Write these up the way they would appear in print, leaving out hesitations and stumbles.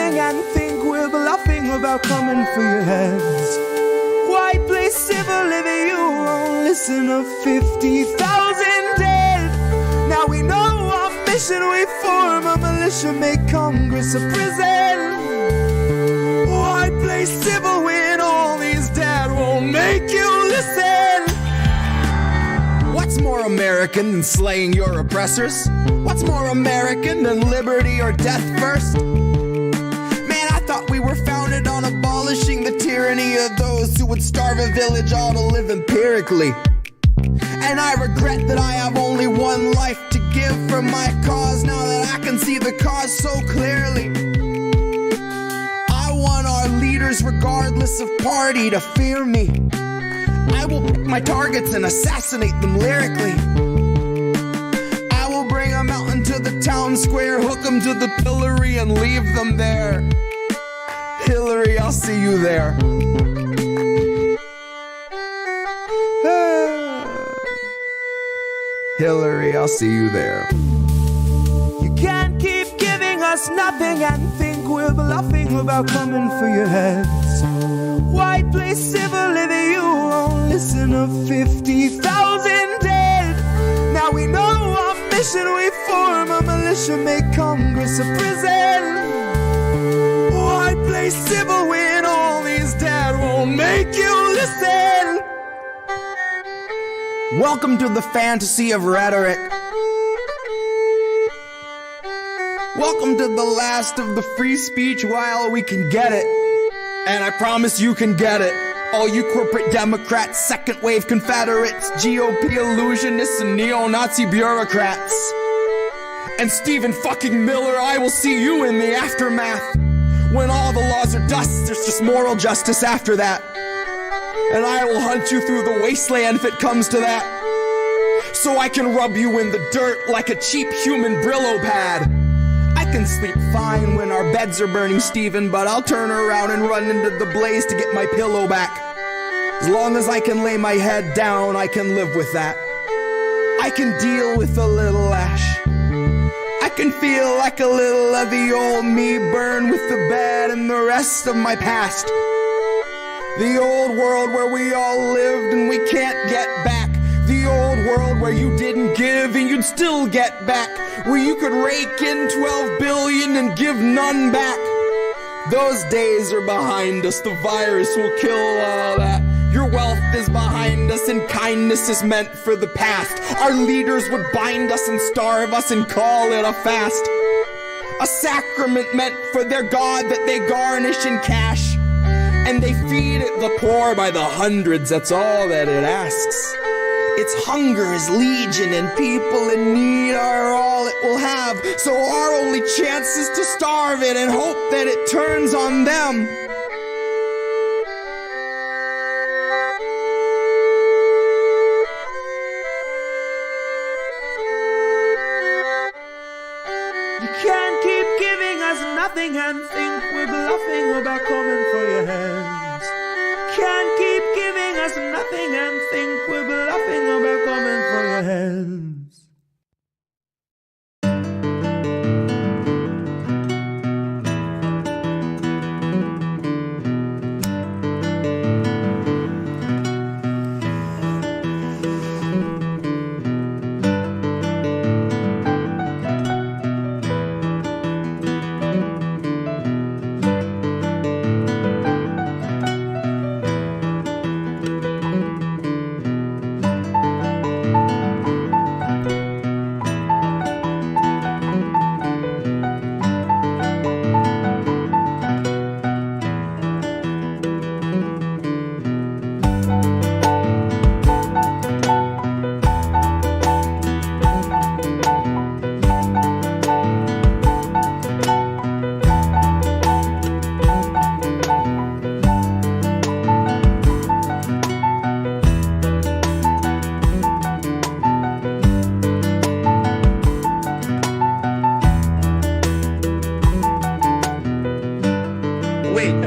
nothing and think we're bluffing about coming for your heads. Why play civil if you won't listen to 50,000 dead? Now we know our mission, we form a militia, make Congress a prison. Why play civil when all these dead won't make you listen? What's more American than slaying your oppressors? What's more American than liberty or death first? Man, I thought we were founded on abolishing the tyranny of those who would starve a village all to live empirically. And I regret that I have only one life to give for my cause, now that I can see the cause so clearly. I want our leaders, regardless of party, to fear me. I will pick my targets and assassinate them lyrically. I will bring a mountain to the town square, hook them to the pillory and leave them there. Hillary, I'll see you there. Hillary, I'll see you there. You can't keep giving us nothing and think we're bluffing about coming for your heads. Why play civil if you won't listen to 50,000 dead? Now we know our mission, we form a militia, make Congress a prison. Why play civil when all these dead won't make you listen? Welcome to the fantasy of rhetoric. Welcome to the last of the free speech while we can get it. And I promise you can get it. All you corporate Democrats, second wave Confederates, GOP illusionists, and neo-Nazi bureaucrats. And Stephen fucking Miller, I will see you in the aftermath. When all the laws are dust, there's just moral justice after that. And I will hunt you through the wasteland if it comes to that. So I can rub you in the dirt like a cheap human Brillo pad. I can sleep fine when our beds are burning, Stephen, but I'll turn around and run into the blaze to get my pillow back. As long as I can lay my head down, I can live with that. I can deal with a little ash. I can feel like a little of the old me burn with the bed and the rest of my past. The old world where we all lived and we can't get back. The old world where you didn't give and you'd still get back. Where you could rake in 12 billion and give none back. Those days are behind us, the virus will kill all that. Your wealth is behind us and kindness is meant for the past. Our leaders would bind us and starve us and call it a fast. A sacrament meant for their God that they garnish in cash. And they feed it the poor by the hundreds, that's all that it asks. Its hunger is legion and people in need are all it will have. So our only chance is to starve it and hope that it turns on them. You can't keep giving us nothing and think we're bluffing about coming for your hands. Can't keep giving us nothing and think we're bluffing about coming for your hands.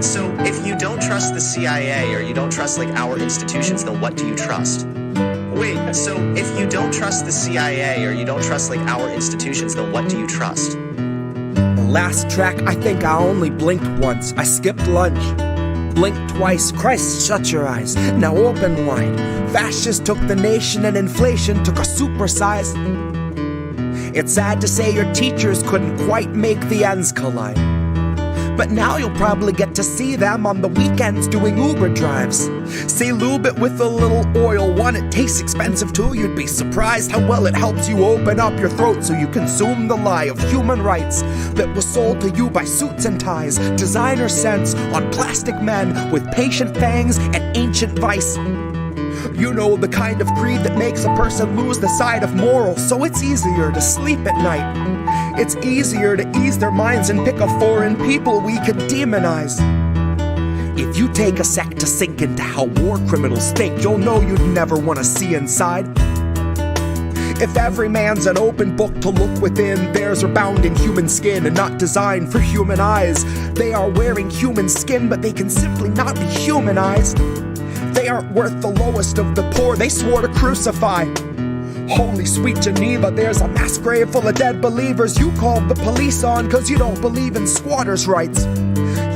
So if you don't trust the CIA or you don't trust like our institutions, then what do you trust? Wait, so if you don't trust the CIA or you don't trust like our institutions, then what do you trust? The last track, I think I only blinked once. I skipped lunch. Blinked twice. Christ, shut your eyes. Now open wide. Fascists took the nation and inflation took a supersize. It's sad to say your teachers couldn't quite make the ends collide. But now you'll probably get to see them on the weekends doing Uber drives. Say lube it with a little oil. One, it tastes expensive too. You'd be surprised how well it helps you open up your throat so you consume the lie of human rights that was sold to you by suits and ties, designer scents on plastic men with patient fangs and ancient vice. You know, the kind of greed that makes a person lose the sight of morals, so it's easier to sleep at night. It's easier to ease their minds and pick a foreign people we could demonize. If you take a sec to sink into how war criminals think, you'll know you'd never want to see inside. If every man's an open book to look within, theirs are bound in human skin and not designed for human eyes. They are wearing human skin, but they can simply not be humanized. They aren't worth the lowest of the poor they swore to crucify. Holy sweet Geneva, there's a mass grave full of dead believers you called the police on cause you don't believe in squatters' rights.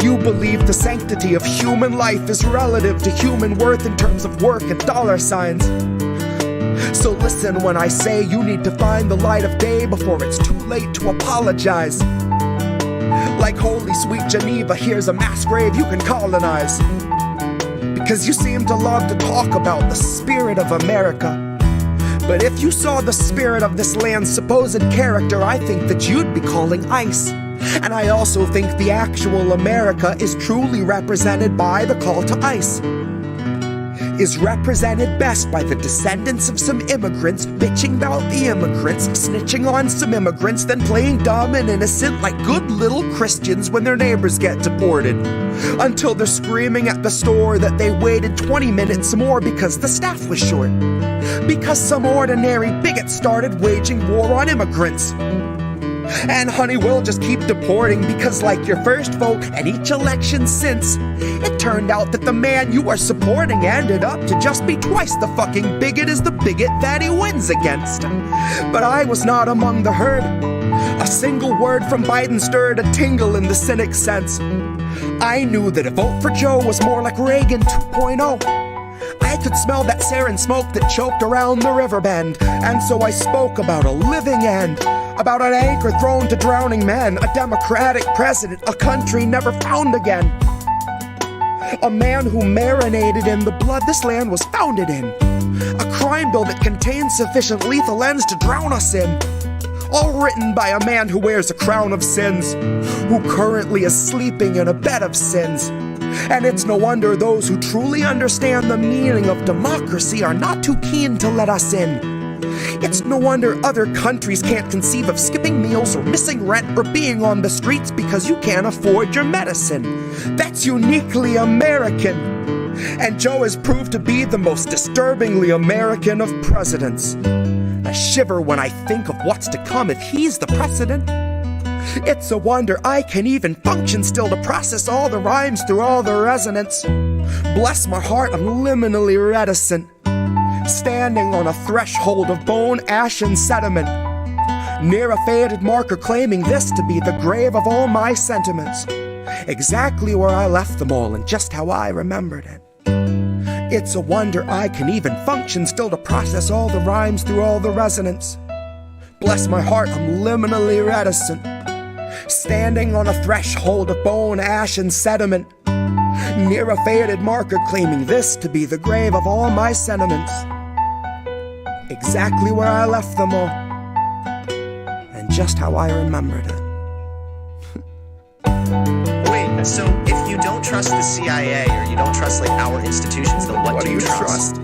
You believe the sanctity of human life is relative to human worth in terms of work and dollar signs. So listen when I say you need to find the light of day before it's too late to apologize. Like holy sweet Geneva, here's a mass grave you can colonize. Because you seem to love to talk about the spirit of America. But if you saw the spirit of this land's supposed character, I think that you'd be calling ICE. And I also think the actual America is truly represented by the call to ICE. Is represented best by the descendants of some immigrants bitching about the immigrants, snitching on some immigrants, then playing dumb and innocent like good little Christians when their neighbors get deported. Until they're screaming at the store that they waited 20 minutes more because the staff was short. Because some ordinary bigot started waging war on immigrants. And honey, we'll just keep deporting because like your first vote and each election since, it turned out that the man you are supporting ended up to just be twice the fucking bigot as the bigot that he wins against. But I was not among the herd. A single word from Biden stirred a tingle in the cynic sense. I knew that a vote for Joe was more like Reagan 2.0. I could smell that sarin smoke that choked around the river bend, and so I spoke about a living end. About an anchor thrown to drowning men, a democratic president, a country never found again. A man who marinated in the blood this land was founded in. A crime bill that contains sufficient lethal ends to drown us in. All written by a man who wears a crown of sins, who currently is sleeping in a bed of sins. And it's no wonder those who truly understand the meaning of democracy are not too keen to let us in. It's no wonder other countries can't conceive of skipping meals or missing rent or being on the streets because you can't afford your medicine. That's uniquely American. And Joe has proved to be the most disturbingly American of presidents. I shiver when I think of what's to come if he's the precedent. It's a wonder I can even function still to process all the rhymes through all the resonance. Bless my heart, I'm liminally reticent. Standing on a threshold of bone, ash, and sediment, near a faded marker claiming this to be the grave of all my sentiments, exactly where I left them all and just how I remembered it. It's a wonder I can even function still to process all the rhymes through all the resonance. Bless my heart, I'm liminally reticent. Standing on a threshold of bone, ash, and sediment, near a faded marker claiming this to be the grave of all my sentiments, exactly where I left them all and just how I remembered it. Wait, so if you don't trust the CIA or you don't trust like our institutions, then what do you trust?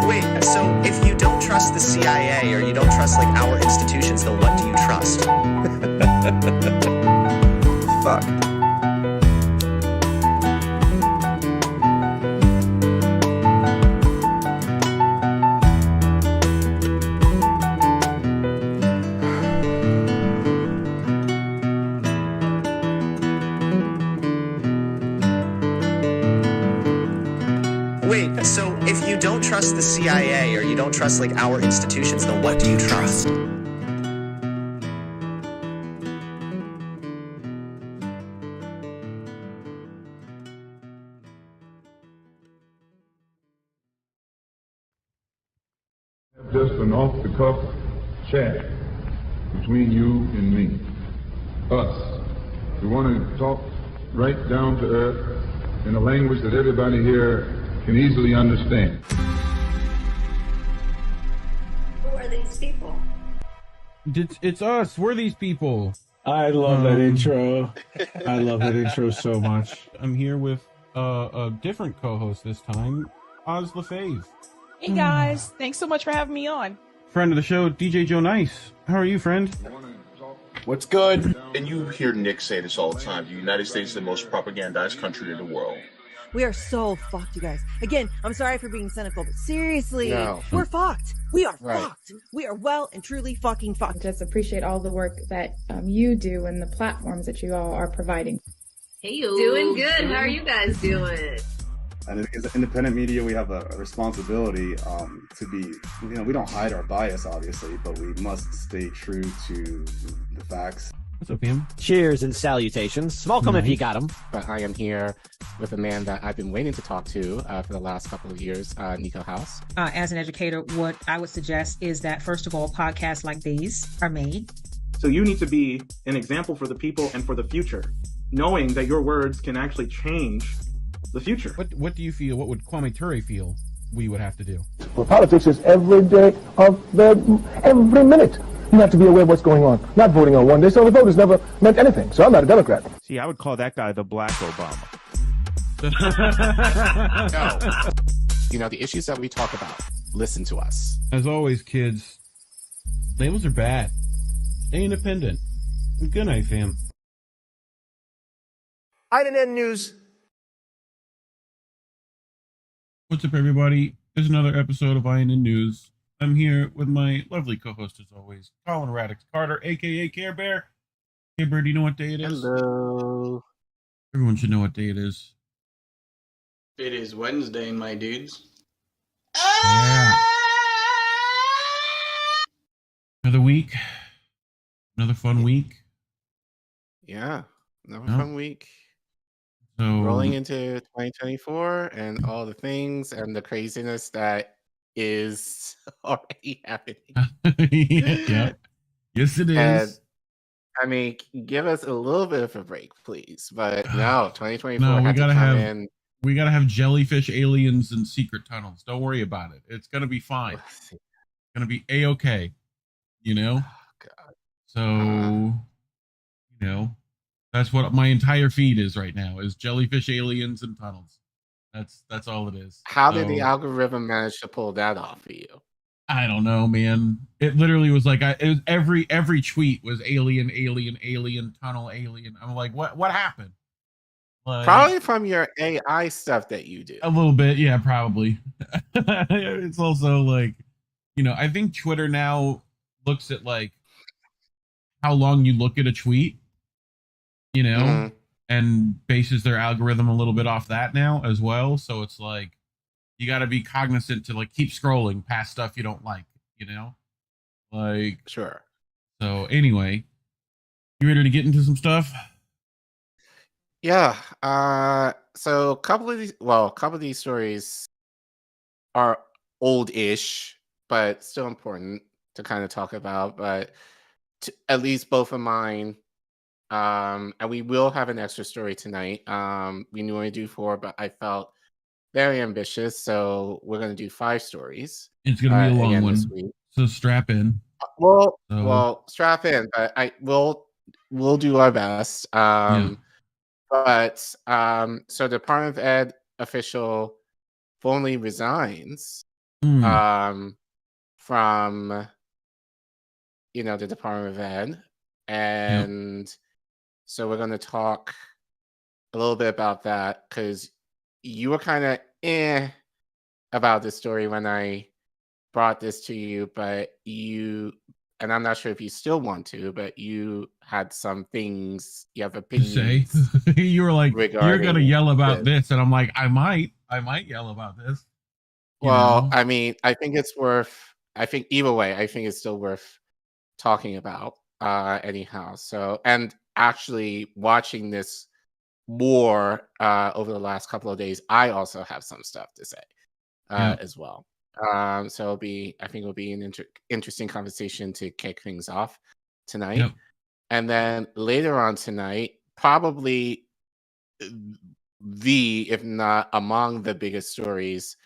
Wait, so if you don't trust the CIA or you don't trust like our institutions, then what do you trust? Fuck. Wait, so if you don't trust the CIA or you don't trust like our institutions, then what do you trust? just an off-the-cuff chat between you and me. Us. We want to talk right down to earth in a language that everybody here can easily understand. Who are these people? It's us. We're these people. I love that intro. I love that intro so much. I'm here with a different co-host this time, Oz LaFave. Hey guys, thanks so much for having me on. Friend of the show, DJ Joe Nice. How are you, friend? What's good? And you hear Nick say this all the time. The United States is the most propagandized country in the world. We are so fucked, you guys. Again, I'm sorry for being cynical, but seriously, we're fucked. We are fucked. We are well and truly fucking fucked. Just appreciate all the work that you do and the platforms that you all are providing. Hey, you. Doing good. How are you guys doing? And as independent media, we have a responsibility to be, we don't hide our bias, obviously, but we must stay true to the facts. What's up, Pam? Cheers and salutations. Smoke them if you got them. But I am here with a man that I've been waiting to talk to for the last couple of years, Nico House. As an educator, what I would suggest is that, first of all, podcasts like these are made. So you need to be an example for the people and for the future, knowing that your words can actually change the future. What do you feel? What would Kwame Ture feel we would have to do? Well, politics is every day of every minute. You have to be aware of what's going on. Not voting on one day, so the vote has never meant anything. So I'm not a Democrat. See, I would call that guy the Black Obama. No. The issues that we talk about, listen to us. As always, kids, labels are bad. Stay independent. Good night, fam. INN News. What's up, everybody? There's another episode of INN News. I'm here with my lovely co-host, as always, Collin Radix-Carter, a.k.a. Care Bear. Hey, Bear, do you know what day it is? Hello. Everyone should know what day it is. It is Wednesday, my dudes. Yeah. Another week. Another fun week. Yeah, another fun week. So, rolling into 2024 and all the things and the craziness that is already happening. Yeah. Yes, it is. And, I mean, give us a little bit of a break, please. But no, 2024 no, we gotta have jellyfish, aliens, and secret tunnels. Don't worry about it. It's gonna be fine. It's gonna be a-okay. Oh, God. So, that's what my entire feed is right now, is jellyfish, aliens, and tunnels. That's all it is. How did the algorithm manage to pull that off for you? I don't know, man. It literally was like it was every tweet was alien, tunnel, alien. I'm like, what happened? Like, probably from your AI stuff that you do. A little bit, yeah, probably. It's also like, I think Twitter now looks at like how long you look at a tweet, and bases their algorithm a little bit off that now as well. So it's like, you got to be cognizant to like keep scrolling past stuff you don't like, like, sure. So anyway, you ready to get into some stuff? Yeah. So a couple of these stories are old-ish, but still important to kind of talk about. But at least both of mine. And we will have an extra story tonight. We normally do 4, but I felt very ambitious, so we're going to do 5 stories. It's going to be a long one, so strap in. Well, strap in, but we'll do our best. But so the Department of Ed official formally resigns from the Department of Ed, and so we're going to talk a little bit about that, because you were kind of about this story when I brought this to you, but and I'm not sure if you still want to, but you had some things, you have opinions. Say? You were like, you're going to yell about this, and I'm like, I might yell about this. Well, I mean, I think either way, I think it's still worth talking about anyhow. So, and actually watching this more over the last couple of days, I also have some stuff to say as well. So I think it'll be an interesting conversation to kick things off tonight. Yep. And then later on tonight, probably if not among the biggest stories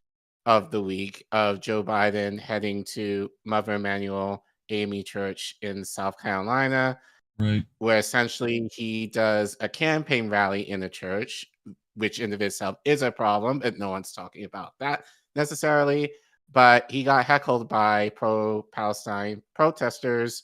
of the week, of Joe Biden heading to Mother Emanuel AME Church in South Carolina, right, where essentially he does a campaign rally in the church, which in of itself is a problem, but no one's talking about that necessarily. But he got heckled by pro-Palestine protesters,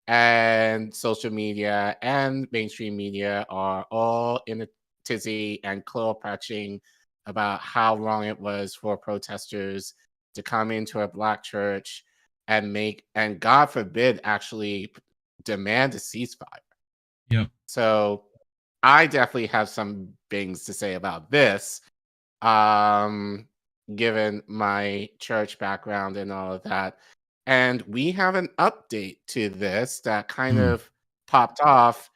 and social media and mainstream media are all in a tizzy and claw-patching about how wrong it was for protesters to come into a Black church and God forbid, actually demand a ceasefire. Yep. So I definitely have some things to say about this, given my church background and all of that. And we have an update to this that kind of popped off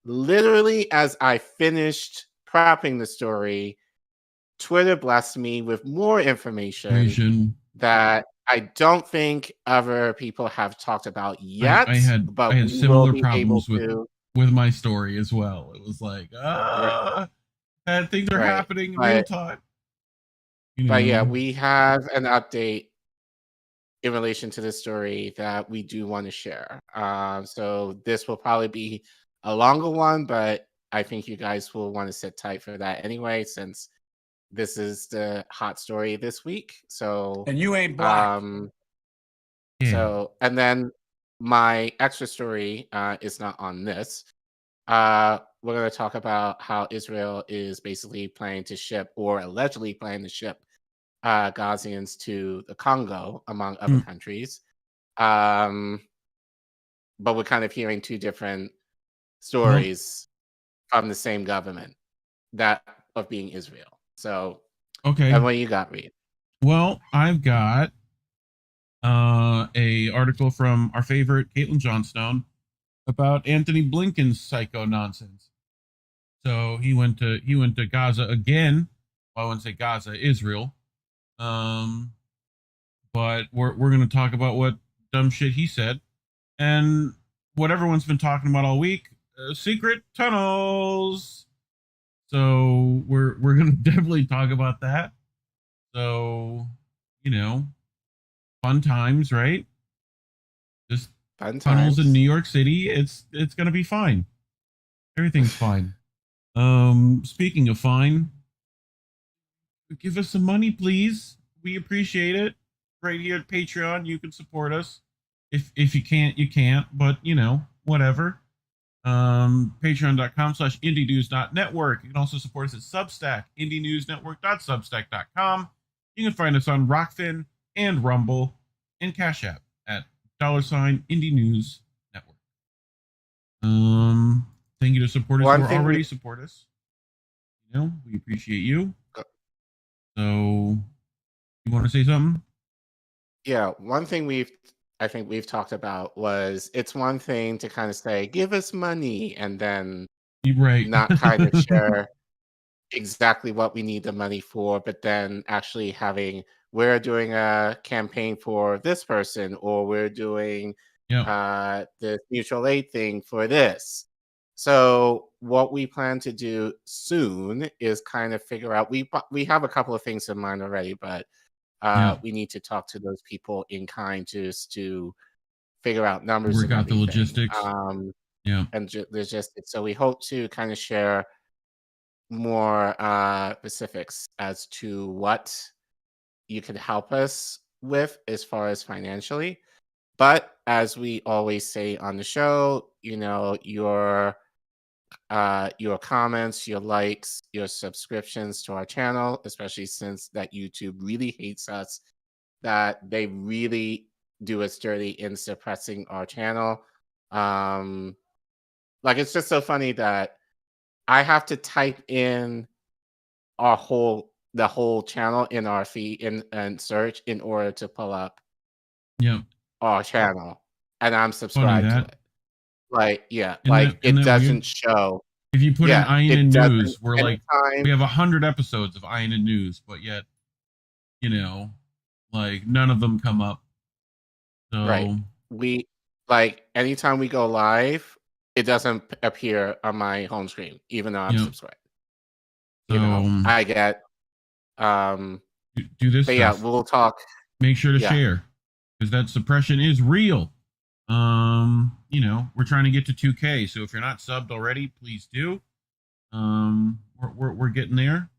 literally as I finished prepping the story. Twitter blessed me with more information that I don't think other people have talked about yet. I had we similar will be problems able with my story as well. It was like, bad things are happening in real time. But yeah, we have an update in relation to this story that we do want to share. So this will probably be a longer one, but I think you guys will want to sit tight for that anyway, since this is the hot story this week. So and you ain't Black. So, and then my extra story is not on this. We're going to talk about how Israel is basically planning to ship, or allegedly planning to ship, Gazans to the Congo, among other countries. But we're kind of hearing two different stories from the same government, that of being Israel. So, okay. And what you got, Reed? Well, I've got a article from our favorite Caitlin Johnstone about Anthony Blinken's psycho nonsense. So he went to Gaza again. Well, I wouldn't say Gaza, Israel. But we're going to talk about what dumb shit he said, and what everyone's been talking about all week: secret tunnels. So we're going to definitely talk about that. So, fun times, right? Just fun tunnels times in New York City. It's going to be fine. Everything's fine. Speaking of fine, give us some money, please. We appreciate it. Right here at Patreon, you can support us. If you can't, you can't. But whatever. Patreon.com/indienews.network. You can also support us at Substack, indienewsnetwork.substack.com. You can find us on Rockfin and Rumble and Cash App at $Indie News Network. Thank you to supporters who already support us. We appreciate you. So, you want to say something? Yeah, one thing I think we've talked about was, it's one thing to kind of say, give us money, and then not kind of share exactly what we need the money for, but then actually we're doing a campaign for this person, or we're doing the mutual aid thing for this. So what we plan to do soon is kind of figure out, we have a couple of things in mind already, but we need to talk to those people in kind just to figure out numbers. Work out the logistics. And logistics. So we hope to kind of share more specifics as to what you can help us with as far as financially. But as we always say on the show, your comments, your likes, your subscriptions to our channel, especially since that YouTube really hates us, that they really do us dirty in suppressing our channel. It's just so funny that I have to type in the whole channel in our feed and search in order to pull up our channel, and I'm subscribed to it. It doesn't show. If you put in Ian and News, we're we have 100 episodes of Ian and News, but yet, Like none of them come up. So Right. We like anytime we go live, it doesn't appear on my home screen, even though I'm Yep. subscribed. You know, I get do this but yeah, stuff. we'll talk. Make sure to Yeah. share, because that suppression is real. You know, we're trying to get to 2K, so if you're not subbed already, please do. We're getting there.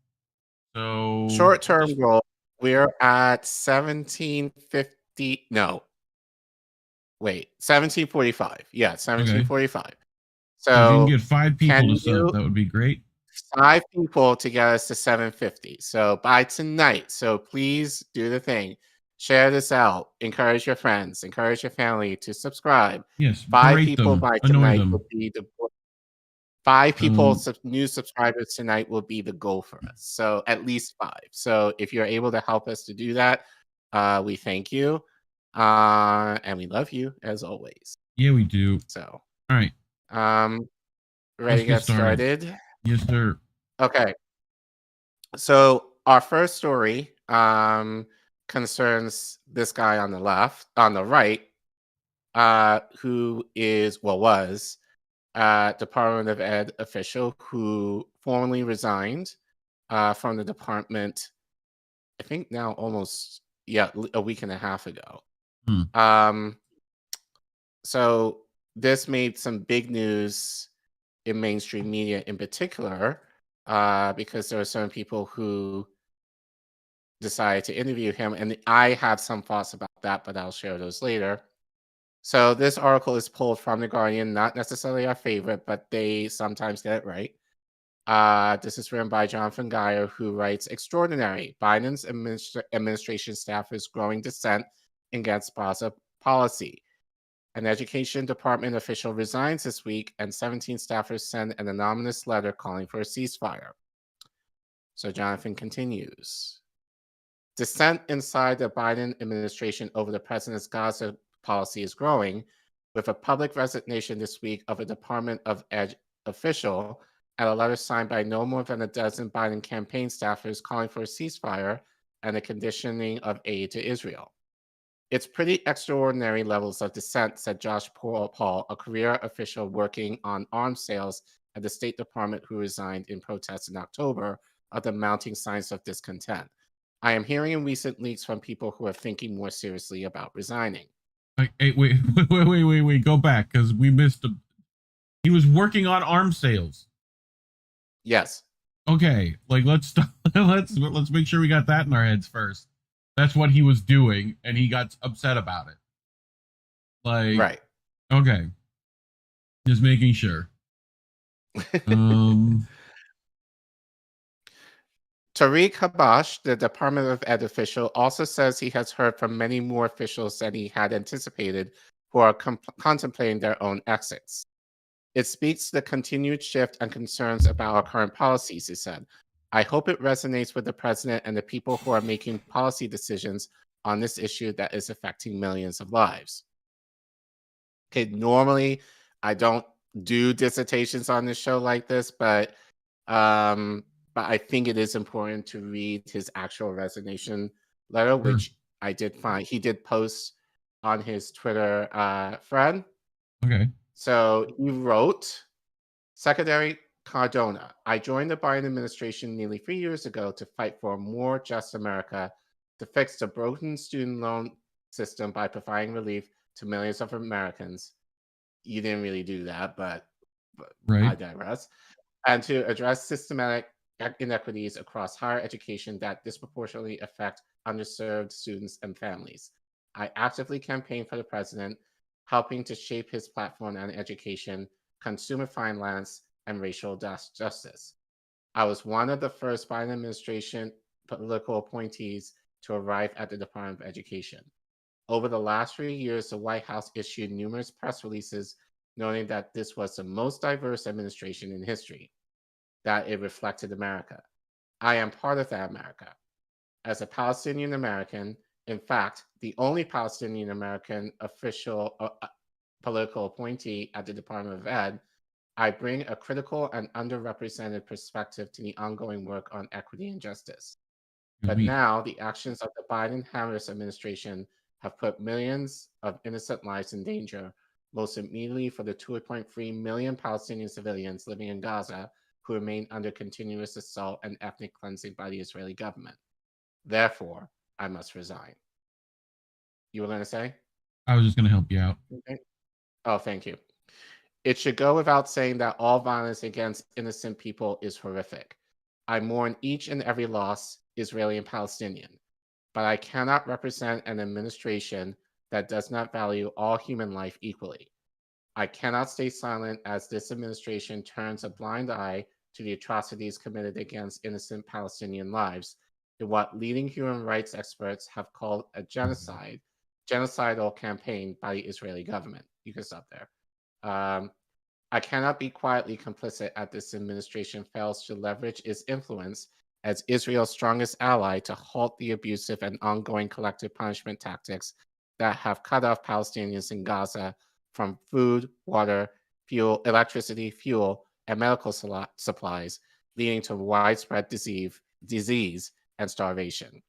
So Short-term goal, we're at 1750. No, wait, 1745. Yeah, 1745. So if you can get 5 people can to you sub, that would be great. 5 people to get us to 750. So by tonight. So please do the thing. Share this out. Encourage your friends. Encourage your family to subscribe. Yes, 5 berate people them, by annoy tonight them. will be the 5 people, new subscribers tonight will be the goal for us. So at least 5. So if you're able to help us to do that, we thank you. And we love you as always. Yeah, we do. So all right. Ready to get started? Yes, sir. Okay. So our first story concerns this guy on the right, who was Department of Ed official who formally resigned from the department, I think now almost a week and a half ago. So this made some big news in mainstream media in particular, because there are certain people who decided to interview him, and I have some thoughts about that, but I'll share those later. So this article is pulled from The Guardian, not necessarily our favorite, but they sometimes get it right. This is written by Jonathan Geyer, who writes, "Extraordinary. Biden's administration staffers growing dissent against Gaza policy. An education department official resigns this week, and 17 staffers send an anonymous letter calling for a ceasefire." So Jonathan continues. Dissent inside the Biden administration over the president's Gaza policy is growing, with a public resignation this week of a Department of Ed official and a letter signed by no more than a dozen Biden campaign staffers calling for a ceasefire and the conditioning of aid to Israel. "It's pretty extraordinary levels of dissent," said Josh Paul, a career official working on arms sales at the State Department who resigned in protest in October of the mounting signs of discontent. "I am hearing in recent leaks from people who are thinking more seriously about resigning." Hey, wait, go back, because we missed him. He was working on arms sales. Yes. Okay, like let's make sure we got that in our heads first. That's what he was doing, and he got upset about it. Like, right. Okay. Just making sure. Tariq Habash, the Department of Ed official, also says he has heard from many more officials than he had anticipated who are contemplating their own exits. "It speaks to the continued shift and concerns about our current policies," he said. "I hope it resonates with the president and the people who are making policy decisions on this issue that is affecting millions of lives." Okay, normally I don't do dissertations on this show like this, but I think it is important to read his actual resignation letter, which I did find. He did post on his Twitter thread. Okay. So he wrote, "Secretary Cardona, I joined the Biden administration nearly 3 years ago to fight for a more just America, to fix the broken student loan system by providing relief to millions of Americans." You didn't really do that, but right. I digress. "And to address systematic inequities across higher education that disproportionately affect underserved students and families. I actively campaigned for the president, helping to shape his platform on education, consumer finance, and racial justice. I was one of the first Biden administration political appointees to arrive at the Department of Education. Over the last 3 years, the White House issued numerous press releases noting that this was the most diverse administration in history, that it reflected America. I am part of that America. As a Palestinian American, in fact, the only Palestinian American official political appointee at the Department of Ed, I bring a critical and underrepresented perspective to the ongoing work on equity and justice." But now the actions of the Biden-Harris administration have put millions of innocent lives in danger, most immediately for the 2.3 million Palestinian civilians living in Gaza who remain under continuous assault and ethnic cleansing by the Israeli government. Therefore, I must resign. You were going to say? I was just going to help you out. Okay. Oh, thank you. It should go without saying that all violence against innocent people is horrific. I mourn each and every loss, Israeli and Palestinian, but I cannot represent an administration that does not value all human life equally. I cannot stay silent as this administration turns a blind eye to the atrocities committed against innocent Palestinian lives in what leading human rights experts have called a genocidal campaign by the Israeli government. You can stop there. I cannot be quietly complicit as this administration fails to leverage its influence as Israel's strongest ally to halt the abusive and ongoing collective punishment tactics that have cut off Palestinians in Gaza from food, water, fuel, electricity, fuel, and medical supplies, leading to widespread disease and starvation.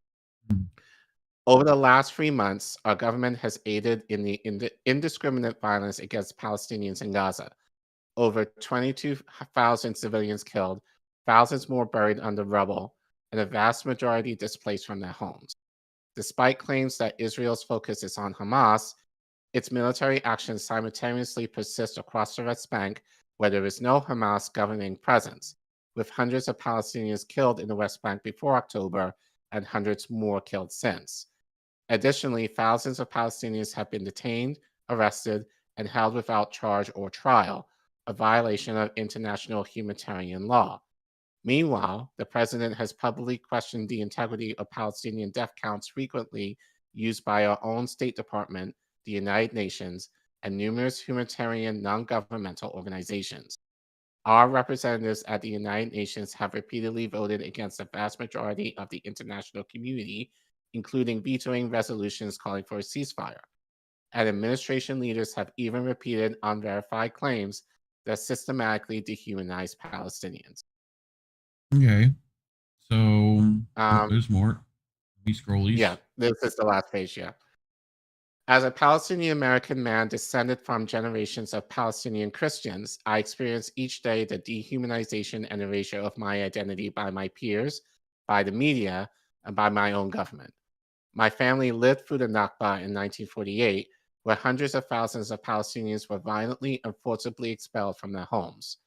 Over the last 3 months, our government has aided in the indiscriminate violence against Palestinians in Gaza. Over 22,000 civilians killed, thousands more buried under rubble, and a vast majority displaced from their homes. Despite claims that Israel's focus is on Hamas, its military actions simultaneously persist across the West Bank, where there is no Hamas governing presence, with hundreds of Palestinians killed in the West Bank before October and hundreds more killed since. Additionally, thousands of Palestinians have been detained, arrested, and held without charge or trial, a violation of international humanitarian law. Meanwhile, the president has publicly questioned the integrity of Palestinian death counts frequently used by our own State Department, the United Nations, and numerous humanitarian non-governmental organizations. Our representatives at the United Nations have repeatedly voted against the vast majority of the international community, including vetoing resolutions calling for a ceasefire. And administration leaders have even repeated unverified claims that systematically dehumanize Palestinians. Okay. So there's more. We scrollies. Yeah, this is the last page, yeah. As a Palestinian American man descended from generations of Palestinian Christians, I experience each day the dehumanization and erasure of my identity by my peers, by the media, and by my own government. My family lived through the Nakba in 1948, where hundreds of thousands of Palestinians were violently and forcibly expelled from their homes.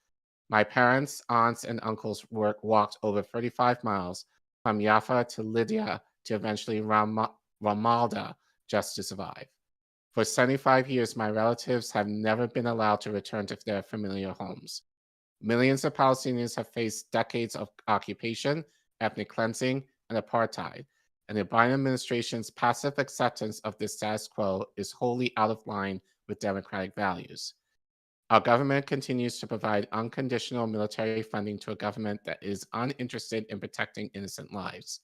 My parents, aunts, and uncles walked over 35 miles from Jaffa to Lydia to eventually Ramallah just to survive. For 75 years, my relatives have never been allowed to return to their familiar homes. Millions of Palestinians have faced decades of occupation, ethnic cleansing, and apartheid, and the Biden administration's passive acceptance of this status quo is wholly out of line with democratic values. Our government continues to provide unconditional military funding to a government that is uninterested in protecting innocent lives.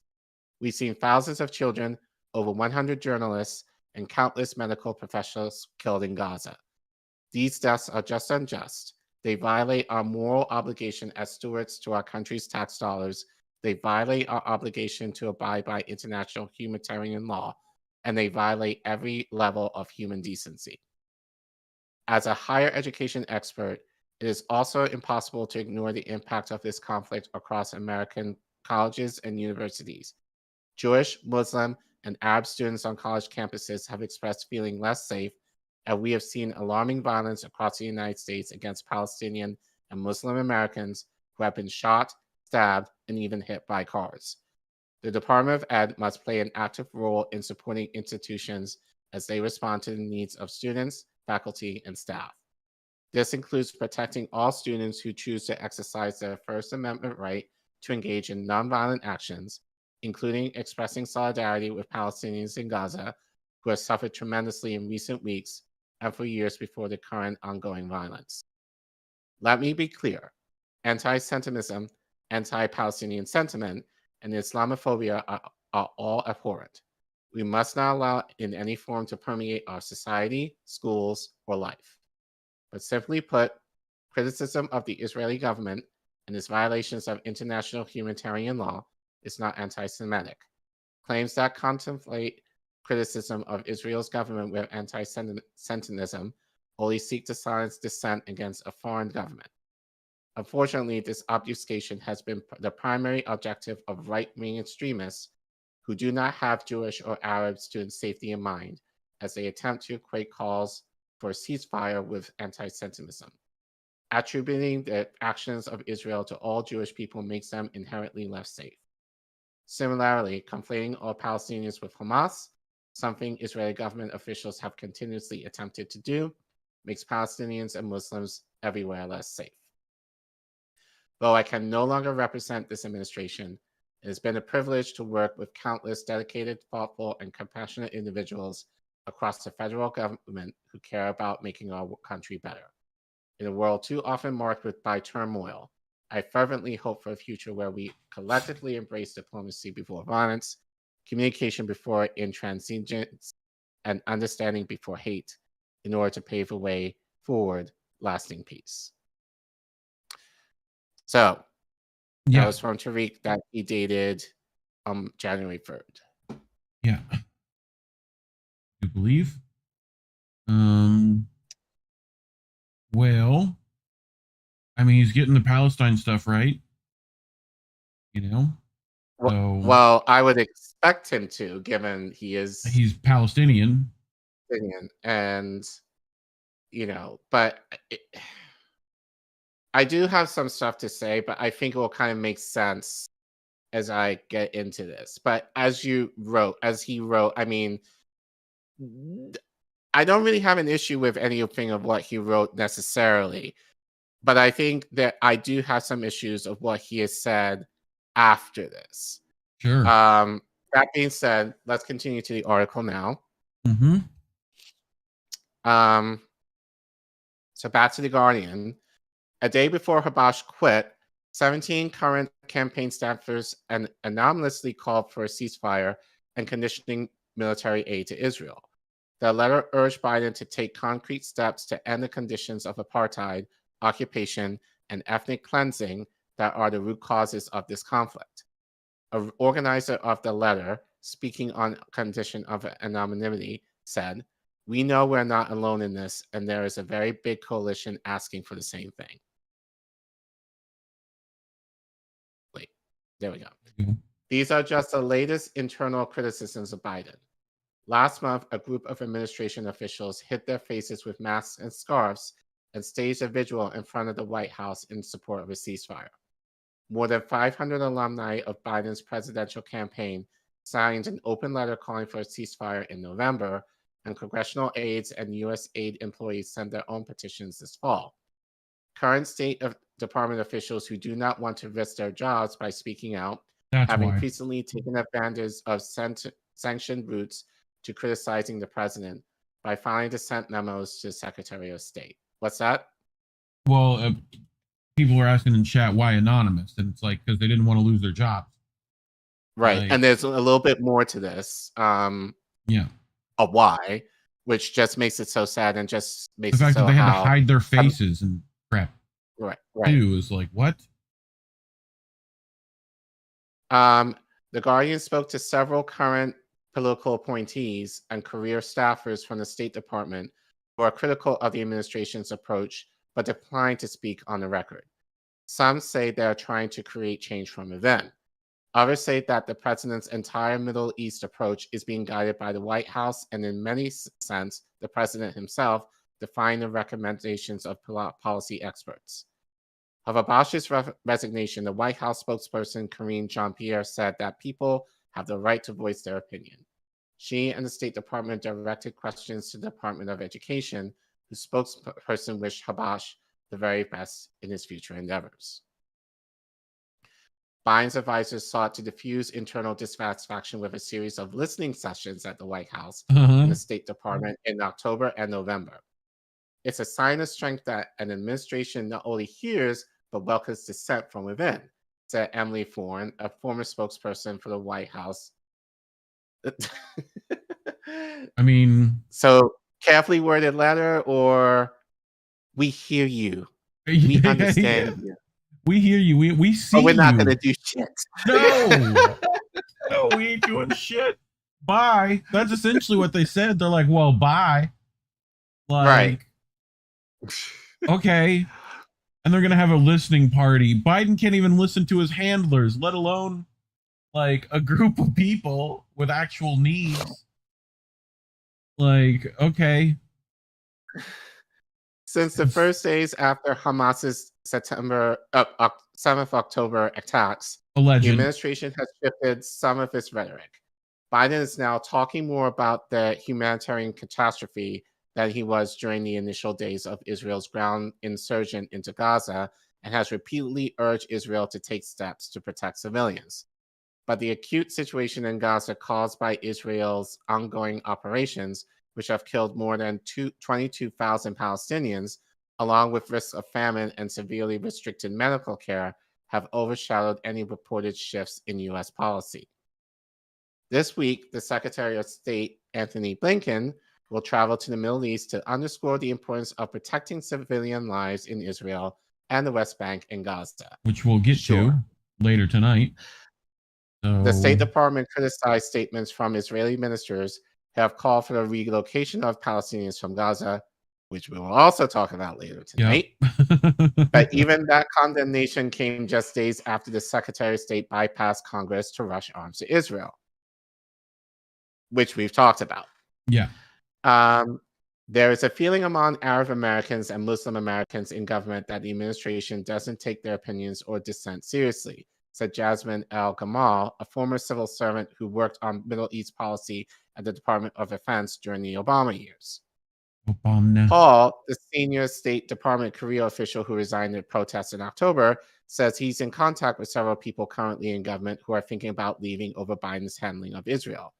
We've seen thousands of children, over 100 journalists, and countless medical professionals killed in Gaza. These deaths are just unjust. They violate our moral obligation as stewards to our country's tax dollars. They violate our obligation to abide by international humanitarian law, and they violate every level of human decency. As a higher education expert, it is also impossible to ignore the impact of this conflict across American colleges and universities. Jewish, Muslim, and Arab students on college campuses have expressed feeling less safe, and we have seen alarming violence across the United States against Palestinian and Muslim Americans who have been shot, stabbed, and even hit by cars. The Department of Ed must play an active role in supporting institutions as they respond to the needs of students, faculty, and staff. This includes protecting all students who choose to exercise their First Amendment right to engage in nonviolent actions, including expressing solidarity with Palestinians in Gaza, who have suffered tremendously in recent weeks and for years before the current ongoing violence. Let me be clear. Anti-Semitism, anti-Palestinian sentiment, and Islamophobia are all abhorrent. We must not allow it in any form to permeate our society, schools, or life. But simply put, criticism of the Israeli government and its violations of international humanitarian law is not anti-Semitic. claims that contemplate criticism of Israel's government with anti-Semitism only seek to silence dissent against a foreign government. Unfortunately, this obfuscation has been the primary objective of right-wing extremists who do not have Jewish or Arab students' safety in mind as they attempt to equate calls for a ceasefire with anti-Semitism. Attributing the actions of Israel to all Jewish people makes them inherently less safe. Similarly, conflating all Palestinians with Hamas, something Israeli government officials have continuously attempted to do, makes Palestinians and Muslims everywhere less safe. Though I can no longer represent this administration, it has been a privilege to work with countless dedicated, thoughtful, and compassionate individuals across the federal government who care about making our country better. In a world too often marked by turmoil, I fervently hope for a future where we collectively embrace diplomacy before violence, communication before intransigence, and understanding before hate in order to pave a way forward lasting peace. So, that was from Tariq that he dated January 3rd. Yeah. You believe? Well, I mean, he's getting the Palestine stuff right. You know? So, well, I would expect him to, given he's Palestinian. And, you know, but I do have some stuff to say, but I think it will kind of make sense as I get into this. But as he wrote, I mean, I don't really have an issue with anything of what he wrote necessarily, but I think that I do have some issues of what he has said after this. Sure. That being said, let's continue to the article now. Mm-hmm. So back to The Guardian. A day before Habash quit, 17 current campaign staffers anonymously called for a ceasefire and conditioning military aid to Israel. The letter urged Biden to take concrete steps to end the conditions of apartheid, occupation, and ethnic cleansing that are the root causes of this conflict. An organizer of the letter, speaking on condition of anonymity, said, "We know we're not alone in this, and there is a very big coalition asking for the same thing." Wait, there we go. Mm-hmm. These are just the latest internal criticisms of Biden. Last month, a group of administration officials hid their faces with masks and scarves and staged a vigil in front of the White House in support of a ceasefire. More than 500 alumni of Biden's presidential campaign signed an open letter calling for a ceasefire in November, and congressional aides and U.S. aid employees sent their own petitions this fall. Current State Department officials who do not want to risk their jobs by speaking out have increasingly taken advantage of sanctioned routes to criticizing the president by filing dissent memos to the Secretary of State. What's that? Well, people were asking in chat why anonymous, and it's like because they didn't want to lose their jobs. Right, like, and there's a little bit more to this. Yeah. A why, which just makes it so sad and just makes the fact it so that they had to hide their faces and crap. Right. Too is like what? The Guardian spoke to several current political appointees and career staffers from the State Department who are critical of the administration's approach, but declined to speak on the record. Some say they are trying to create change from within. Others say that the president's entire Middle East approach is being guided by the White House and, in many sense, the president himself, defying the recommendations of policy experts. Of Habash's resignation, the White House spokesperson Karine Jean-Pierre said that people have the right to voice their opinion. She and the State Department directed questions to the Department of Education, whose spokesperson wished Habash the very best in his future endeavors. Biden's advisors sought to diffuse internal dissatisfaction with a series of listening sessions at the White House and the State Department in October and November. It's a sign of strength that an administration not only hears, but welcomes dissent from within, said Emily Thorne, a former spokesperson for the White House. I mean, so carefully worded letter, or we hear you, we understand you. We hear you. We see. But we're not you. going to do shit. No. No, we ain't doing shit. Bye. That's essentially what they said. They're like, well, bye. Like, okay. And they're going to have a listening party. Biden can't even listen to his handlers, let alone like a group of people with actual needs. Like, okay. Since the first days after Hamas's September 7th October attacks, Alleged. the administration has shifted some of its rhetoric. Biden is now talking more about the humanitarian catastrophe than he was during the initial days of Israel's ground insurgent into Gaza, and has repeatedly urged Israel to take steps to protect civilians. But the acute situation in Gaza caused by Israel's ongoing operations, which have killed more than 22,000 Palestinians, along with risks of famine and severely restricted medical care, have overshadowed any reported shifts in U.S. policy. This week, the Secretary of State, Anthony Blinken, will travel to the Middle East to underscore the importance of protecting civilian lives in Israel and the West Bank and Gaza. Which we'll get to later tonight. The State Department criticized statements from Israeli ministers who have called for the relocation of Palestinians from Gaza, which we will also talk about later tonight. Yep. But even that condemnation came just days after the Secretary of State bypassed Congress to rush arms to Israel, which we've talked about. Yeah. There is a feeling among Arab Americans and Muslim Americans in government that the administration doesn't take their opinions or dissent seriously, said Jasmine El-Gamal, a former civil servant who worked on Middle East policy at the Department of Defense during the Obama years. Paul, the senior State Department career official who resigned in protest in October, says he's in contact with several people currently in government who are thinking about leaving over Biden's handling of Israel.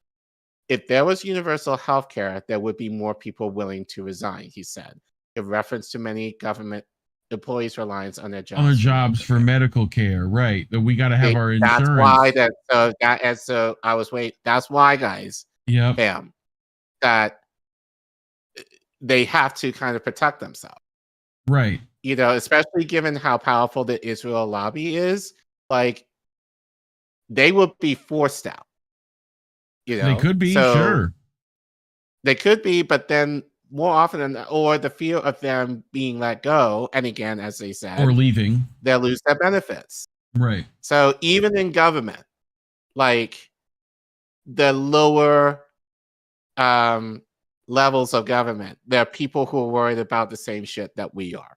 If there was universal health care, there would be more people willing to resign, he said, in reference to many government employees' reliance on their jobs. On their jobs for medical care, right? That we got to have our insurance. That's why that's why, guys. Yeah. Bam. That they have to kind of protect themselves. Right. You know, especially given how powerful the Israel lobby is, like they will be forced out. You know, they could be, sure. They could be, but then more often than not, or the fear of them being let go, and again, as they said, or leaving, they'll lose their benefits. Right. So even in government, like the lower levels of government, there are people who are worried about the same shit that we are.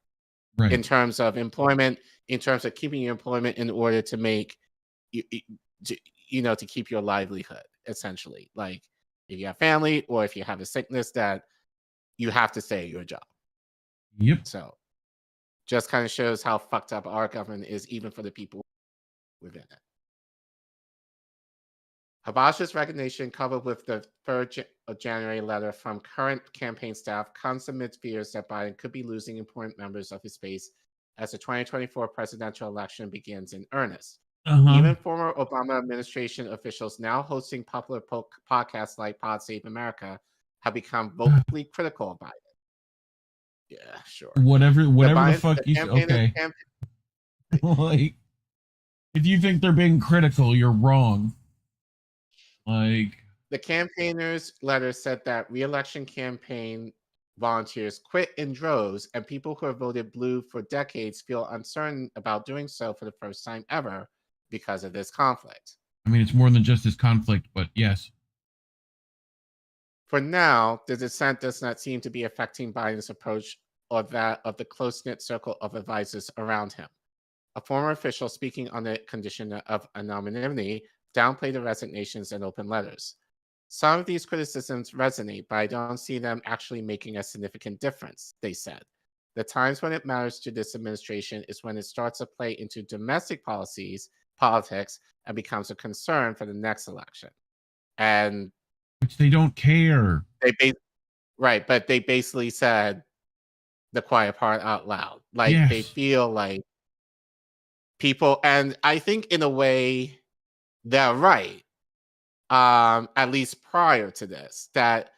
Right. In terms of employment, in terms of keeping your employment in order to make to keep your livelihood, essentially. Like if you have family or if you have a sickness that you have to stay at your job. Yep. So just kind of shows how fucked up our government is, even for the people within it. Habash's resignation, coupled with the 3rd of January letter from current campaign staff, consummates fears that Biden could be losing important members of his base as the 2024 presidential election begins in earnest. Even former Obama administration officials now hosting popular podcasts like Pod Save America have become vocally critical of Biden. Yeah, sure. Whatever the fuck you okay. Like, if you think they're being critical, you're wrong. Like, the campaigners' letter said that re-election campaign volunteers quit in droves, and people who have voted blue for decades feel uncertain about doing so for the first time ever because of this conflict. I mean, it's more than just this conflict, but yes. For now, the dissent does not seem to be affecting Biden's approach or that of the close-knit circle of advisors around him. A former official speaking on the condition of anonymity downplayed the resignations and open letters. Some of these criticisms resonate, but I don't see them actually making a significant difference, they said. The times when it matters to this administration is when it starts to play into domestic politics, and becomes a concern for the next election. And which they don't care. Right, but they basically said the quiet part out loud. Like, yes. They feel like people, and I think in a way they're right, at least prior to this, that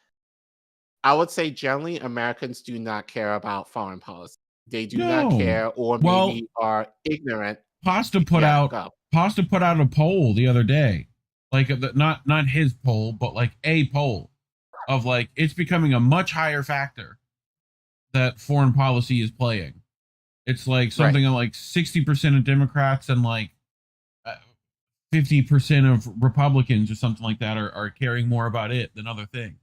I would say generally Americans do not care about foreign policy. They do not care, or maybe are ignorant. Pasta put out a poll the other day like not his poll, but like a poll of like it's becoming a much higher factor that foreign policy is playing. It's like something like 60% of Democrats and like 50% of Republicans or something like that are caring more about it than other things.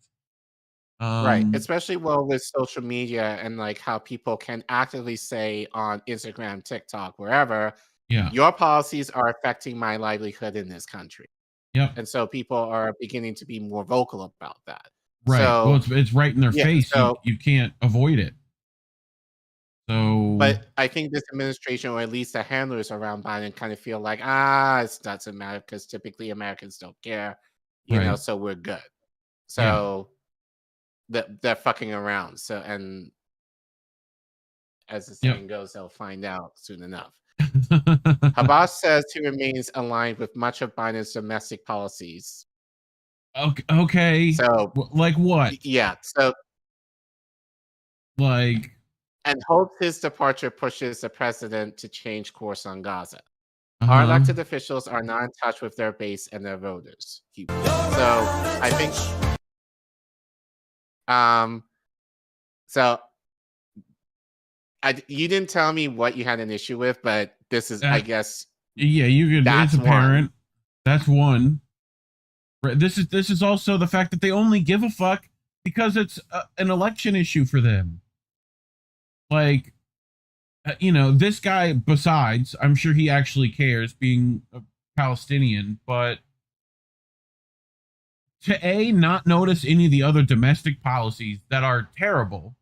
Right, especially with social media and like how people can actively say on Instagram, TikTok, wherever, your policies are affecting my livelihood in this country. Yep. And so people are beginning to be more vocal about that. Right. So, well, it's right in their face. So, you can't avoid it. So, but I think this administration, or at least the handlers around Biden, kind of feel like, it doesn't matter because typically Americans don't care, you know, so we're good. So they're fucking around. So, and as the saying goes, they'll find out soon enough. Habas says he remains aligned with much of Biden's domestic policies. Okay. So, like what? Yeah. So, like, and hopes his departure pushes the president to change course on Gaza. Our elected officials are not in touch with their base and their voters. So I think, you didn't tell me what you had an issue with, but this is, I guess. Yeah, you could. It's apparent. That's one. This is also the fact that they only give a fuck because it's an election issue for them. Like, this guy, besides, I'm sure he actually cares being a Palestinian, but to not notice any of the other domestic policies that are terrible.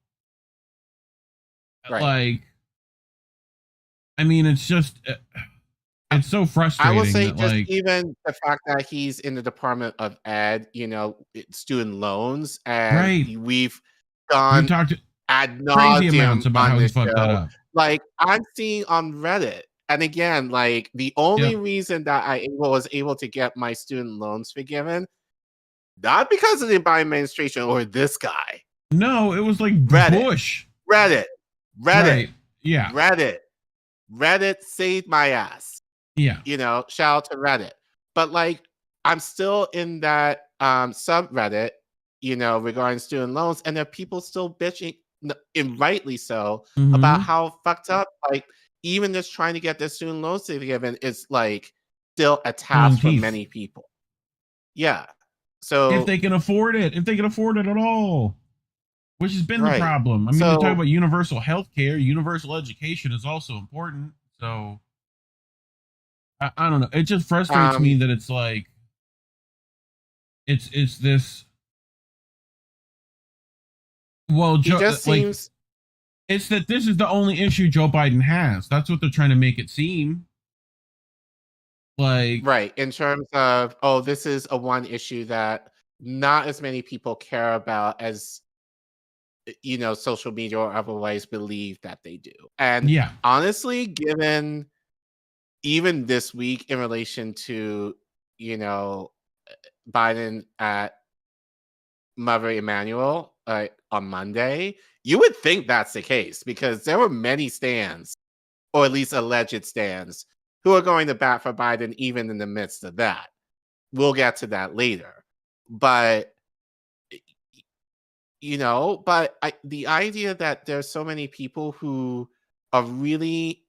Like, I mean, it's just, it's so frustrating. I will say that, even the fact that he's in the Department of Ed, student loans, and we've gone ad nauseum on this show. Like, I'm seeing on Reddit, and again, like, the only reason that I was able to get my student loans forgiven, not because of the Biden administration or this guy. No, it was like Bush. Reddit. Yeah. Reddit saved my ass. Yeah. Shout out to Reddit. But like, I'm still in that subreddit, regarding student loans, and there are people still bitching, and rightly so, about how fucked up, like, even just trying to get their student loans forgiven is like still a task for many people. Yeah. So if they can afford it at all, which has been the problem. I mean, you talk about universal health care, universal education is also important. So I don't know. It just frustrates me that it's like, it's this. Well, seems it's that this is the only issue Joe Biden has. That's what they're trying to make it seem. Like, in terms of, this is a one issue that not as many people care about as social media or otherwise believe that they do. And honestly, given even this week in relation to Biden at Mother Emanuel on Monday, you would think that's the case, because there were many stands, or at least alleged stands, who are going to bat for Biden even in the midst of that. We'll get to that later. But, the idea that there's so many people who are really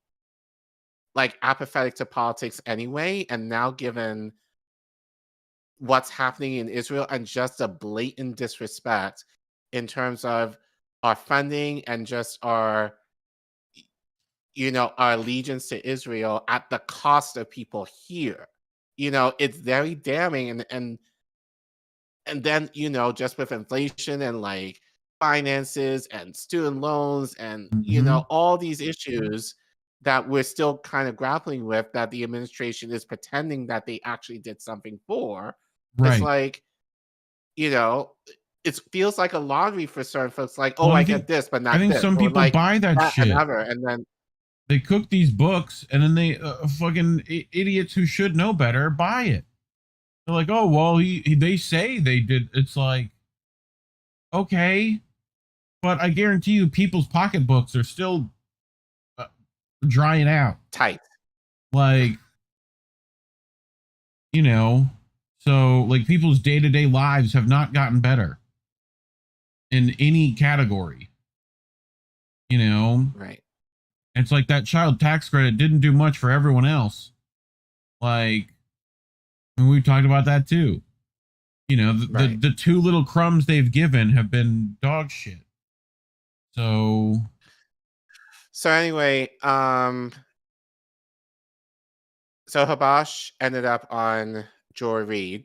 like apathetic to politics anyway, and now given what's happening in Israel and just a blatant disrespect in terms of our funding and just our allegiance to Israel at the cost of people here. It's very damning. And then, just with inflation and like finances and student loans and, all these issues that we're still kind of grappling with, that the administration is pretending that they actually did something for. It's like, it feels like a lottery for certain folks. Like, I get this, but not this. I think some people buy that shit. And then they cook these books, and then they fucking idiots who should know better buy it. They're like, oh, well, they say they did. It's like, okay, but I guarantee you people's pocketbooks are still drying out. Tight. Like, So, like, people's day-to-day lives have not gotten better in any category. You know? Right. It's like that child tax credit didn't do much for everyone else. Like, and we talked about that too. You know, the two little crumbs they've given have been dog shit. So anyway, so Habash ended up on Joy Reid.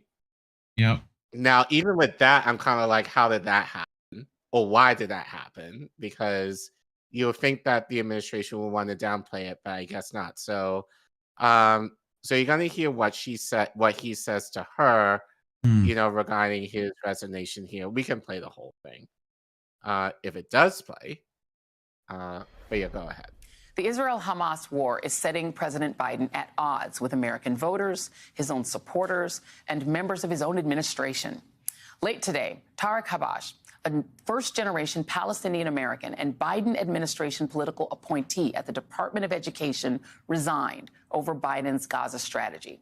Yep. Now, even with that, I'm kind of like, how did that happen? Or why did that happen? Because you would think that the administration would want to downplay it, but I guess not. So, so you're gonna hear what he says to her, you know, regarding his resignation here. We can play the whole thing, if it does play. But yeah, go ahead. The Israel-Hamas war is setting President Biden at odds with American voters, his own supporters, and members of his own administration. Late today, Tarek Habash, a first-generation Palestinian-American and Biden administration political appointee at the Department of Education, resigned over Biden's Gaza strategy.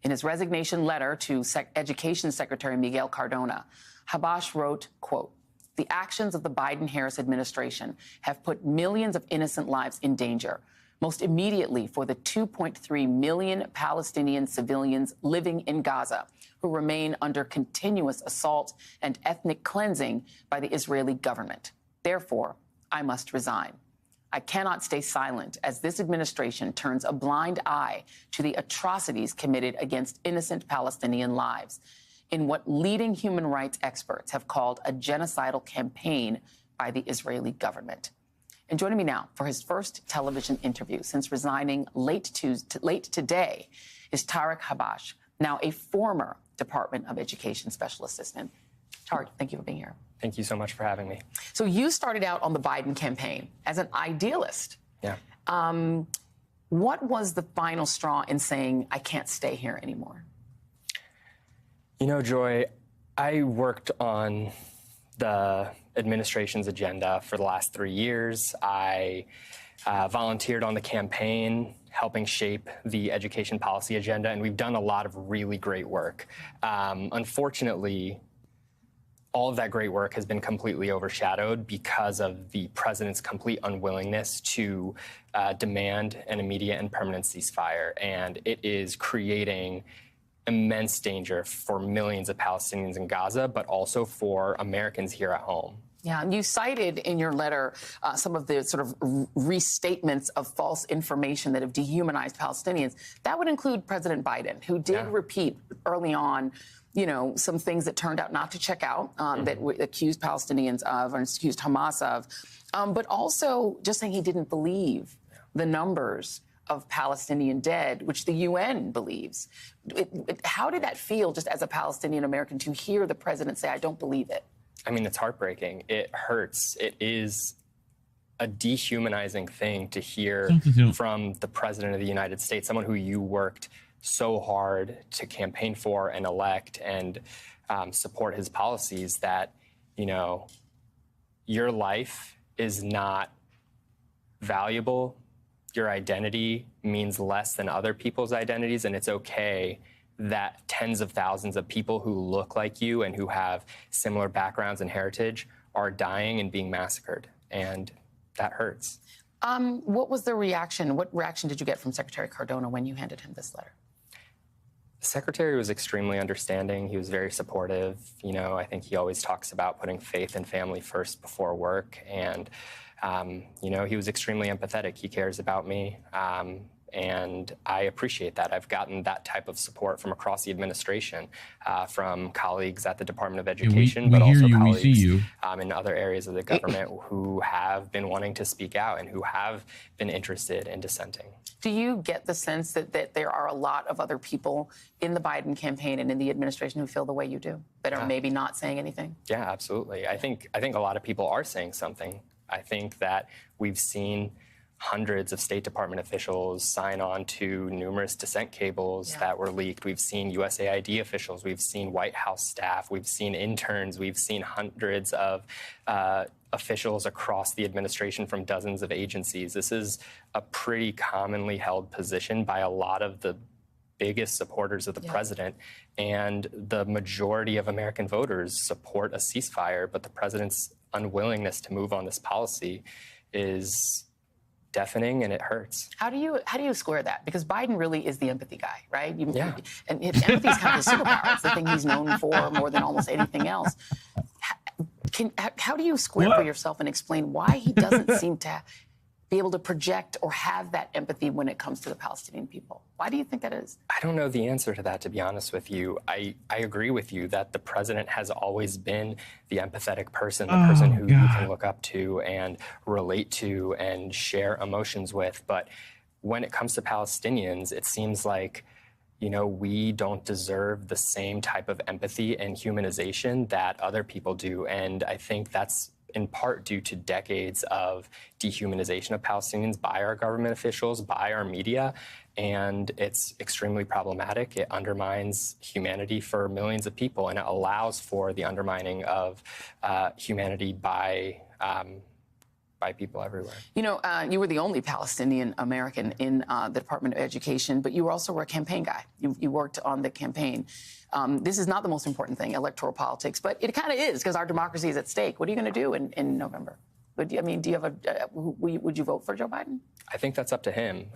In his resignation letter to Education Secretary Miguel Cardona, Habash wrote, quote, "The actions of the Biden-Harris administration have put millions of innocent lives in danger, most immediately for the 2.3 million Palestinian civilians living in Gaza, who remain under continuous assault and ethnic cleansing by the Israeli government. Therefore, I must resign. I cannot stay silent as this administration turns a blind eye to the atrocities committed against innocent Palestinian lives in what leading human rights experts have called a genocidal campaign by the Israeli government." And joining me now for his first television interview since resigning late today is Tarek Habash, now a former Department of Education Special Assistant. Tarek, thank you for being here. Thank you so much for having me. So you started out on the Biden campaign as an idealist. Yeah. What was the final straw in saying, I can't stay here anymore? You know, Joy, I worked on the administration's agenda for the last 3 years. I volunteered on the campaign, helping shape the education policy agenda, and we've done a lot of really great work. Unfortunately, all of that great work has been completely overshadowed because of the president's complete unwillingness to demand an immediate and permanent ceasefire, and it is creating immense danger for millions of Palestinians in Gaza, but also for Americans here at home. Yeah, and you cited in your letter some of the sort of restatements of false information that have dehumanized Palestinians. That would include President Biden, who did repeat early on, you know, some things that turned out not to check out, that accused Palestinians of, or accused Hamas of, but also just saying he didn't believe the numbers of Palestinian dead, which the UN believes. How did that feel just as a Palestinian American to hear the president say, I don't believe it? I mean, it's heartbreaking. It hurts. It is a dehumanizing thing to hear from the president of the United States, someone who you worked so hard to campaign for and elect and support his policies, that, you know, your life is not valuable. Your identity means less than other people's identities, and it's okay that tens of thousands of people who look like you and who have similar backgrounds and heritage are dying and being massacred, and that hurts. What was the reaction? What reaction did you get from Secretary Cardona when you handed him this letter? The secretary was extremely understanding. He was very supportive. You know, I think he always talks about putting faith and family first before work, and you know, he was extremely empathetic. He cares about me, and I appreciate that. I've gotten that type of support from across the administration, from colleagues at the Department of Education, but also colleagues in other areas of the government who have been wanting to speak out and who have been interested in dissenting. Do you get the sense that there are a lot of other people in the Biden campaign and in the administration who feel the way you do, that are maybe not saying anything? Yeah, absolutely. I think a lot of people are saying something. I think that we've seen hundreds of State Department officials sign on to numerous dissent cables that were leaked. We've seen USAID officials. We've seen White House staff. We've seen interns. We've seen hundreds of officials across the administration from dozens of agencies. This is a pretty commonly held position by a lot of the biggest supporters of the president, and the majority of American voters support a ceasefire, but the president's unwillingness to move on this policy is deafening, and it hurts. How do you square that? Because Biden really is the empathy guy, right? And empathy is kind of his superpower. It's the thing he's known for more than almost anything else. How do you square for yourself and explain why he doesn't seem to be able to project or have that empathy when it comes to the Palestinian people? Why do you think that is? I don't know the answer to that, to be honest with you. I agree with you that the president has always been the empathetic person, the person who you can look up to and relate to and share emotions with. But when it comes to Palestinians, it seems like, you know, we don't deserve the same type of empathy and humanization that other people do. And I think that's in part due to decades of dehumanization of Palestinians by our government officials, by our media, and it's extremely problematic. It undermines humanity for millions of people, and it allows for the undermining of humanity by people everywhere. You know, you were the only Palestinian American in the Department of Education, but you were also a campaign guy. You worked on the campaign. This is not the most important thing, electoral politics, but it kind of is because our democracy is at stake. What are you going to do in November? Do you have would you vote for Joe Biden? I think that's up to him.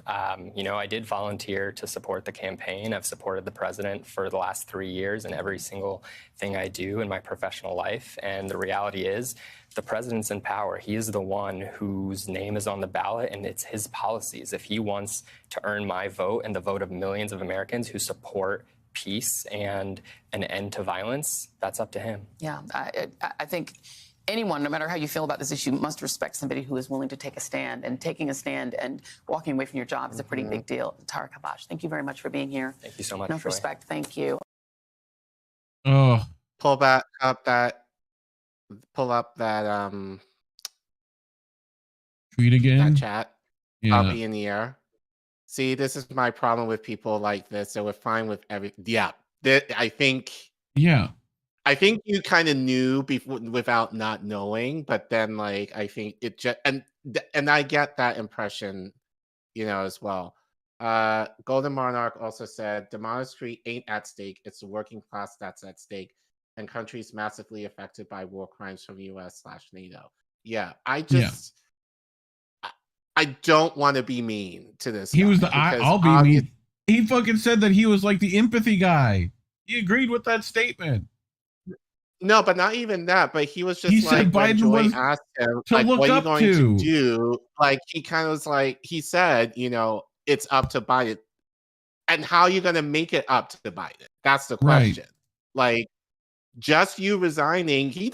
You know, I did volunteer to support the campaign. I've supported the president for the last 3 years in every single thing I do in my professional life. And the reality is the president's in power. He is the one whose name is on the ballot, and it's his policies. If he wants to earn my vote and the vote of millions of Americans who support peace and an end to violence, that's up to him. Yeah, I think anyone, no matter how you feel about this issue, must respect somebody who is willing to take a stand. And taking a stand and walking away from your job is a pretty big deal. Tariq Habash, thank you very much for being here. Thank you so much. Enough respect. Thank you. Oh, pull up that tweet again. That chat. Yeah. I'll be in the air. See, this is my problem with people like this. So we're fine with everything. Yeah, I think. Yeah. I think you kind of knew before without not knowing, but then like I think it just and I get that impression, you know, as well. Golden Monarch also said democracy ain't at stake; it's the working class that's at stake, and countries massively affected by war crimes from U.S./NATO. Yeah, I don't want to be mean to this. He was the I'll be mean. He fucking said that he was like the empathy guy. He agreed with that statement. No, but not even that. But he was just he like, said when Biden Joy was asked him, to like, look what are you up going to do? Like, he kind of was like, he said, you know, it's up to Biden. And how are you going to make it up to Biden? That's the question. Right. Like, just you resigning, he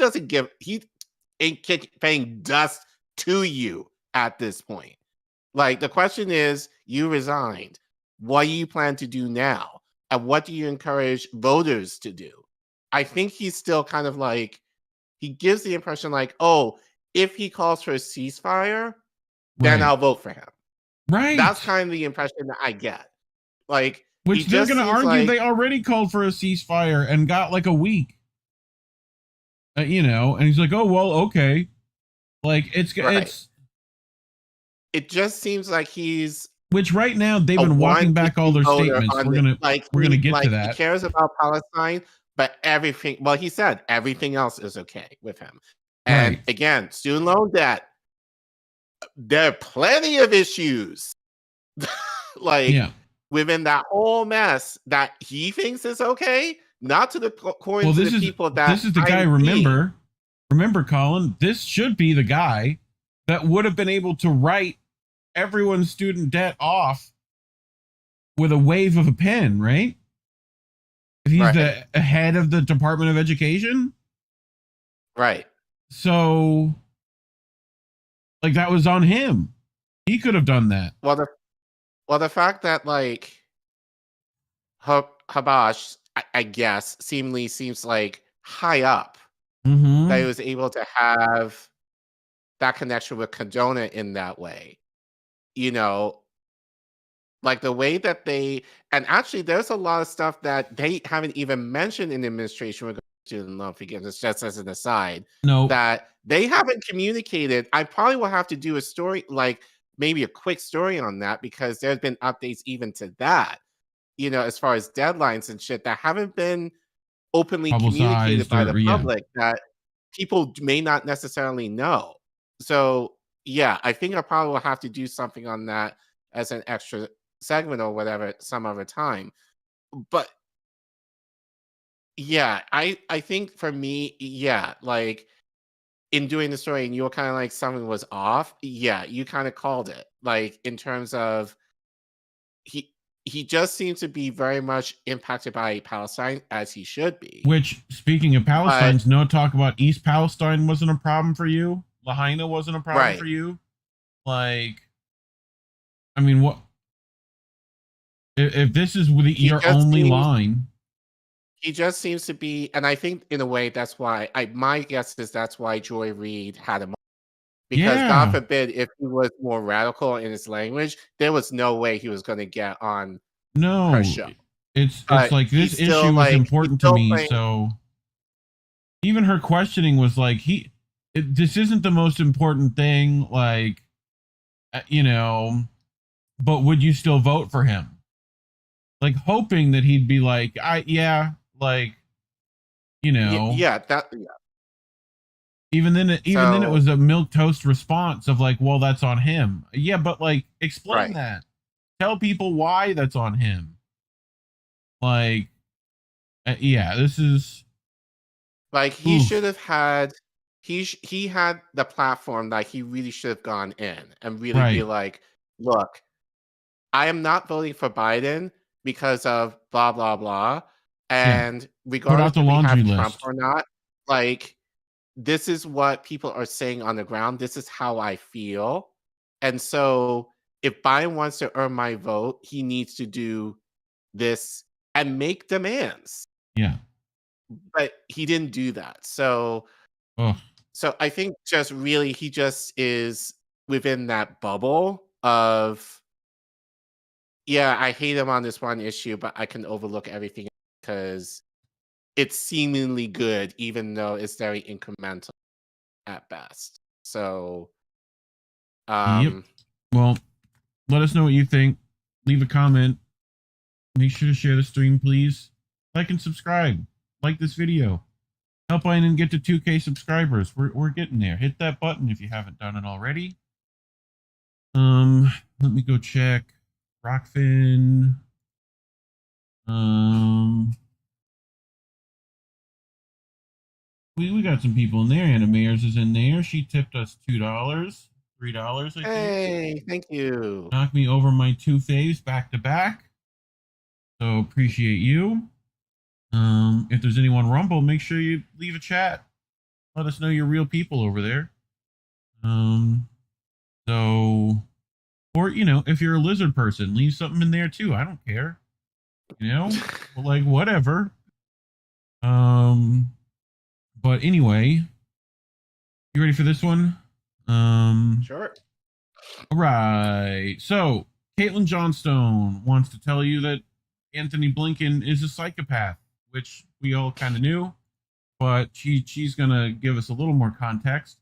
ain't paying dust to you at this point. Like, the question is, you resigned. What do you plan to do now? And what do you encourage voters to do? I think he's still kind of like, he gives the impression like, oh, if he calls for a ceasefire, then I'll vote for him. Right. That's kind of the impression that I get. Like, which they're going to argue like, they already called for a ceasefire and got like a week. You know, and he's like, oh, well, okay. Like, it just seems like he's. Which right now they've been walking back all their statements. We're gonna get to that. He cares about Palestine, but everything. Well, he said everything else is okay with him. And again, student loan debt. There are plenty of issues, within that whole mess that he thinks is okay. Not to the point to the people that this is the guy. Remember, Collin. This should be the guy that would have been able to write everyone's student debt off with a wave of a pen, right? He's the head of the Department of Education. Right. So, like, that was on him. He could have done that. Well, the fact that, like, Habash, I guess, seemingly seems like high up, that he was able to have that connection with Condona in that way. You know, like the way that they, and actually there's a lot of stuff that they haven't even mentioned in the administration regarding student loan forgiveness, just as an aside. No. That they haven't communicated. I probably will have to do a story, like maybe a quick story on that, because there's been updates even to that. as far as deadlines and shit that haven't been openly communicated Publicized by the yeah. public that people may not necessarily know. So yeah, I think I probably will have to do something on that as an extra segment or whatever some other time. But yeah, I think for me, yeah, like in doing the story and you were kind of like something was off. Yeah, you kind of called it. Like in terms of he just seems to be very much impacted by Palestine as he should be. Which, speaking of Palestine's, no talk about East Palestine wasn't a problem for you. Lahaina wasn't a problem for you. Like, I mean, what if this is your only line? He just seems to be, and I think in a way that's why my guess is that's why Joy Reid had him. Because God forbid if he was more radical in his language, there was no way he was going to get on her show. It's like this issue was important to me. So even her questioning was like, this isn't the most important thing, like, but would you still vote for him? Like hoping that he'd be like, yeah. Even then it was a milquetoast response of like, well, that's on him. Yeah, but like, explain that. Tell people why that's on him. Like, this is like he should have had. He had the platform that he really should have gone in and really be like, look, I am not voting for Biden because of blah blah blah, and regardless if we have Trump or not, like. This is what people are saying on the ground. This is how I feel. And so if Biden wants to earn my vote, he needs to do this and make demands. Yeah. But he didn't do that. So I think just really he just is within that bubble of, yeah, I hate him on this one issue, but I can overlook everything because it's seemingly good, even though it's very incremental at best. So, well, let us know what you think. Leave a comment. Make sure to share the stream, please. Like and subscribe. Like this video. Help Biden get to 2K subscribers. We're getting there. Hit that button if you haven't done it already. Let me go check. Rockfin. We got some people in there. Anna Mayers is in there. She tipped us $2, $3, I think. Hey, thank you. Knocked me over my 2 faves back to back. So appreciate you. If there's anyone Rumble, make sure you leave a chat. Let us know you're real people over there. Or if you're a lizard person, leave something in there too. I don't care. Like whatever. But anyway, you ready for this one? Sure. All right. So, Caitlin Johnstone wants to tell you that Anthony Blinken is a psychopath, which we all kind of knew, but she's going to give us a little more context.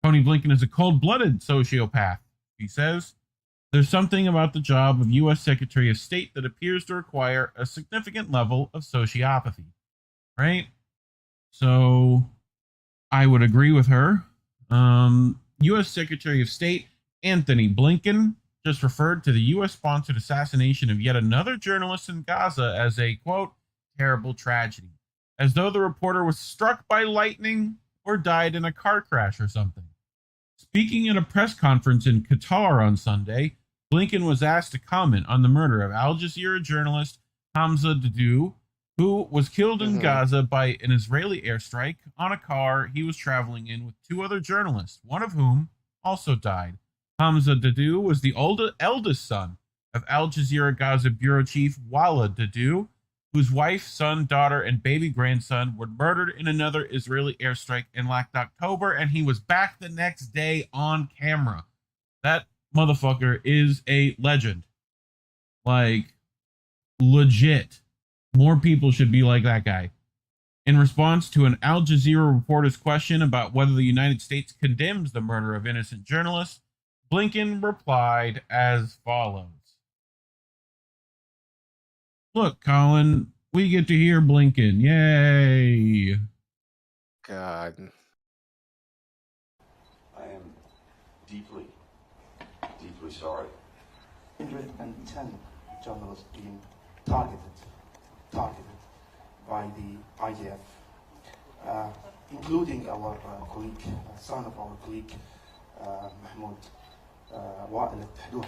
Tony Blinken is a cold-blooded sociopath, he says. There's something about the job of U.S. Secretary of State that appears to require a significant level of sociopathy, right? So I would agree with her. U.S. Secretary of State Anthony Blinken just referred to the U.S.-sponsored assassination of yet another journalist in Gaza as a, quote, terrible tragedy, as though the reporter was struck by lightning or died in a car crash or something. Speaking at a press conference in Qatar on Sunday, Blinken was asked to comment on the murder of Al Jazeera journalist Hamza Dadou, who was killed in Gaza by an Israeli airstrike on a car he was traveling in with 2 other journalists, one of whom also died. Hamza Dadou was the eldest son of Al Jazeera Gaza bureau chief Walid Dadou, whose wife, son, daughter, and baby grandson were murdered in another Israeli airstrike in last October, and he was back the next day on camera. That motherfucker is a legend. Like, legit. More people should be like that guy. In response to an Al Jazeera reporter's question about whether the United States condemns the murder of innocent journalists, Blinken replied as follows. Look, Collin, we get to hear Blinken. Yay! God. I am deeply, deeply sorry. 110 journalists being targeted by the IDF, including our colleague, son of our colleague, Mahmoud Wa'il al-Tahdoun,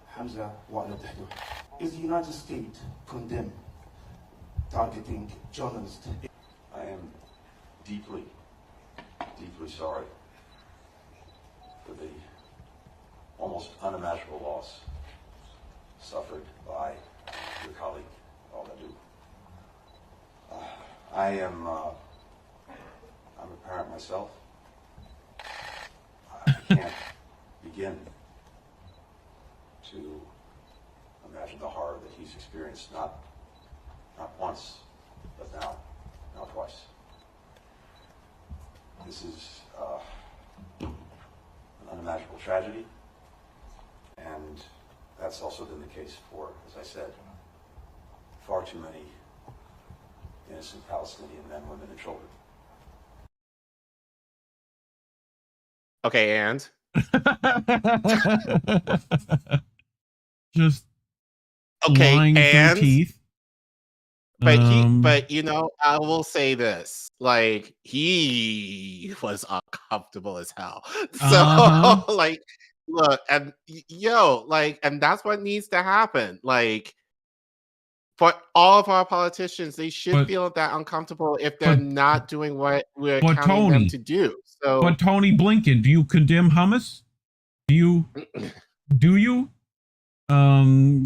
Hamza Wa'il al-Tahdoun. Is the United States condemn targeting journalists? I am deeply, deeply sorry for the almost unimaginable loss suffered by your colleague, Al-Madou. I'm a parent myself. I can't begin to imagine the horror that he's experienced, not once, but now twice. This is an unimaginable tragedy, and that's also been the case for, as I said, far too many innocent Palestinian men, women, and children. Okay, and just okay, lying and through teeth. But you know, I will say this: like, he was uncomfortable as hell. So, like, look, and and that's what needs to happen. Like, for all of our politicians, they should feel that uncomfortable if they're not doing what we're counting them to do. So, but Tony Blinken, do you condemn hummus? Do you?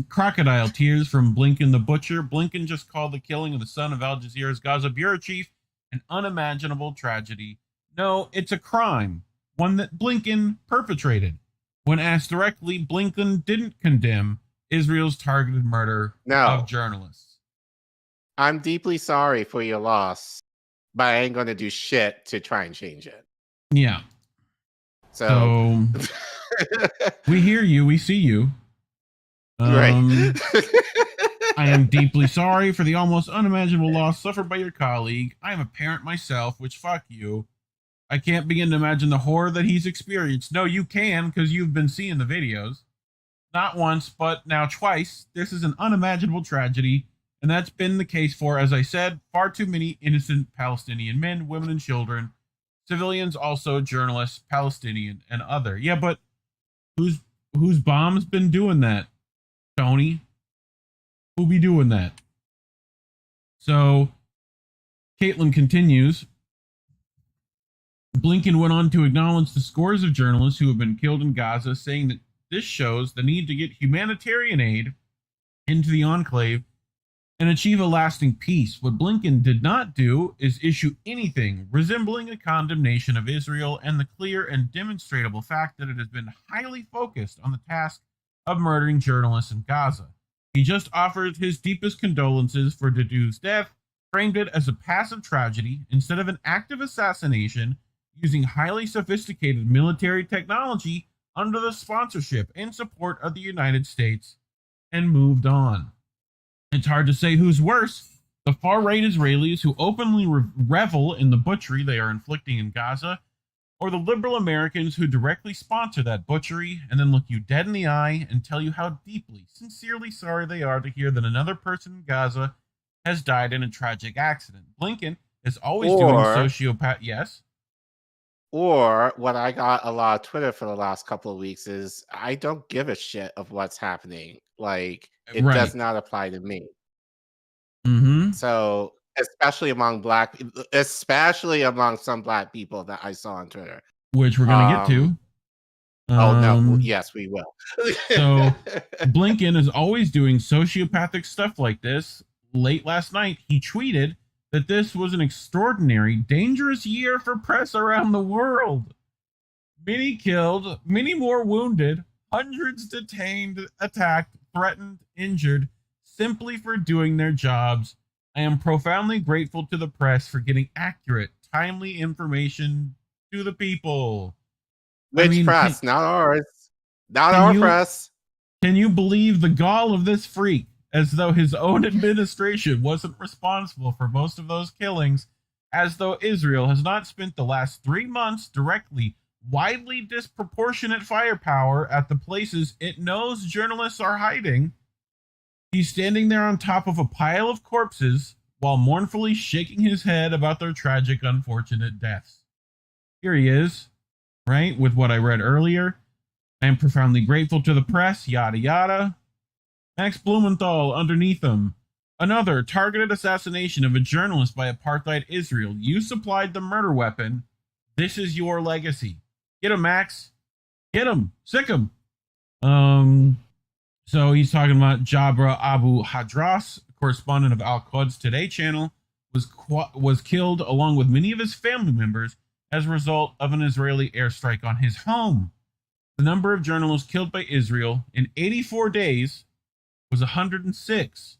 Crocodile tears from Blinken the Butcher. Blinken just called the killing of the son of Al Jazeera's Gaza bureau chief an unimaginable tragedy. No, it's a crime, one that Blinken perpetrated. When asked directly, Blinken didn't condemn Israel's targeted murder of journalists. I'm deeply sorry for your loss, but I ain't gonna do shit to try and change it. Yeah. So we hear you, we see you. Right. I am deeply sorry for the almost unimaginable loss suffered by your colleague. I am a parent myself, which fuck you. I can't begin to imagine the horror that he's experienced. No, you can, because you've been seeing the videos. Not once, but now twice. This is an unimaginable tragedy, and that's been the case for, as I said, far too many innocent Palestinian men, women, and children. Civilians also, journalists, Palestinian, and other. Yeah, but whose bomb's been doing that? Tony, who be doing that? So, Caitlin continues. Blinken went on to acknowledge the scores of journalists who have been killed in Gaza, saying that this shows the need to get humanitarian aid into the enclave and achieve a lasting peace. What Blinken did not do is issue anything resembling a condemnation of Israel and the clear and demonstrable fact that it has been highly focused on the task of murdering journalists in Gaza. He just offered his deepest condolences for Dadou's death, framed it as a passive tragedy instead of an active assassination using highly sophisticated military technology under the sponsorship and support of the United States, and moved on. It's hard to say who's worse, the far-right Israelis who openly revel in the butchery they are inflicting in Gaza, or the liberal Americans who directly sponsor that butchery and then look you dead in the eye and tell you how deeply, sincerely sorry they are to hear that another person in Gaza has died in a tragic accident. Blinken is always doing sociopath. Yes. Or what I got a lot of Twitter for the last couple of weeks is I don't give a shit of what's happening. Like, it does not apply to me. Mm-hmm. So, especially among some black people that I saw on Twitter, which we're gonna get to. Oh no! Yes, we will. So, Blinken is always doing sociopathic stuff like this. Late last night, he tweeted that this was an extraordinary, dangerous year for press around the world. Many killed, many more wounded, hundreds detained, attacked, threatened, injured, simply for doing their jobs. I am profoundly grateful to the press for getting accurate, timely information to the people. Which press? Not ours. Not our press. Can you believe the gall of this freak? as though his own administration wasn't responsible for most of those killings, as though Israel has not spent the last 3 months directly widely disproportionate firepower at the places it knows journalists are hiding. He's standing there on top of a pile of corpses while mournfully shaking his head about their tragic, unfortunate deaths. Here he is, right, with what I read earlier. I am profoundly grateful to the press, yada yada. Max Blumenthal underneath him. Another targeted assassination of a journalist by apartheid Israel. You supplied the murder weapon. This is your legacy. Get him, Max. Get him. Sick him. So he's talking about Jabra Abu Hadras, correspondent of Al Quds Today channel, was killed along with many of his family members as a result of an Israeli airstrike on his home. The number of journalists killed by Israel in 84 days was 106.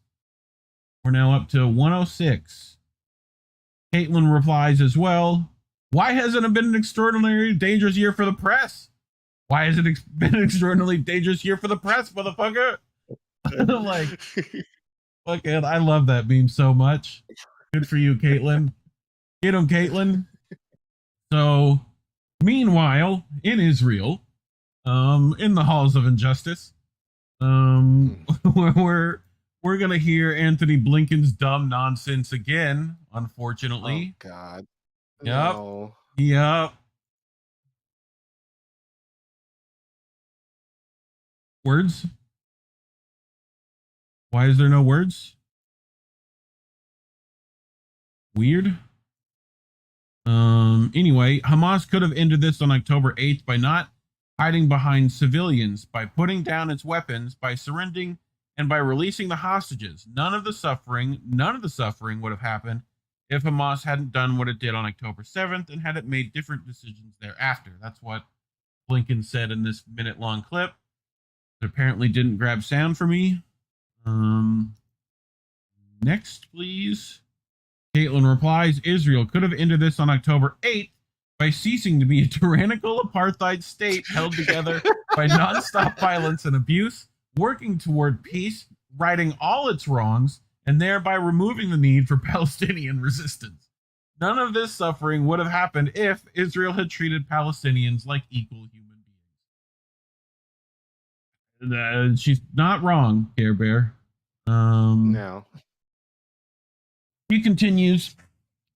We're now up to 106. Caitlin replies as well. Why hasn't it been an extraordinarily dangerous year for the press? Why has it been an extraordinarily dangerous year for the press, motherfucker? Like, fucking, I love that meme so much. Good for you, Caitlin. Get him, Caitlin. So, meanwhile, in Israel, in the halls of injustice, we're gonna hear Anthony Blinken's dumb nonsense again, unfortunately. Oh, God. Yep. No. Yep. Words? Why is there no words? Weird. Anyway, Hamas could have ended this on October 8th by not hiding behind civilians, by putting down its weapons, by surrendering, and by releasing the hostages. None of the suffering would have happened if Hamas hadn't done what it did on October 7th and had it made different decisions thereafter. That's what Blinken said in this minute-long clip. It apparently didn't grab sound for me. Next, please. Caitlin replies, Israel could have ended this on October 8th by ceasing to be a tyrannical apartheid state held together by nonstop violence and abuse, working toward peace, righting all its wrongs, and thereby removing the need for Palestinian resistance. None of this suffering would have happened if Israel had treated Palestinians like equal human beings. She's not wrong, Care Bear. No. He continues,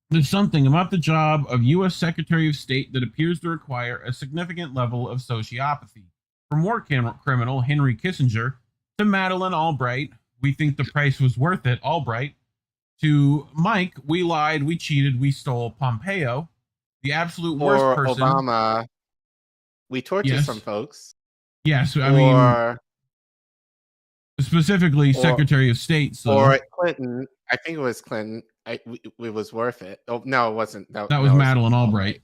there's something about the job of U.S. Secretary of State that appears to require a significant level of sociopathy. From war criminal Henry Kissinger to Madeleine Albright, we think the price was worth it, Albright, to Mike, we lied, we cheated, we stole, Pompeo, the absolute worst or person. Obama, we tortured some folks. Yes, I mean, specifically Secretary of State. So. Or Clinton, I think it was Clinton. It was worth it. Oh, no, it wasn't. That was Madeleine Albright.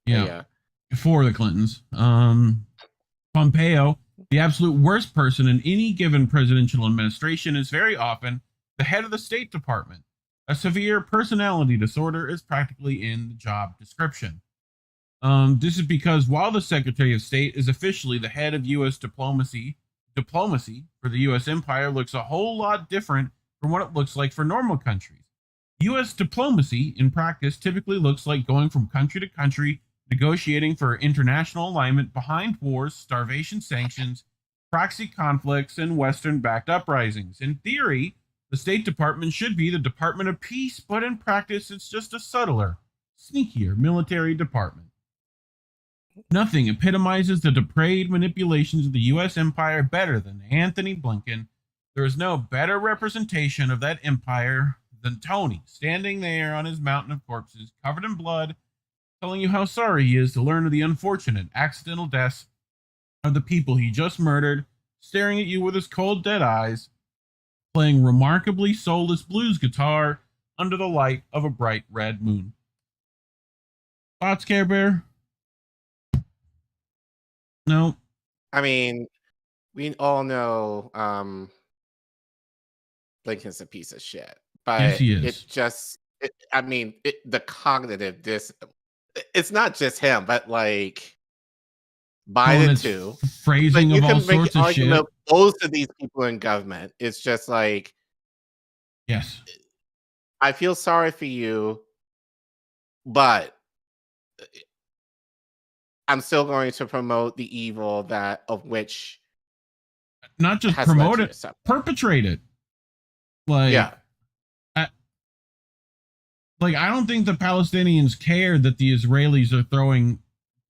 Yeah, for the Clintons. Pompeo, the absolute worst person in any given presidential administration, is very often the head of the State Department. A severe personality disorder is practically in the job description. This is because while the Secretary of State is officially the head of U.S. diplomacy for the U.S. empire looks a whole lot different from what it looks like for normal countries. U.S. diplomacy, in practice, typically looks like going from country to country, negotiating for international alignment behind wars, starvation sanctions, proxy conflicts, and Western-backed uprisings. In theory, the State Department should be the Department of Peace, but in practice, it's just a subtler, sneakier military department. Nothing epitomizes the depraved manipulations of the U.S. empire better than Anthony Blinken. There is no better representation of that empire than Tony, standing there on his mountain of corpses, covered in blood, telling you how sorry he is to learn of the unfortunate accidental deaths of the people he just murdered, staring at you with his cold, dead eyes, playing remarkably soulless blues guitar under the light of a bright red moon. Thoughts, Care Bear? No. I mean, we all know Blinken's a piece of shit, but yes, he is. It just, the cognitive it's not just him, but like Biden too. Phrasing But you of all can make sorts an of argument shit. both of these people in government. It's just like, yes, I feel sorry for you, but I'm still going to promote the evil that of which not just has promote led to it, your suffering. perpetrate it. Like, Yeah. I don't think the Palestinians care that the Israelis are throwing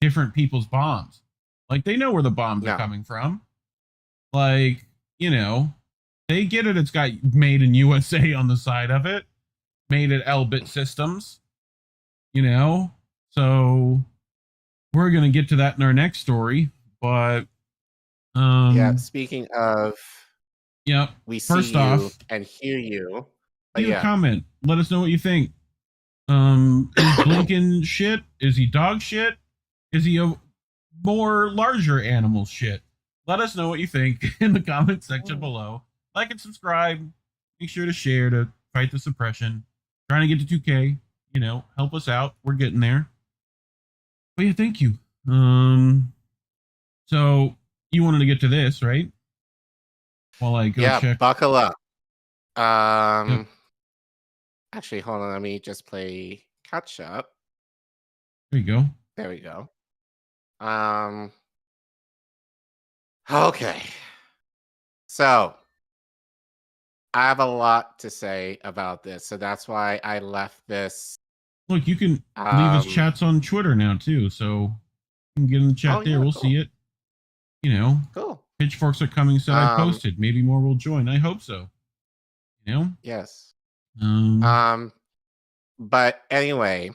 different people's bombs. Like, they know where the bombs are coming from. Like, you know, they get it. It's got made in USA on the side of it. Made at Elbit Systems. You know? So, we're going to get to that in our next story. But, yeah, speaking of... Yep. We see First you off, and hear you. leave a comment. Let us know what you think. Is Blinken shit? Is he dog shit? Is he a more larger animal shit? Let us know what you think in the comment section below. Like and subscribe. Make sure to share to fight the suppression. Trying to get to 2K. You know, help us out. We're getting there. But yeah, thank you. So you wanted to get to this, right? While I go check. Buckle up. Actually, hold on. Let me just play catch up. There you go. There we go. Okay. So I have a lot to say about this, so that's why I left this. Look, you can leave us chats on Twitter now too, so you can get in the chat there. We'll see it. You know, cool. Pitchforks are coming, so I posted. Maybe more will join. I hope so. You know? Yes. But anyway,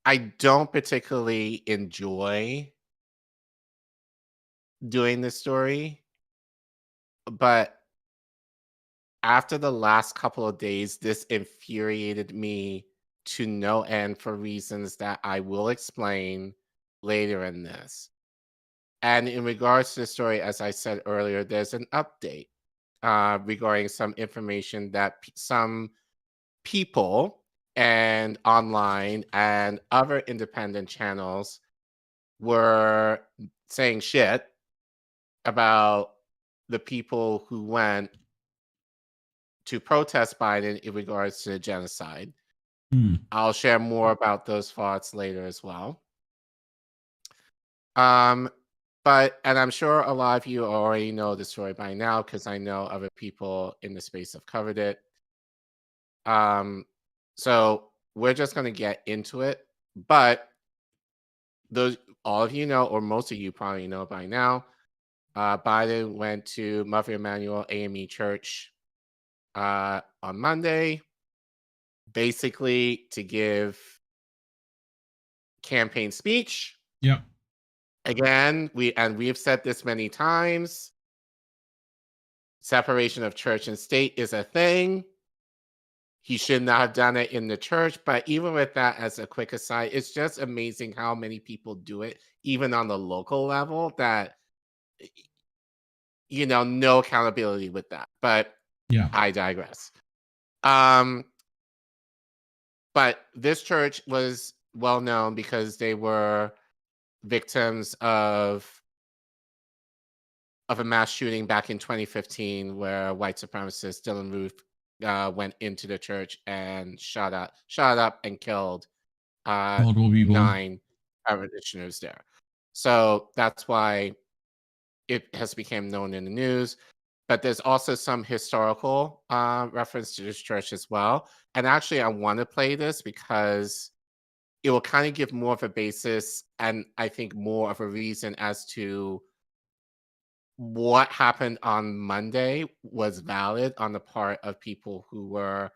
I don't particularly enjoy doing this story, but after the last couple of days, this infuriated me to no end for reasons that I will explain later in this. And in regards to the story, as I said earlier, there's an update regarding some information that some people and online and other independent channels were saying shit about the people who went to protest Biden in regards to the genocide. I'll share more about those thoughts later as well. But I'm sure a lot of you already know the story by now because I know other people in the space have covered it. So we're just going to get into it. But all of you know, or most of you probably know by now, Biden went to Mother Emanuel AME Church on Monday, basically to give campaign speech. Yep. Again, we've said this many times. Separation of church and state is a thing. He should not have done it in the church. But even with that, as a quick aside, it's just amazing how many people do it, even on the local level, that, you know, no accountability with that. But yeah, I digress. But this church was well known because they were victims of a mass shooting back in 2015 where white supremacist Dylan Roof went into the church and shot up and killed 9 parishioners there. So that's why it has become known in the news. But there's also some historical reference to this church as well. And actually, I want to play this because it will kind of give more of a basis and I think more of a reason as to what happened on Monday was valid on the part of people who were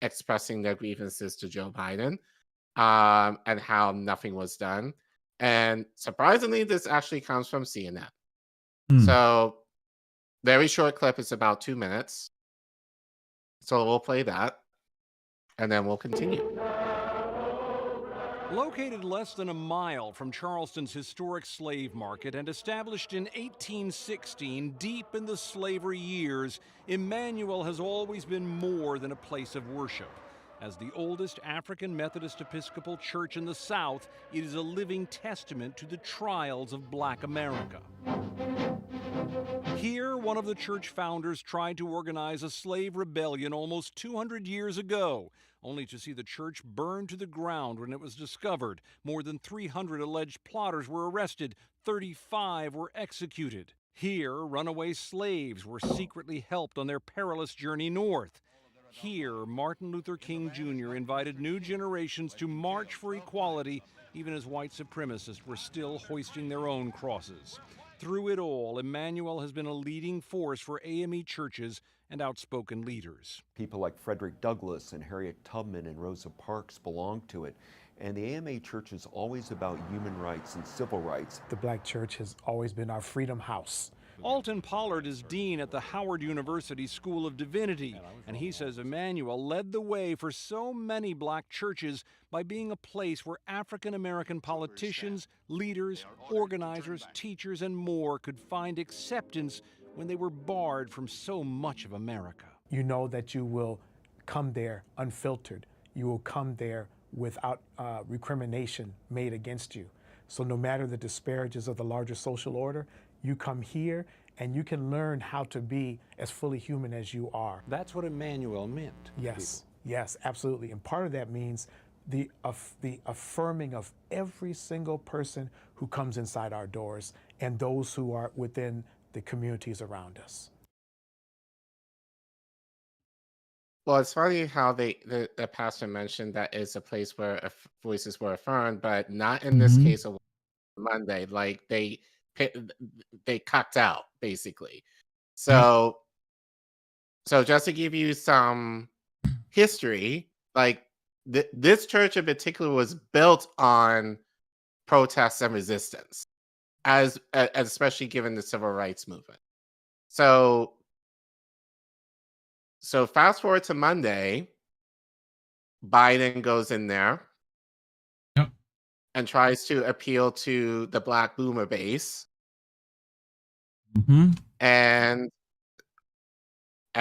expressing their grievances to Joe Biden, and how nothing was done. And surprisingly, this actually comes from CNN. So very short clip. It's about 2 minutes. So we'll play that and then we'll continue. Located less than a mile from Charleston's historic slave market and established in 1816, deep in the slavery years, Emmanuel has always been more than a place of worship. As the oldest African Methodist Episcopal church in the South, it is a living testament to the trials of Black America. Here, one of the church founders tried to organize a slave rebellion almost 200 years ago, only to see the church burned to the ground when it was discovered. More than 300 alleged plotters were arrested, 35 were executed. Here, runaway slaves were secretly helped on their perilous journey north. Here, Martin Luther King Jr. invited new generations to march for equality, even as white supremacists were still hoisting their own crosses. Through it all, Emmanuel has been a leading force for AME churches and outspoken leaders. People like Frederick Douglass and Harriet Tubman and Rosa Parks belong to it. And the AMA Church is always about human rights and civil rights. The Black Church has always been our freedom house. Alton Pollard is dean at the Howard University School of Divinity, and he says Emmanuel led the way for so many black churches by being a place where African American politicians, leaders, organizers, teachers, and more could find acceptance when they were barred from so much of America. You know that you will come there unfiltered. You will come there without recrimination made against you. So no matter the disparages of the larger social order, you come here and you can learn how to be as fully human as you are. That's what Emmanuel meant. Yes, yes, absolutely. And part of that means the affirming of every single person who comes inside our doors and those who are within the communities around us. Well, it's funny how the pastor mentioned that is a place where voices were affirmed, but not in this case of Monday. Like they cucked out, basically. So just to give you some history, like this church in particular was built on protests and resistance, as especially given the civil rights movement. So fast forward to Monday, Biden goes in there and tries to appeal to the Black boomer base. And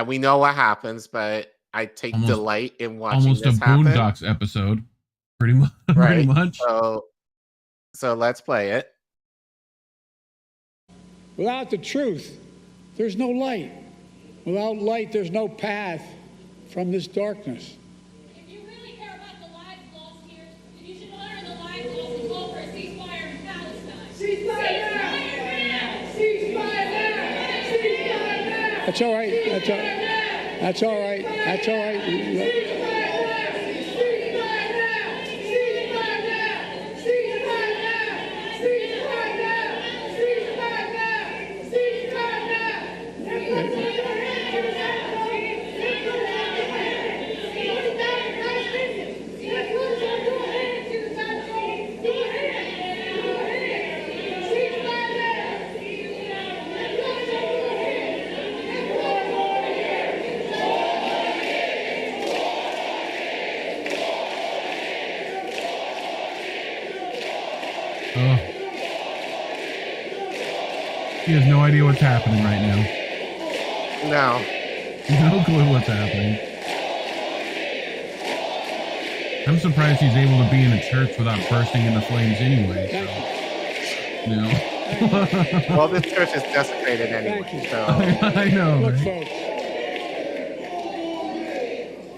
we know what happens, but I take delight in watching almost this a happen. Boondocks episode, pretty much. Right. Pretty much. So let's play it. Without the truth, there's no light. Without light, there's no path from this darkness. If you really care about the lives lost here, then you should honor the lives lost and call for a ceasefire in Palestine. Ceasefire now! Ceasefire now! Ceasefire now! That's all right. That's all right. That's all right. That's all right. He has no idea what's happening right now. No. No clue what's happening. I'm surprised he's able to be in a church without bursting into flames anyway. So, you know. Well, this church is desecrated anyway. So. I know. Look, Right? folks.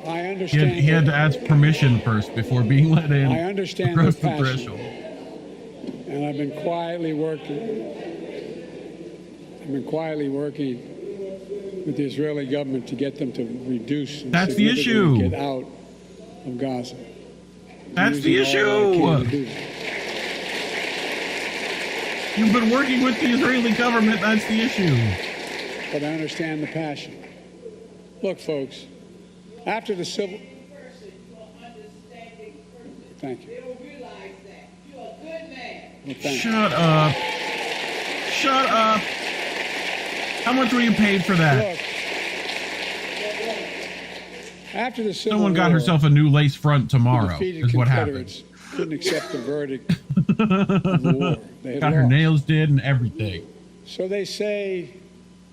I understand. He had to ask permission first before being let in. I understand across the the passion. threshold. And I've been quietly working. With the Israeli government to get them to reduce and That's the significantly issue. get out of Gaza. That's the Using all I can to issue. do that. You've been working with the Israeli government. That's the issue. But I understand the passion. Look, folks, after the civil... Thank you. Well, thank you. Shut up. Shut up. How much were you paid for that? Look, after the Civil Someone got War, herself a new lace front tomorrow, defeated is what happened. Confederates couldn't accept the verdict of the war. They had Got her lost. nails did and everything. So they say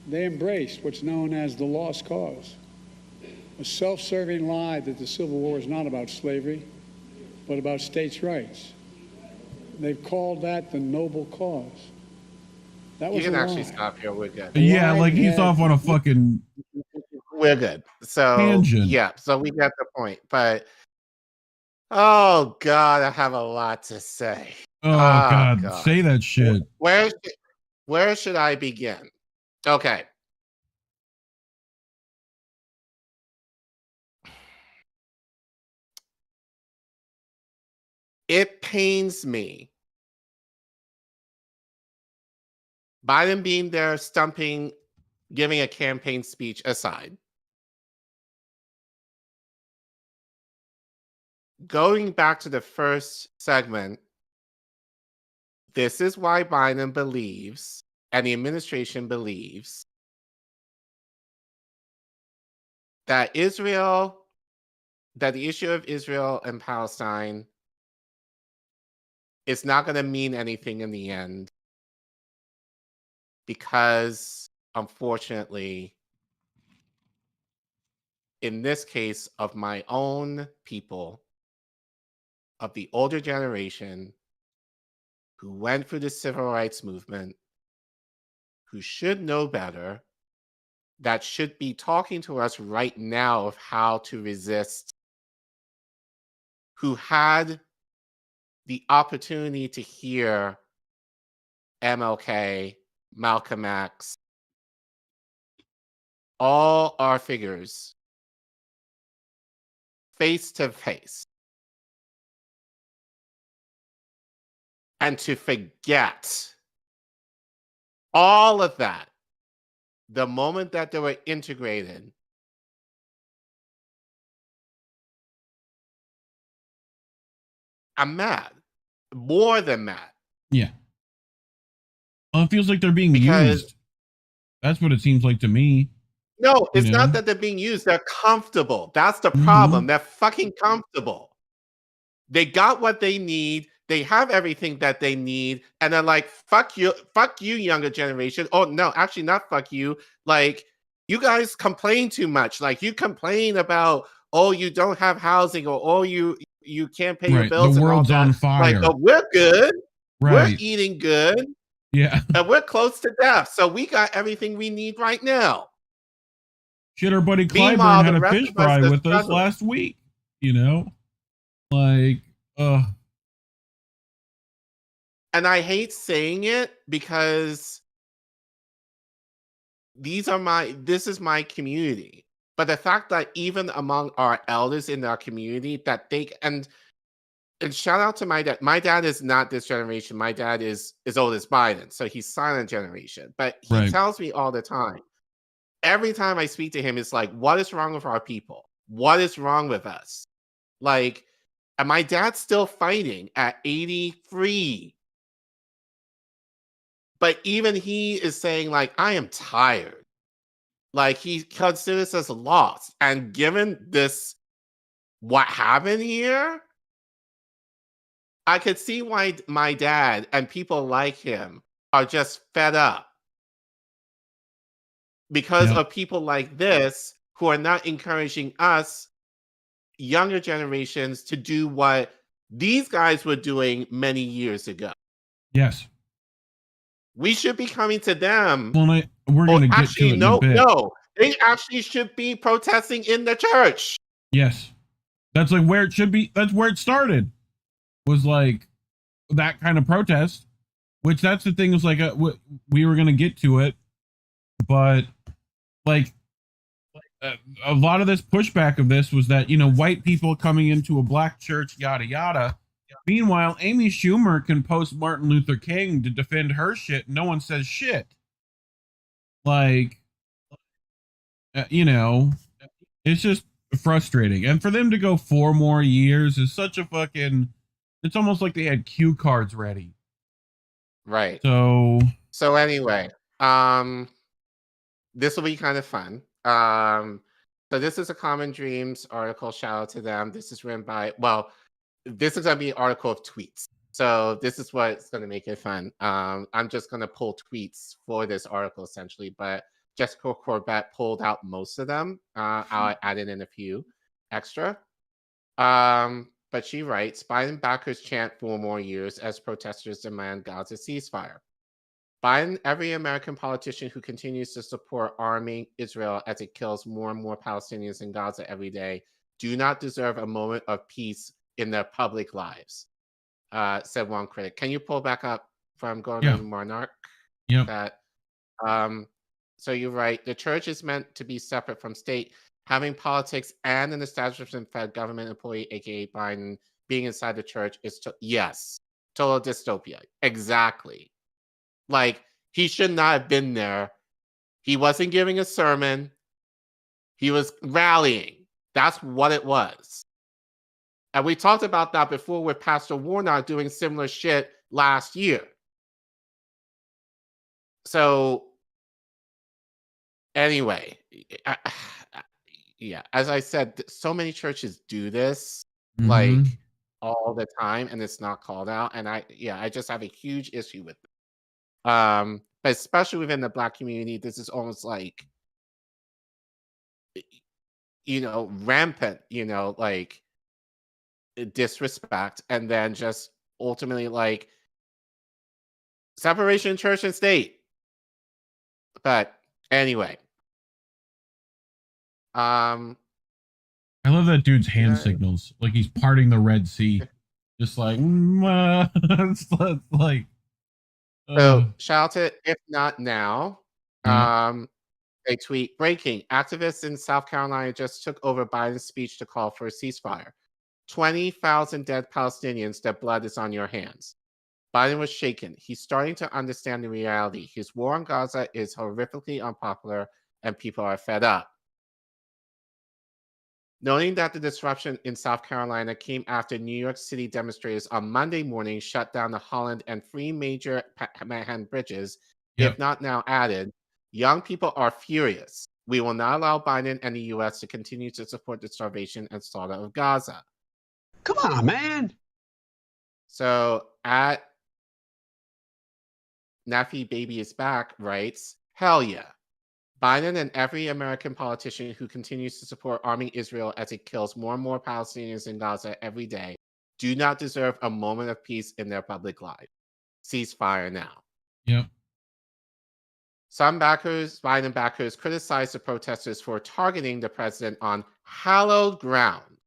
they embraced what's known as the lost cause. a self-serving lie that the Civil War is not about slavery, but about states' rights. They've called that the noble cause. That was You can a actually lie. stop here. We're good. Yeah, like he's off on a fucking We're good. So tangent. yeah, so we get the point. But oh god, I have a lot to say. Oh god, say that shit. Where should I begin? Okay. It pains me. Biden being there, stumping, giving a campaign speech aside. Going back to the first segment, this is why Biden believes, and the administration believes, that the issue of Israel and Palestine is not going to mean anything in the end. Because, unfortunately, in this case of my own people, of the older generation, who went through the civil rights movement, who should know better, that should be talking to us right now of how to resist, who had the opportunity to hear MLK, Malcolm X, all our figures face to face. And to forget all of that the moment that they were integrated, I'm mad. More than mad. Yeah. Well, it feels like they're being used. That's what it seems like to me. No, it's not that they're being used. They're comfortable. That's the problem. They're fucking comfortable. They got what they need. They have everything that they need. And they're like, fuck you, younger generation. Oh, no, actually not fuck you. Like, you guys complain too much. Like, you complain about, oh, you don't have housing, or oh, you can't pay your bills. The world's on fire. Like, oh, we're good. Right. We're eating good. Yeah. And we're close to death. So we got everything we need right now. Shit, our buddy Clyburn had a fish fry with us last week. You know? Like, And I hate saying it because this is my community. But the fact that even among our elders in our community, that they, and shout out to my dad. My dad is not this generation. My dad is as old as Biden. So he's silent generation. But he tells me all the time, every time I speak to him, it's like, what is wrong with our people? What is wrong with us? Like, and my dad's still fighting at 83. But even he is saying, like, I am tired. Like, he considers us lost. And given this, what happened here, I could see why my dad and people like him are just fed up. Because of people like this who are not encouraging us, younger generations, to do what these guys were doing many years ago. Yes. We should be coming to them. Well, we're going to get to it in a bit. No, they actually should be protesting in the church. Yes. That's like where it should be. That's where it started. Was like that kind of protest, which that's the thing, is like we were going to get to it, but like a lot of this pushback of this was that, you know, white people coming into a black church, yada yada. Meanwhile, Amy Schumer can post Martin Luther King to defend her shit. No one says shit. Like, you know, it's just frustrating. And for them to go 4 more years is such a fucking, it's almost like they had cue cards ready. Right. So anyway, this will be kind of fun. So this is a Common Dreams article. Shout out to them. This is written by, this is going to be an article of tweets. So this is what's going to make it fun. I'm just going to pull tweets for this article, essentially. But Jessica Corbett pulled out most of them. I'll add in a few extra. But she writes, Biden backers chant 4 more years as protesters demand Gaza ceasefire. Biden, every American politician who continues to support arming Israel as it kills more and more Palestinians in Gaza every day, do not deserve a moment of peace in their public lives, said one critic. Can you pull back up from Gordon Monarch? Yep. That, so you're right. The church is meant to be separate from state. Having politics and an establishment-fed government employee, aka Biden, being inside the church is total dystopia. Exactly. Like, he should not have been there. He wasn't giving a sermon. He was rallying. That's what it was. And we talked about that before with Pastor Warnock doing similar shit last year. So, anyway, yeah, as I said, so many churches do this, like, all the time, and it's not called out. And I just have a huge issue with it. But especially within the Black community, this is almost like, rampant, like, disrespect, and then just ultimately, like, separation church and state. But anyway. I love that dude's hand signals, like he's parting the Red Sea, just like, it's like. So shout it, if not now. They tweet, breaking, activists in South Carolina just took over Biden's speech to call for a ceasefire. 20,000 dead Palestinians, their blood is on your hands. Biden was shaken. He's starting to understand the reality. His war on Gaza is horrifically unpopular and people are fed up. Noting that the disruption in South Carolina came after New York City demonstrators on Monday morning shut down the Holland and 3 major Manhattan bridges, if not now added, young people are furious. We will not allow Biden and the U.S. to continue to support the starvation and slaughter of Gaza. Come on, man. So at Naffy Baby is Back writes, hell yeah. Biden and every American politician who continues to support arming Israel as it kills more and more Palestinians in Gaza every day do not deserve a moment of peace in their public life. Ceasefire now. Yep. Some Biden backers, criticized the protesters for targeting the president on hallowed ground,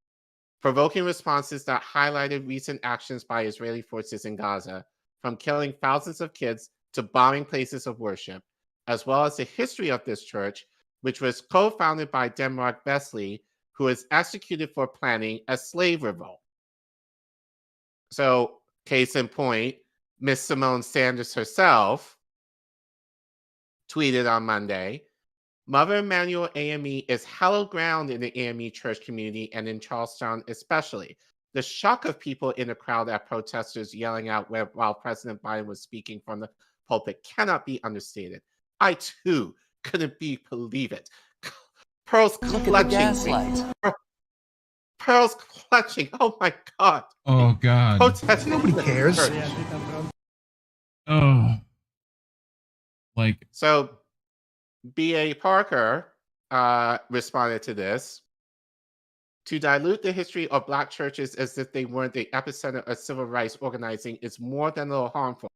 provoking responses that highlighted recent actions by Israeli forces in Gaza, from killing thousands of kids to bombing places of worship, as well as the history of this church, which was co-founded by Denmark Vesely, who was executed for planning a slave revolt. So, case in point, Miss Simone Sanders herself tweeted on Monday, Mother Emanuel AME is hallowed ground in the AME church community and in Charlestown especially. The shock of people in the crowd at protesters yelling out while President Biden was speaking from the pulpit cannot be understated. I too couldn't believe it. Pearls clutching. Pearls clutching. Oh my God. Oh God. Protesting. Nobody cares. Oh. Like. So B.A. Parker responded to this. To dilute the history of Black churches as if they weren't the epicenter of civil rights organizing is more than a little harmful.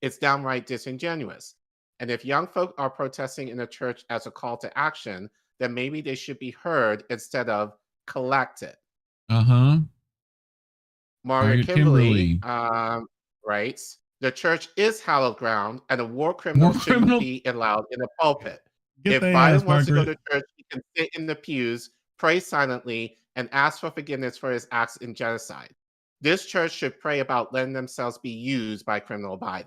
It's downright disingenuous. And if young folk are protesting in a church as a call to action, then maybe they should be heard instead of collected. Margaret Kimberly writes, the church is hallowed ground and a war criminal shouldn't be allowed in the pulpit. If Biden wants to go to church, he can sit in the pews, pray silently, and ask for forgiveness for his acts in genocide. This church should pray about letting themselves be used by criminal Biden.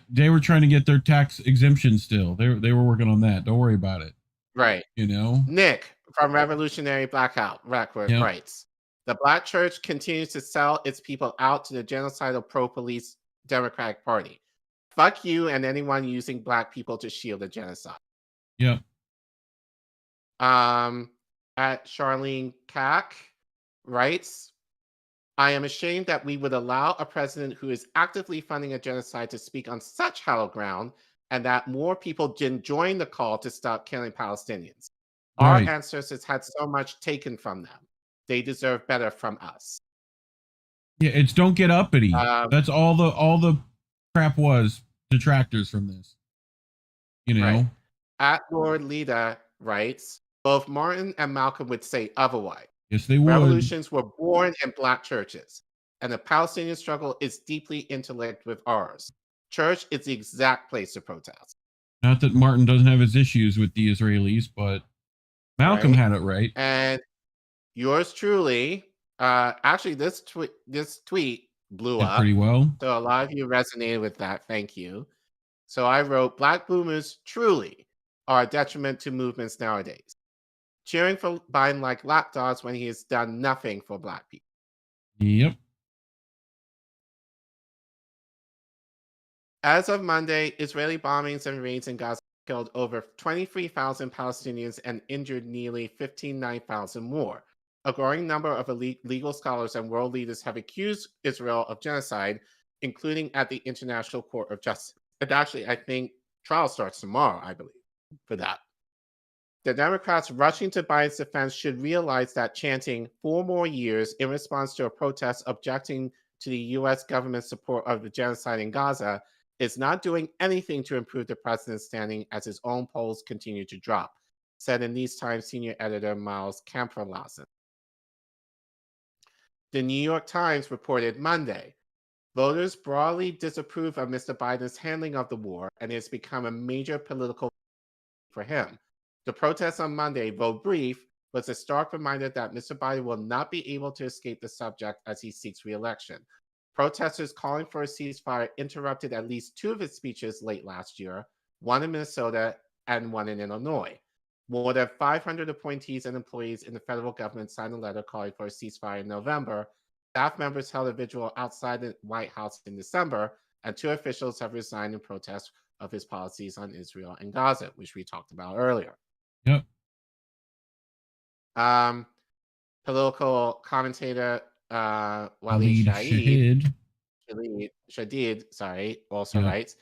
They were trying to get their tax exemption still. They were working on that. Don't worry about it. Right. You know? Nick from Revolutionary Blackout writes, the Black church continues to sell its people out to the genocidal pro-police Democratic Party. Fuck you and anyone using Black people to shield the genocide. Yep. At Charlene Cack writes, I am ashamed that we would allow a president who is actively funding a genocide to speak on such hallowed ground. and that more people didn't join the call to stop killing Palestinians. Our Right. ancestors had so much taken from them. They deserve better from us. Yeah, it's don't get uppity. That's all the crap was detractors from this. You know? Right. At Lord Leda writes, both Martin and Malcolm would say otherwise. Yes, they would. Revolutions were born in Black churches, and the Palestinian struggle is deeply interlinked with ours. Church is the exact place to protest. Not that Martin doesn't have his issues with the Israelis, but Malcolm had it right. And yours truly, actually, this tweet blew up pretty well. So a lot of you resonated with that. Thank you. So I wrote, Black boomers truly are a detriment to movements nowadays. Cheering for Biden like lapdogs when he has done nothing for Black people. Yep. As of Monday, Israeli bombings and raids in Gaza killed over 23,000 Palestinians and injured nearly 15,000 more. A growing number of elite legal scholars and world leaders have accused Israel of genocide, including at the International Court of Justice. And actually, I think trial starts tomorrow, I believe, for that. The Democrats rushing to Biden's defense should realize that chanting 4 more years in response to a protest objecting to the U.S. government's support of the genocide in Gaza is not doing anything to improve the president's standing as his own polls continue to drop, said in These Times senior editor Miles Kamper-Lawson. The New York Times reported Monday, voters broadly disapprove of Mr. Biden's handling of the war, and it has become a major political for him. The protest on Monday, though brief, was a stark reminder that Mr. Biden will not be able to escape the subject as he seeks re-election. Protesters calling for a ceasefire interrupted at least 2 of his speeches late last year, one in Minnesota and one in Illinois. More than 500 appointees and employees in the federal government signed a letter calling for a ceasefire in November. Staff members held a vigil outside the White House in December, and 2 officials have resigned in protest of his policies on Israel and Gaza, which we talked about earlier. Yep. Political commentator Waleed Shadid, also writes,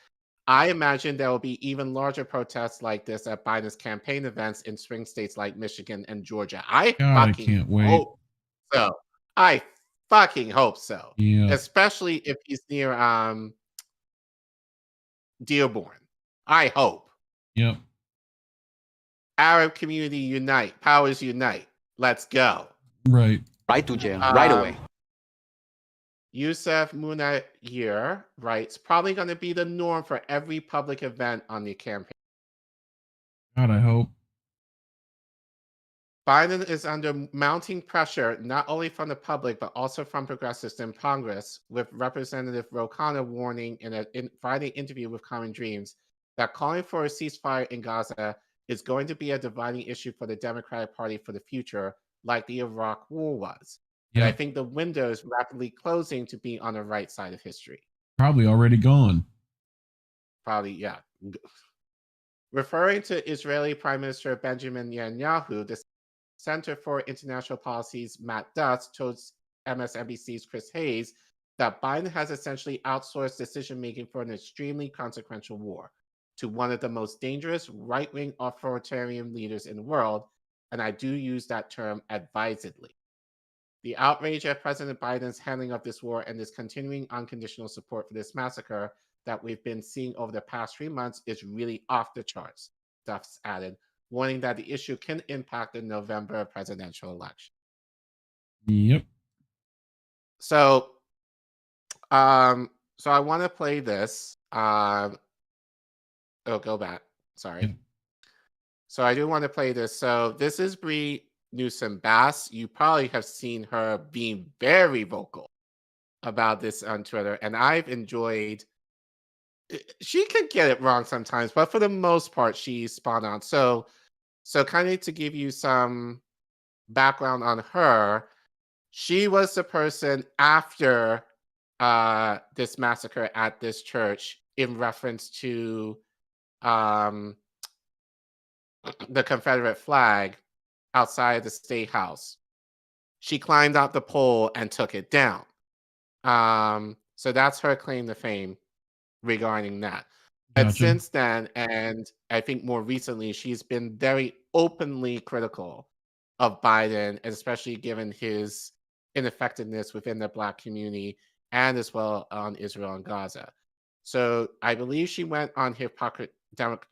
I imagine there will be even larger protests like this at Biden's campaign events in swing states like Michigan and Georgia. I can't wait. hope so. I fucking hope so. Yeah. Especially if he's near Dearborn. I hope. Yep. Arab community unite. Powers unite. Let's go. Right. Right to jail. Right away. Youssef Munayir writes, probably going to be the norm for every public event on the campaign. God, I hope. Biden is under mounting pressure, not only from the public, but also from progressives in Congress, with Representative Ro Khanna warning in a Friday interview with Common Dreams that calling for a ceasefire in Gaza is going to be a dividing issue for the Democratic Party for the future, like the Iraq War was. And I think the window is rapidly closing to be on the right side of history. Probably already gone. Probably, yeah. Referring to Israeli Prime Minister Benjamin Netanyahu, the Center for International Policy's Matt Dutz told MSNBC's Chris Hayes that Biden has essentially outsourced decision-making for an extremely consequential war to one of the most dangerous right-wing authoritarian leaders in the world, and I do use that term advisedly. The outrage at President Biden's handling of this war and his continuing unconditional support for this massacre that we've been seeing over the past 3 months is really off the charts, Duffs added, warning that the issue can impact the November presidential election. Yep. So I want to play this. Go back. Sorry. Yep. So I do want to play this. So this is Bree Newsom Bass. You probably have seen her being very vocal about this on Twitter, and I've enjoyed. She can get it wrong sometimes, but for the most part, she's spot on. So kind of to give you some background on her, she was the person after this massacre at this church in reference to the Confederate flag outside the State House. She climbed out the pole and took it down. So that's her claim to fame regarding that. And Gotcha. since then, and I think more recently, she's been very openly critical of Biden, and especially given his ineffectiveness within the Black community and as well on Israel and Gaza. So I believe she went on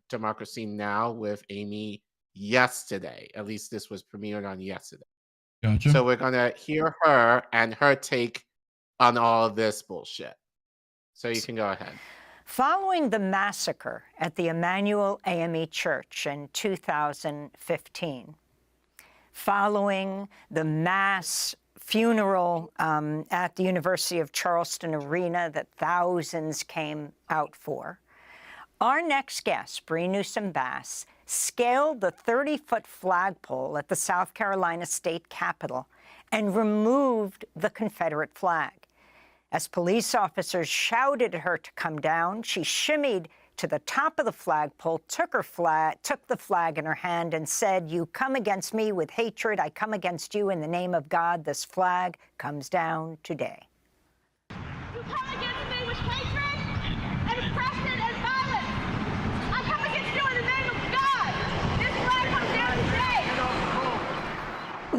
Democracy Now! With Amy yesterday. At least this was premiered on yesterday. Gotcha. So we're going to hear her and her take on all of this bullshit. So you can go ahead. Following the massacre at the Emmanuel AME Church in 2015, following the mass funeral at the University of Charleston Arena that thousands came out for, our next guest, Bree Newsome-Bass, scaled the 30-foot flagpole at the South Carolina State Capitol and removed the Confederate flag. As police officers shouted at her to come down, she shimmied to the top of the flagpole, took the flag in her hand and said, "You come against me with hatred, I come against you in the name of God. This flag comes down today." You come against me with hatred and oppression and violence. I come against you in the name of God. This flag comes down today.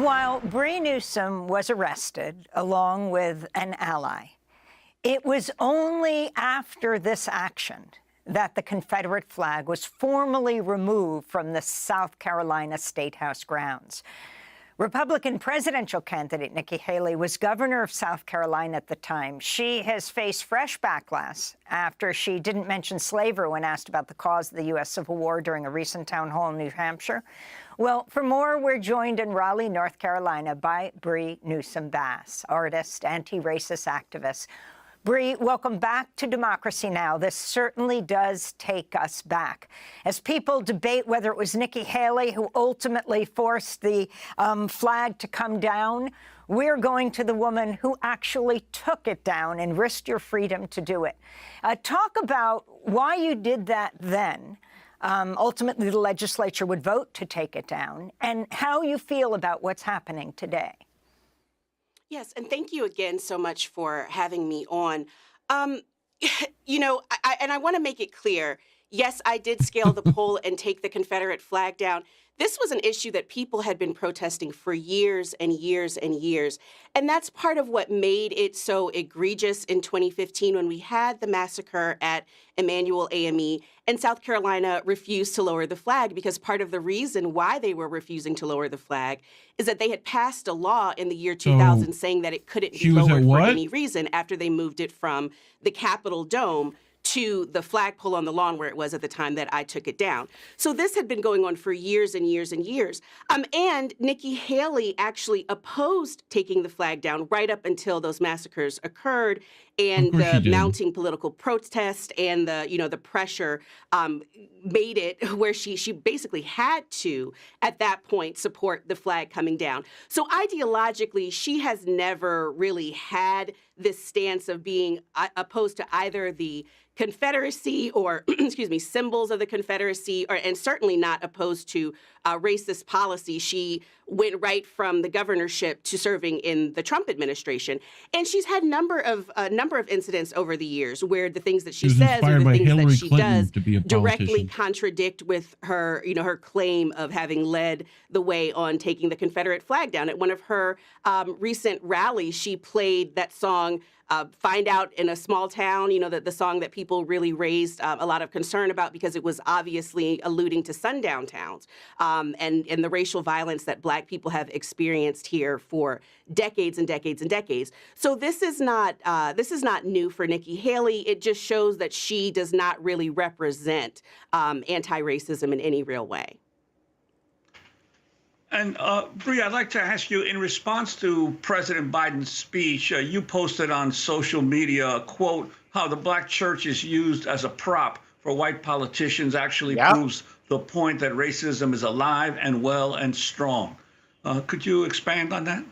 While Bree Newsome was arrested, along with an ally, it was only after this action that the Confederate flag was formally removed from the South Carolina State House grounds. Republican presidential candidate Nikki Haley was governor of South Carolina at the time. She has faced fresh backlash after she didn't mention slavery when asked about the cause of the U.S. Civil War during a recent town hall in New Hampshire. Well, for more, we're joined in Raleigh, North Carolina by Bree Newsome-Bass, artist, anti-racist activist. Bree, welcome back to Democracy Now! This certainly does take us back. As people debate whether it was Nikki Haley who ultimately forced the flag to come down, we're going to the woman who actually took it down and risked your freedom to do it. Talk about why you did that then. Ultimately, the legislature would vote to take it down, and how you feel about what's happening today. Yes, and thank you again so much for having me on. You know, I want to make it clear, yes, I did scale the pole and take the Confederate flag down. This was an issue that people had been protesting for years and years and years. And that's part of what made it so egregious in 2015 when we had the massacre at Emmanuel AME and South Carolina refused to lower the flag, because part of the reason why they were refusing to lower the flag is that they had passed a law in the year 2000 saying that it couldn't be lowered for any reason after they moved it from the Capitol Dome to the flagpole on the lawn where it was at the time that I took it down. So this had been going on for years and years and years. And Nikki Haley actually opposed taking the flag down right up until those massacres occurred, and the mounting political protest and the pressure made it where she basically had to, at that point, support the flag coming down. So ideologically, she has never really had this stance of being opposed to either the Confederacy or, excuse me, symbols of the Confederacy, and certainly not opposed to racist policy. She went right from the governorship to serving in the Trump administration. And she's had a number of incidents over the years where the things that she says or the things that she does directly contradict with her, her claim of having led the way on taking the Confederate flag down. At one of her recent rallies, she played that song, Find Out in a Small Town, the song that people really raised a lot of concern about because it was obviously alluding to sundown towns and the racial violence that Black people have experienced here for decades and decades and decades. So this is not new for Nikki Haley. It just shows that she does not really represent anti-racism in any real way. And Bree, I'd like to ask you, in response to President Biden's speech, you posted on social media, quote, how the Black church is used as a prop for white politicians actually proves the point that racism is alive and well and strong. Could you expand on that?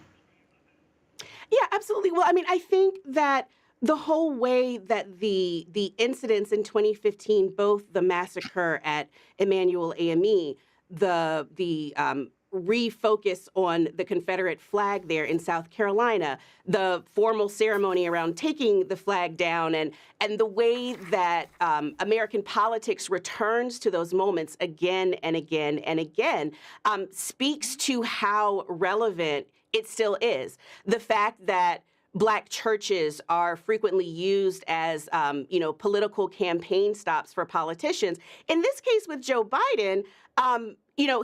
Yeah, absolutely. Well, I mean, I think that the whole way that the incidents in 2015, both the massacre at Emmanuel AME, the refocus on the Confederate flag there in South Carolina, the formal ceremony around taking the flag down, and the way that American politics returns to those moments again and again and again speaks to how relevant it still is. The fact that Black churches are frequently used as, political campaign stops for politicians. In this case with Joe Biden,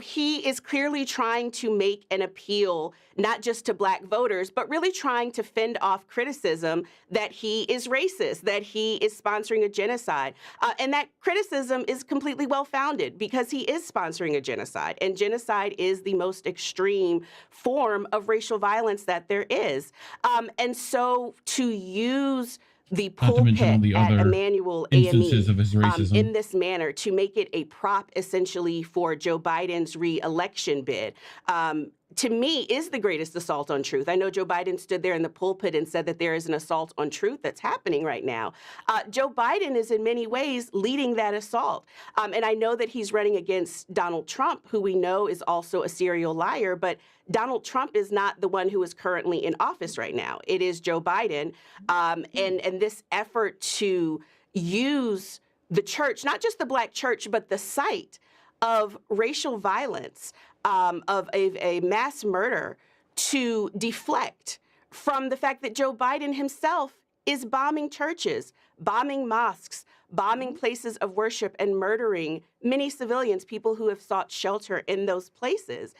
he is clearly trying to make an appeal, not just to Black voters, but really trying to fend off criticism that he is racist, that he is sponsoring a genocide. And that criticism is completely well-founded because he is sponsoring a genocide. And genocide is the most extreme form of racial violence that there is. And so to use the pulpit at Emmanuel AME in this manner to make it a prop essentially for Joe Biden's re-election bid, to me, is the greatest assault on truth. I know Joe Biden stood there in the pulpit and said that there is an assault on truth that's happening right now. Joe Biden is in many ways leading that assault. And I know that he's running against Donald Trump, who we know is also a serial liar, but Donald Trump is not the one who is currently in office right now. It is Joe Biden. And this effort to use the church, not just the Black church, but the site of racial violence, of a mass murder, to deflect from the fact that Joe Biden himself is bombing churches, bombing mosques, bombing places of worship, and murdering many civilians, people who have sought shelter in those places.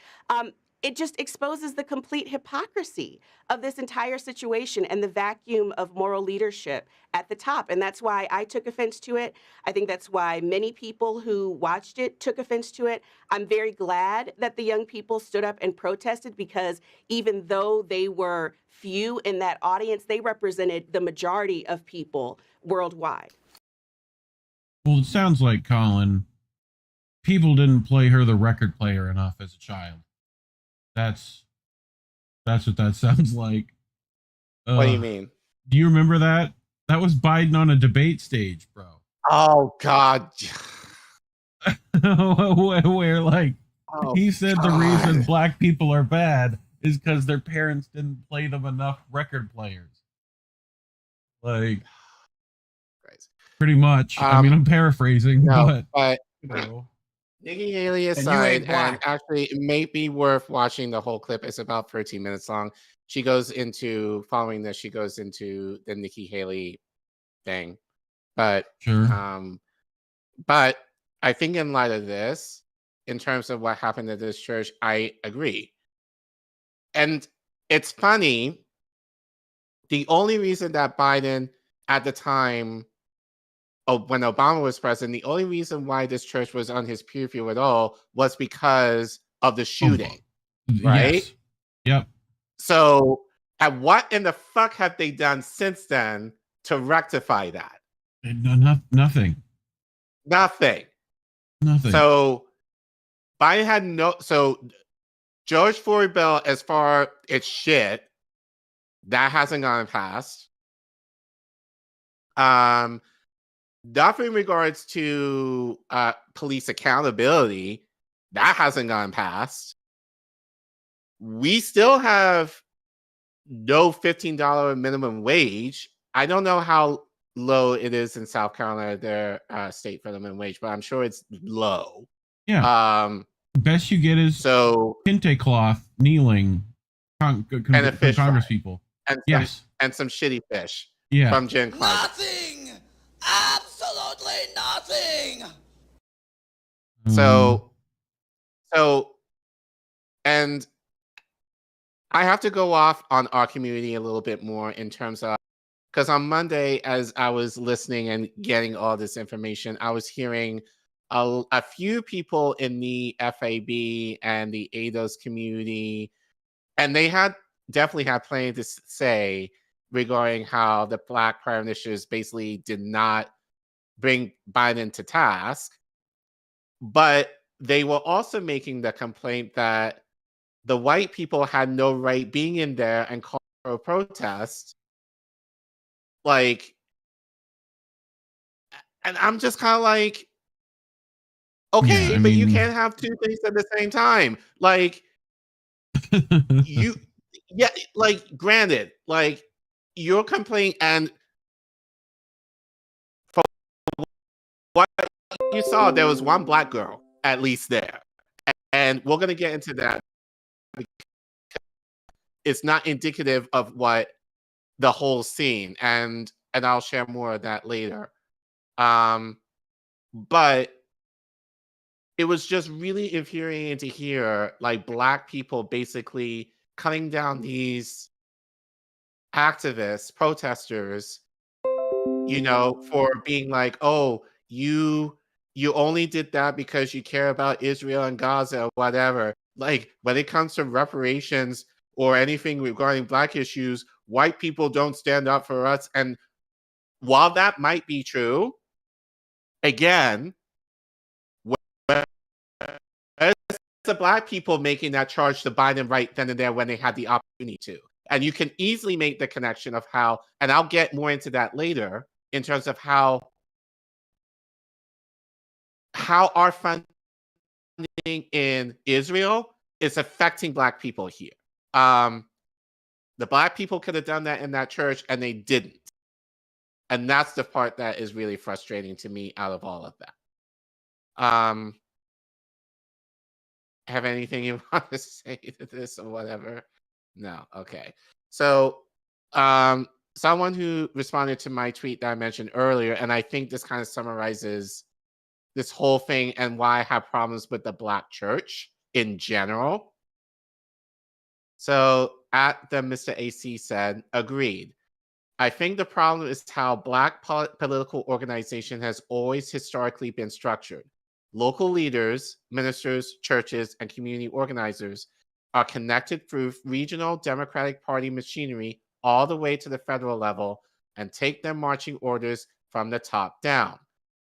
It just exposes the complete hypocrisy of this entire situation and the vacuum of moral leadership at the top. And that's why I took offense to it. I think that's why many people who watched it took offense to it. I'm very glad that the young people stood up and protested, because even though they were few in that audience, they represented the majority of people worldwide. Well, it sounds like, Collin, people didn't play her the record player enough as a child. That's what that sounds like. What do you mean? Do you remember that? That was Biden on a debate stage, bro. Oh, God. Where he said the reason Black people are bad is because their parents didn't play them enough record players. Pretty much. I mean, I'm paraphrasing, but Nikki Haley aside, and actually it may be worth watching the whole clip. It's about 13 minutes long. She goes into, following this, she goes into the Nikki Haley thing. But but I think in light of this, in terms of what happened at this church, I agree. And it's funny, the only reason that Biden at the time, when Obama was president, the only reason why this church was on his purview at all was because of the shooting, right? Yes. Yep. So, and what in the fuck have they done since then to rectify that? Nothing. Nothing. Nothing. So, Biden had so George Floyd bill, as far as shit, that hasn't gone past. Nothing in regards to police accountability, that hasn't gone past. We still have no $15 minimum wage. I don't know how low it is in South Carolina, their state minimum wage, but I'm sure it's low. Yeah. Best you get is kente cloth, kneeling, and a fish Congress fry. people. And and some shitty fish from Jen Clyde. Absolutely nothing. So, and I have to go off on our community a little bit more in terms of, because on Monday, as I was listening and getting all this information, I was hearing a few people in the FAB and the ADOS community, and they definitely had plenty to say regarding how the Black Prime Ministers basically did not bring Biden to task. But they were also making the complaint that the white people had no right being in there and calling for a protest. And I'm just kind of like, okay, but you can't have two things at the same time. you, yeah, like, granted, like, you're complaining, and from what you saw, there was one black girl at least there, and we're gonna get into that. It's not indicative of what the whole scene, and I'll share more of that later. But it was just really infuriating to hear, like, black people basically cutting down these activists, protesters, you know, for being like, oh, you only did that because you care about Israel and Gaza or whatever. Like, when it comes to reparations or anything regarding black issues, white people don't stand up for us. And while that might be true, again, where's the black people making that charge to Biden right then and there when they had the opportunity to? And you can easily make the connection of how, and I'll get more into that later, in terms of how our funding in Israel is affecting black people here. The black people could have done that in that church, and they didn't. And that's the part that is really frustrating to me out of all of that. Have anything you want to say to this or whatever? No. Okay. So, someone who responded to my tweet that I mentioned earlier, and I think this kind of summarizes this whole thing and why I have problems with the black church in general. So, at the Mr. AC said, agreed. I think the problem is how black political organization has always historically been structured. Local leaders, ministers, churches, and community organizers are connected through regional Democratic Party machinery all the way to the federal level and take their marching orders from the top down.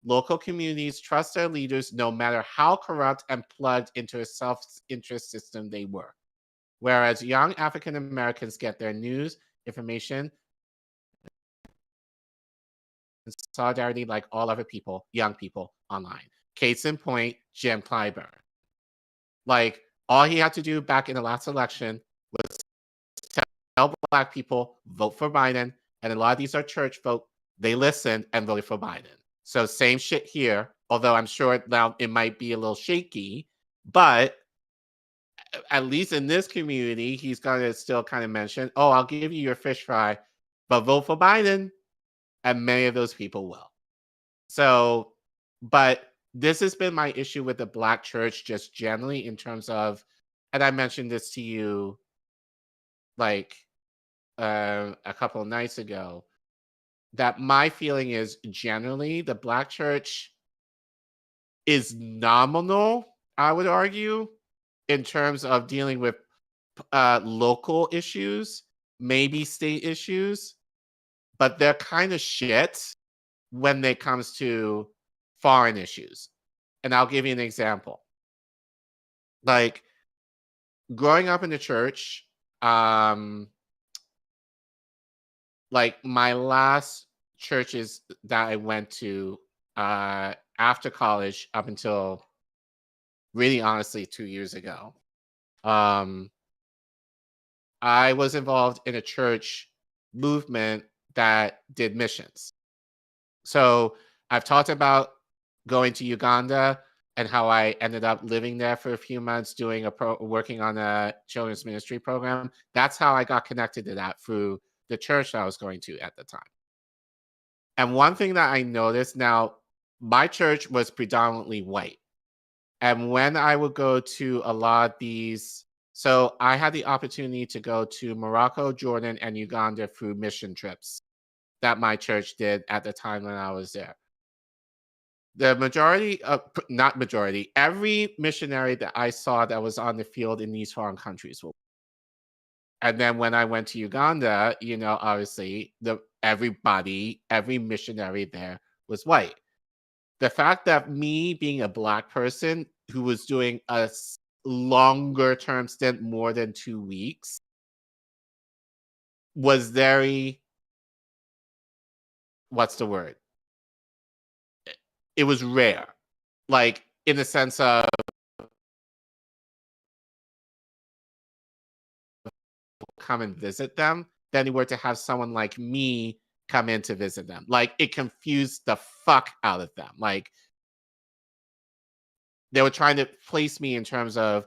Local communities trust their leaders no matter how corrupt and plugged into a self-interest system they were. Whereas young African Americans get their news, information, and solidarity like all other people, young people, online. Case in point, Jim Clyburn. Like, all he had to do back in the last election was tell black people, vote for Biden. And a lot of these are church folk. They listened and voted for Biden. So same shit here, although I'm sure now it might be a little shaky. But at least in this community, he's going to still kind of mention, oh, I'll give you your fish fry, but vote for Biden. And many of those people will. So, but this has been my issue with the black church just generally in terms of, and I mentioned this to you like a couple of nights ago, that my feeling is generally the black church is nominal, I would argue, in terms of dealing with local issues, maybe state issues, but they're kind of shit when it comes to foreign issues. And I'll give you an example. Like, growing up in the church, like my last churches that I went to after college up until really honestly 2 years ago, I was involved in a church movement that did missions. So I've talked about going to Uganda and how I ended up living there for a few months doing working on a children's ministry program. That's how I got connected to that through the church that I was going to at the time. And one thing that I noticed now, my church was predominantly white. And when I would go to a lot of these, so I had the opportunity to go to Morocco, Jordan, and Uganda through mission trips that my church did at the time when I was there. The majority of, not majority, every missionary that I saw that was on the field in these foreign countries were. And then when I went to Uganda, you know, obviously every missionary there was white. The fact that me being a black person who was doing a longer term stint, more than 2 weeks, was very, what's the word? It was rare, like in the sense of come and visit them than they were to have someone like me come in to visit them. Like, it confused the fuck out of them. Like, they were trying to place me in terms of,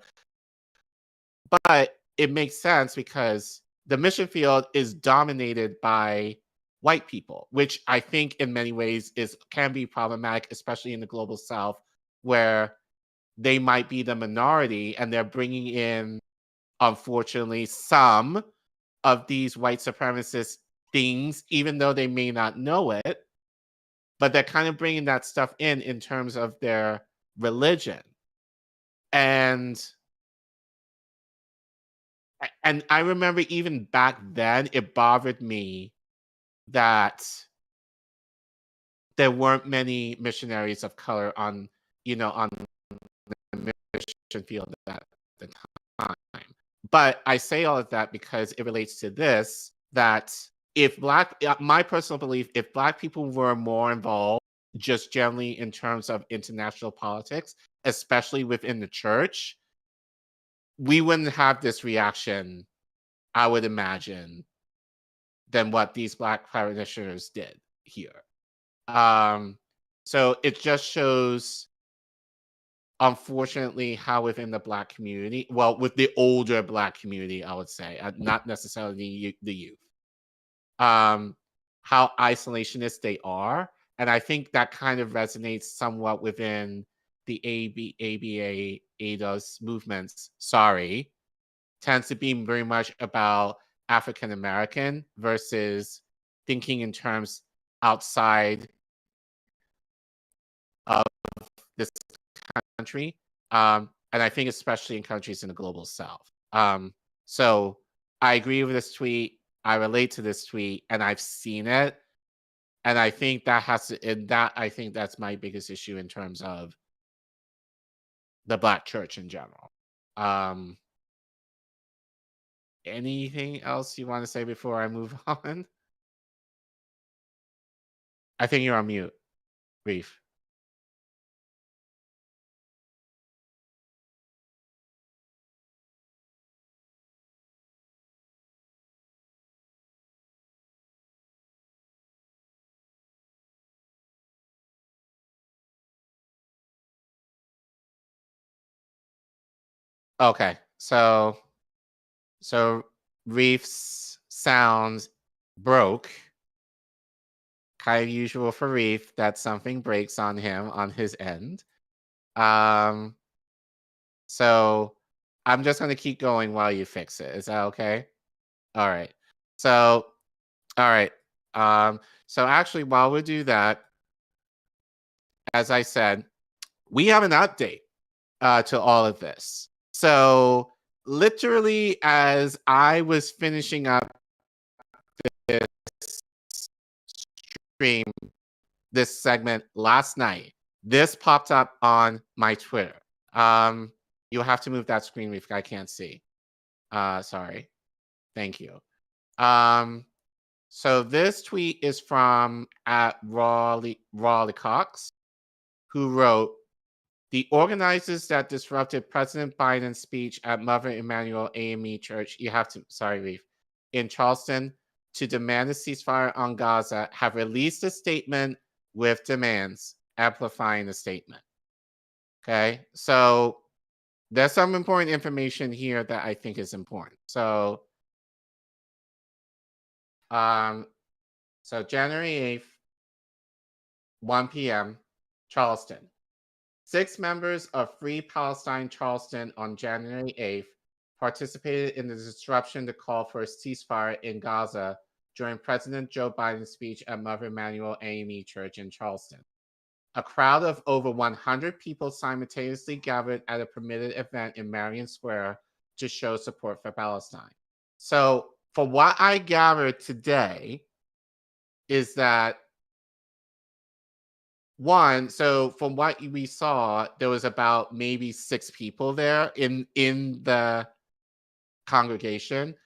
but it makes sense because the mission field is dominated by white people, which I think in many ways can be problematic, especially in the global South, where they might be the minority and they're bringing in, unfortunately, some of these white supremacist things, even though they may not know it, but they're kind of bringing that stuff in terms of their religion. And I remember even back then, it bothered me that there weren't many missionaries of color on the mission field at the time. But I say all of that because it relates to this, that my personal belief, if Black people were more involved, just generally in terms of international politics, especially within the church, we wouldn't have this reaction, I would imagine, than what these Black practitioners did here. So it just shows, unfortunately, how within the Black community, well, with the older Black community, I would say, not necessarily the youth, how isolationist they are. And I think that kind of resonates somewhat within the ABA, ADOS movements, tends to be very much about African American versus thinking in terms outside of this country. And I think especially in countries in the global South. So I agree with this tweet. I relate to this tweet, and I've seen it. And I think I think that's my biggest issue in terms of the Black church in general. Anything else you want to say before I move on? I think you're on mute, Reef. Okay, so Reef's sound broke. Kind of usual for Reef that something breaks on him on his end. So I'm just going to keep going while you fix it. Is that okay? All right. So, all right. So actually, while we do that, as I said, we have an update to all of this. So literally, as I was finishing up this stream, this segment last night, this popped up on my Twitter. You'll have to move that screen if I can't see. Sorry. Thank you. So this tweet is from @Raleigh Cox, who wrote, "The organizers that disrupted President Biden's speech at Mother Emanuel AME Church, Reef, in Charleston to demand a ceasefire on Gaza have released a statement with demands, amplifying the statement." Okay, so there's some important information here that I think is important. So, January 8th, 1 p.m., Charleston. 6 members of Free Palestine Charleston on January 8th participated in the disruption to call for a ceasefire in Gaza during President Joe Biden's speech at Mother Emanuel AME Church in Charleston. A crowd of over 100 people simultaneously gathered at a permitted event in Marion Square to show support for Palestine. So, for what I gathered today, is that so from what we saw, there was about maybe 6 people there in the congregation.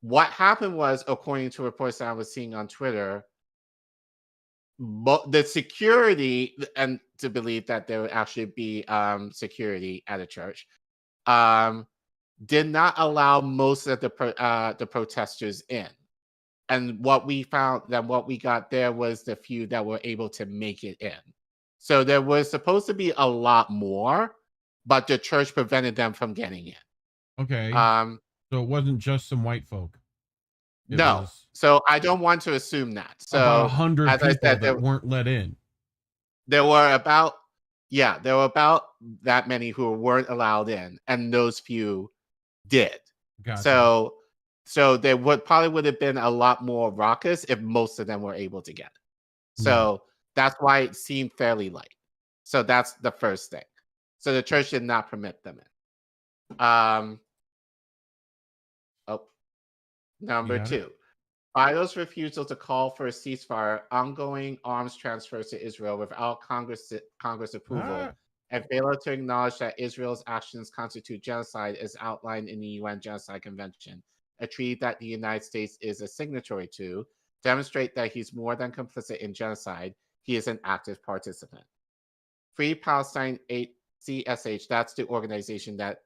What happened was, according to reports that I was seeing on Twitter, the security, and to believe that there would actually be security at a church, did not allow most of the protesters in. And what we got there was the few that were able to make it in. So there was supposed to be a lot more, but the church prevented them from getting in. Okay. So it wasn't just some white folk. It No. was So I don't want to assume that. So about 100 as people I said, that weren't let in. There were about that many who weren't allowed in, and those few did. Gotcha. So there would have been a lot more raucous if most of them were able to get it. So that's why it seemed fairly light. So that's the first thing. So the church did not permit them in. Number 2. Biden's refusal to call for a ceasefire, ongoing arms transfers to Israel without Congress approval, and failure to acknowledge that Israel's actions constitute genocide as outlined in the UN Genocide Convention, a treaty that the United States is a signatory to, demonstrate that he's more than complicit in genocide. He is an active participant. Free Palestine CSH, that's the organization that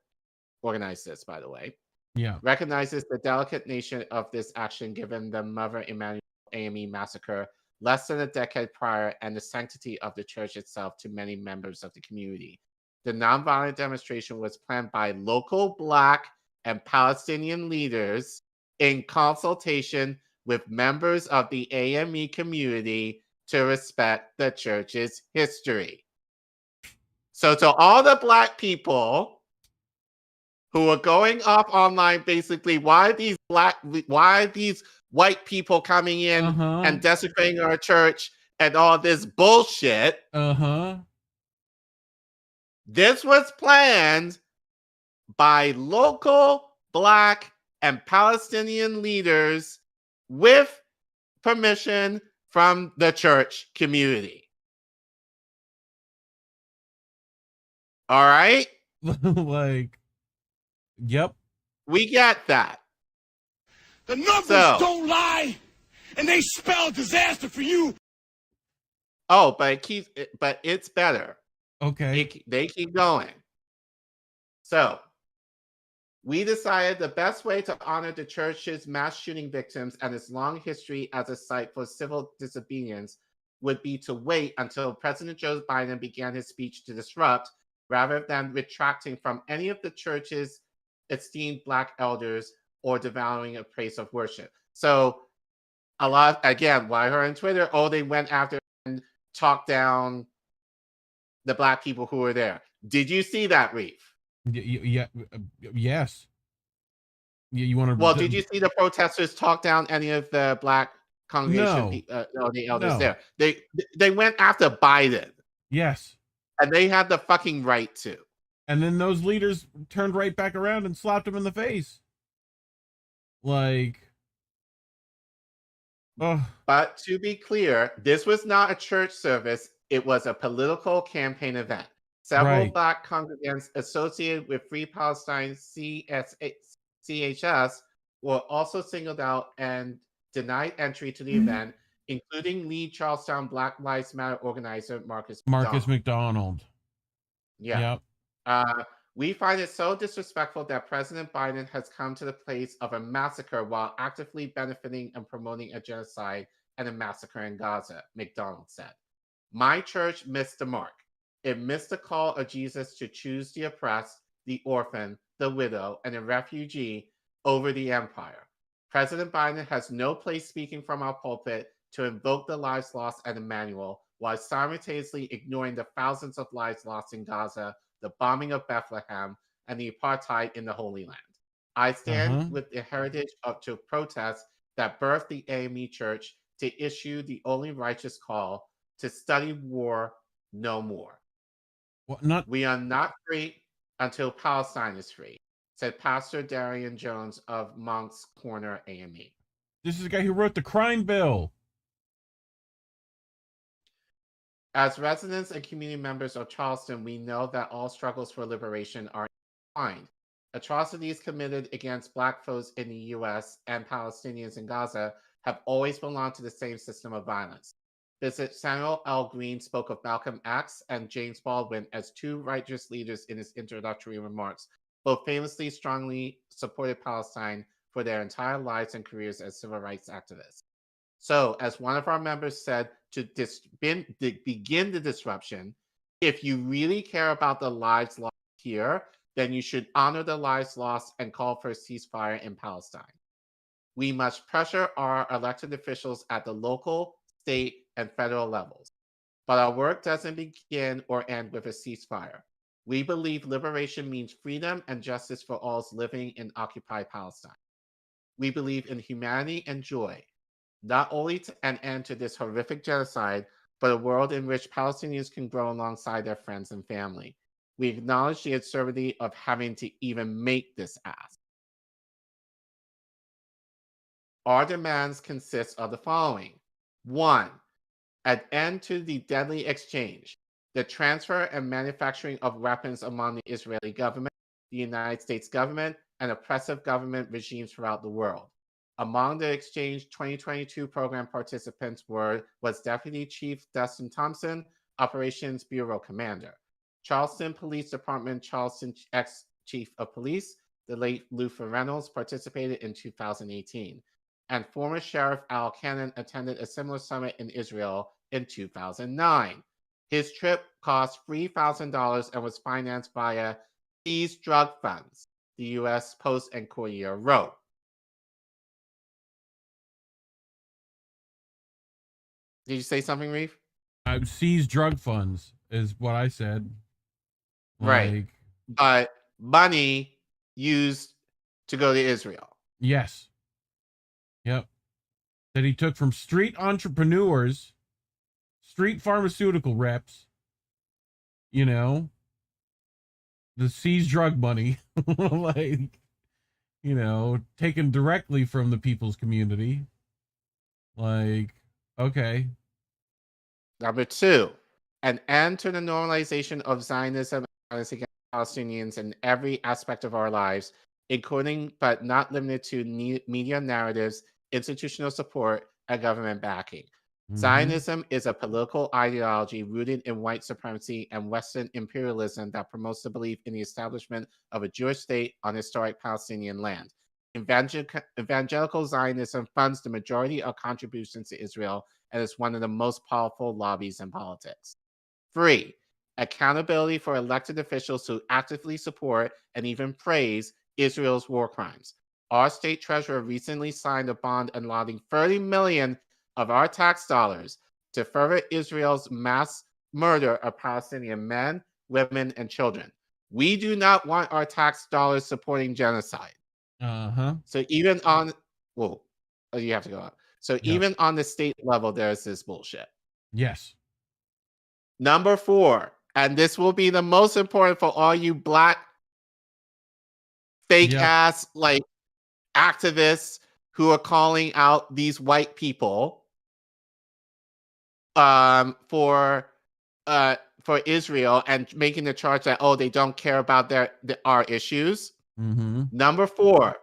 organized this, by the way. Yeah. Recognizes the delicate nature of this action given the Mother Emanuel AME massacre less than a decade prior and the sanctity of the church itself to many members of the community. The nonviolent demonstration was planned by local Black and Palestinian leaders in consultation with members of the AME community to respect the church's history. So to all the Black people who are going off online, basically, why are these white people coming in and desecrating our church and all this bullshit? This was planned by local Black and Palestinian leaders with permission from the church community. All right? Yep. We get that. The numbers don't lie, and they spell disaster for you. Oh, but it's better. Okay. They keep going. So, we decided the best way to honor the church's mass shooting victims and its long history as a site for civil disobedience would be to wait until President Joe Biden began his speech to disrupt, rather than retracting from any of the church's esteemed Black elders or devaluing a place of worship. So a lot, again, what I heard on Twitter, they went after and talked down the Black people who were there. Did you see that, Reef? Yeah. Yes. You want to? Well, did you see the protesters talk down any of the Black congregation? No. The elders there. They went after Biden. Yes. And they had the fucking right to. And then those leaders turned right back around and slapped him in the face. But to be clear, this was not a church service. It was a political campaign event. Several Black congregants associated with Free Palestine CHS were also singled out and denied entry to the event, including lead Charlestown Black Lives Matter organizer Marcus McDonald. Yeah. Yep. We find it so disrespectful that President Biden has come to the place of a massacre while actively benefiting and promoting a genocide and a massacre in Gaza, McDonald said. My church missed the mark. It missed the call of Jesus to choose the oppressed, the orphan, the widow, and the refugee over the empire. President Biden has no place speaking from our pulpit to invoke the lives lost at Emmanuel while simultaneously ignoring the thousands of lives lost in Gaza, the bombing of Bethlehem, and the apartheid in the Holy Land. I stand with the heritage to protest that birthed the AME Church to issue the only righteous call to study war no more. We are not free until Palestine is free, said Pastor Darian Jones of Monk's Corner AME. This is the guy who wrote the crime bill. As residents and community members of Charleston, we know that all struggles for liberation are intertwined. Atrocities committed against Black folks in the U.S. and Palestinians in Gaza have always belonged to the same system of violence. Visit Samuel L. Green spoke of Malcolm X and James Baldwin as two righteous leaders in his introductory remarks, both famously strongly supported Palestine for their entire lives and careers as civil rights activists. So, as one of our members said, to begin the disruption, if you really care about the lives lost here, then you should honor the lives lost and call for a ceasefire in Palestine. We must pressure our elected officials at the local, state, and federal levels. But our work doesn't begin or end with a ceasefire. We believe liberation means freedom and justice for all living in occupied Palestine. We believe in humanity and joy, not only to an end to this horrific genocide, but a world in which Palestinians can grow alongside their friends and family. We acknowledge the absurdity of having to even make this ask. Our demands consist of the following. 1. An end to the deadly exchange, the transfer and manufacturing of weapons among the Israeli government, the United States government, and oppressive government regimes throughout the world. Among the exchange 2022 program participants was Deputy Chief Dustin Thompson, Operations Bureau Commander, Charleston Police Department Charleston ex-Chief of Police, the late Luther Reynolds, participated in 2018, and former Sheriff Al Cannon attended a similar summit in Israel in 2009. His trip cost $3,000 and was financed via seized drug funds, the U.S. Post and Courier wrote. Did you say something, Reef? Seized drug funds is what I said. Right. But money used to go to Israel. Yes. Yep. That he took from street entrepreneurs, street pharmaceutical reps, you know, the seized drug money, like, you know, taken directly from the people's community. Like, okay. Number 2, an end to the normalization of Zionism against Palestinians in every aspect of our lives, including but not limited to media narratives, institutional support, and government backing. Zionism is a political ideology rooted in white supremacy and Western imperialism that promotes the belief in the establishment of a Jewish state on historic Palestinian land. Evangelical Zionism funds the majority of contributions to Israel and is one of the most powerful lobbies in politics. 3, accountability for elected officials who actively support and even praise Israel's war crimes. Our state treasurer recently signed a bond allotting $30 million of our tax dollars to further Israel's mass murder of Palestinian men, women, and children. We do not want our tax dollars supporting genocide. So even on, well, you have to go up. So even on the state level, there's this bullshit. Yes. Number 4, and this will be the most important for all you black fake ass like activists who are calling out these white people for Israel and making the charge that they don't care about our issues. Number 4,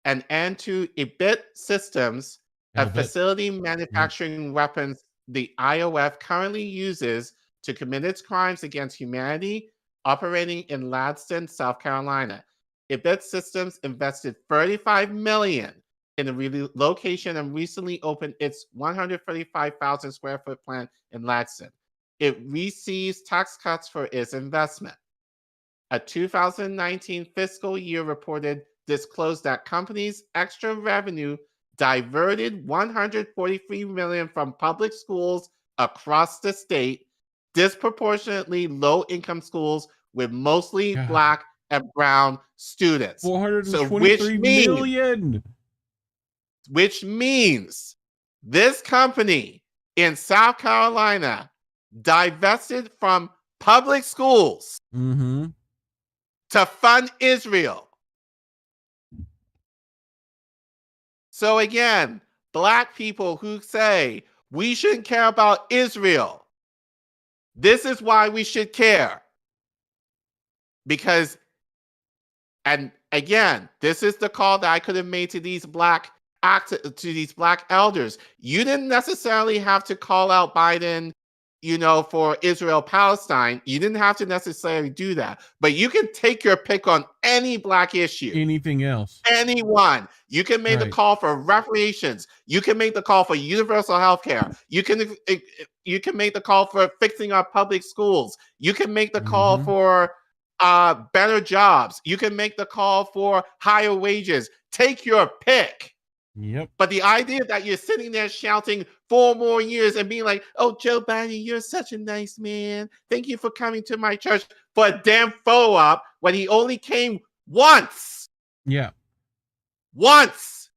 an end to EBIT systems, a facility manufacturing weapons the IOF currently uses to commit its crimes against humanity, operating in Lansing, South Carolina. EBIT Systems invested $35 million in the relocation and recently opened its 135,000 square foot plant in Lansing. It receives tax cuts for its investment. A 2019 fiscal year reported disclosed that companies' extra revenue diverted $143 million from public schools across the state, disproportionately low-income schools with mostly black and brown students. $423 million. Which means this company in South Carolina divested from public schools to fund Israel. So again, black people who say we shouldn't care about Israel, this is why we should care. Because, and again, this is the call that I could have made to these black elders. You didn't necessarily have to call out Biden for Israel-Palestine, you didn't have to necessarily do that. But you can take your pick on any Black issue. Anything else. Anyone. You can make the call for reparations. You can make the call for universal health care. You can make the call for fixing our public schools. You can make the call for better jobs. You can make the call for higher wages. Take your pick. Yep. But the idea that you're sitting there shouting 4 more years and being like, oh, Joe Biden, you're such a nice man. Thank you for coming to my church for a damn follow-up when he only came once. Yeah. Once.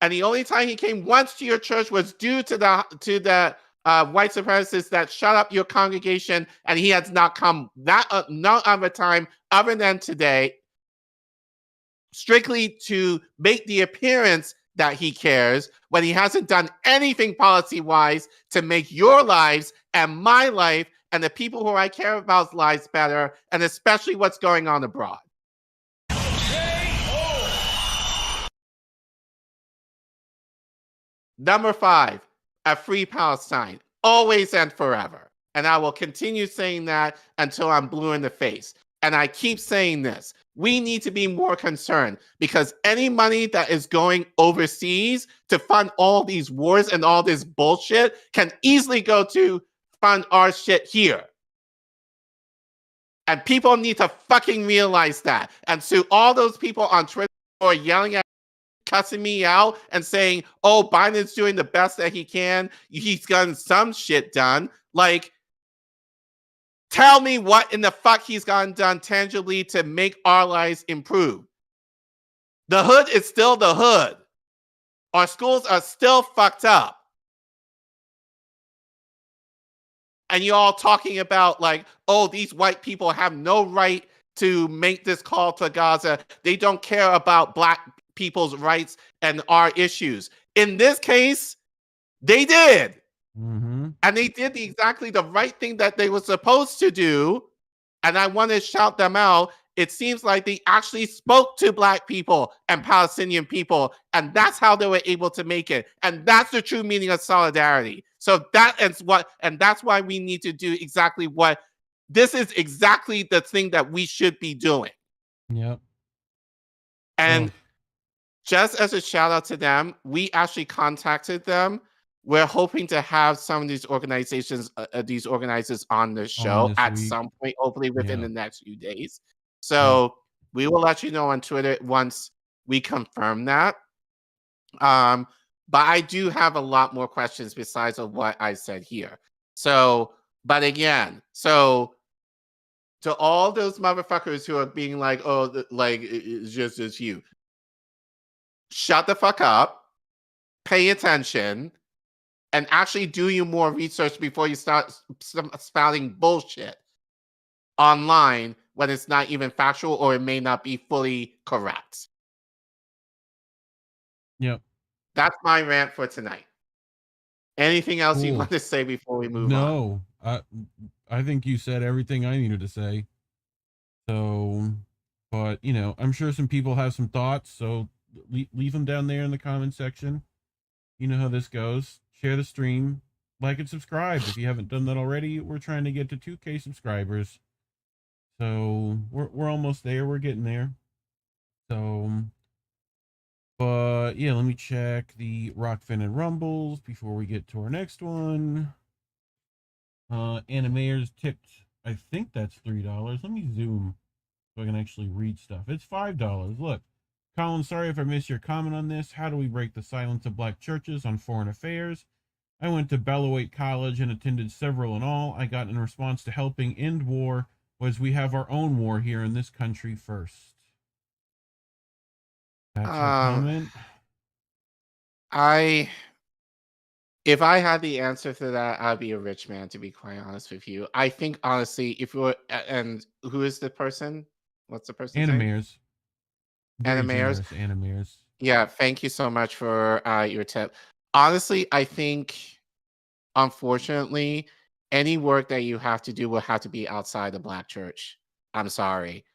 And the only time he came once to your church was due to the white supremacists that shut up your congregation, and he has not come no other time other than today, strictly to make the appearance that he cares when he hasn't done anything policy-wise to make your lives and my life and the people who I care about's lives better, and especially what's going on abroad. Number 5, a free Palestine, always and forever. And I will continue saying that until I'm blue in the face. And I keep saying this. We need to be more concerned because any money that is going overseas to fund all these wars and all this bullshit can easily go to fund our shit here. And people need to fucking realize that. And so all those people on Twitter who are yelling at cussing me out and saying, oh, Biden's doing the best that he can. He's gotten some shit done. Like, tell me what in the fuck he's gotten done tangibly to make our lives improve. The hood is still the hood. Our schools are still fucked up. And you're all talking about like, oh, these white people have no right to make this call to Gaza. They don't care about Black people's rights and our issues. In this case, they did. Mm-hmm. And they did exactly the right thing that they were supposed to do. And I want to shout them out. It seems like they actually spoke to Black people and Palestinian people. And that's how they were able to make it. And that's the true meaning of solidarity. So that's why we need to do exactly what this is exactly the thing that we should be doing. Yep. And just as a shout out to them, we actually contacted them. We're hoping to have some of these organizations, these organizers on the show at some point, hopefully within the next few days. So we will let you know on Twitter once we confirm that. But I do have a lot more questions besides of what I said here. So, but again, so to all those motherfuckers who are being like, oh, like it's just as you. Shut the fuck up, pay attention, and actually do you more research before you start spouting bullshit online when it's not even factual or it may not be fully correct. Yep. That's my rant for tonight. Anything else you want to say before we move on? No, I think you said everything I needed to say. So, but, you know, I'm sure some people have some thoughts, so leave them down there in the comment section. You know how this goes. Share the stream, like and subscribe if you haven't done that already. We're trying to get to 2K subscribers. So we're almost there. We're getting there. So, but yeah, let me check the Rockfin and Rumbles before we get to our next one. Animators tipped, I think that's $3. Let me zoom so I can actually read stuff. It's $5. Look, Collin, sorry if I missed your comment on this. How do we break the silence of Black churches on foreign affairs? I went to Bellowait College and attended several in all. I got in response to helping end war was we have our own war here in this country first. That's your comment. If I had the answer to that, I'd be a rich man, to be quite honest with you. I think, honestly, if you were, and who is the person? What's the person's name? Animators. Animators. Yeah, thank you so much for your tip. Honestly, I think, unfortunately, any work that you have to do will have to be outside the Black church. I'm sorry.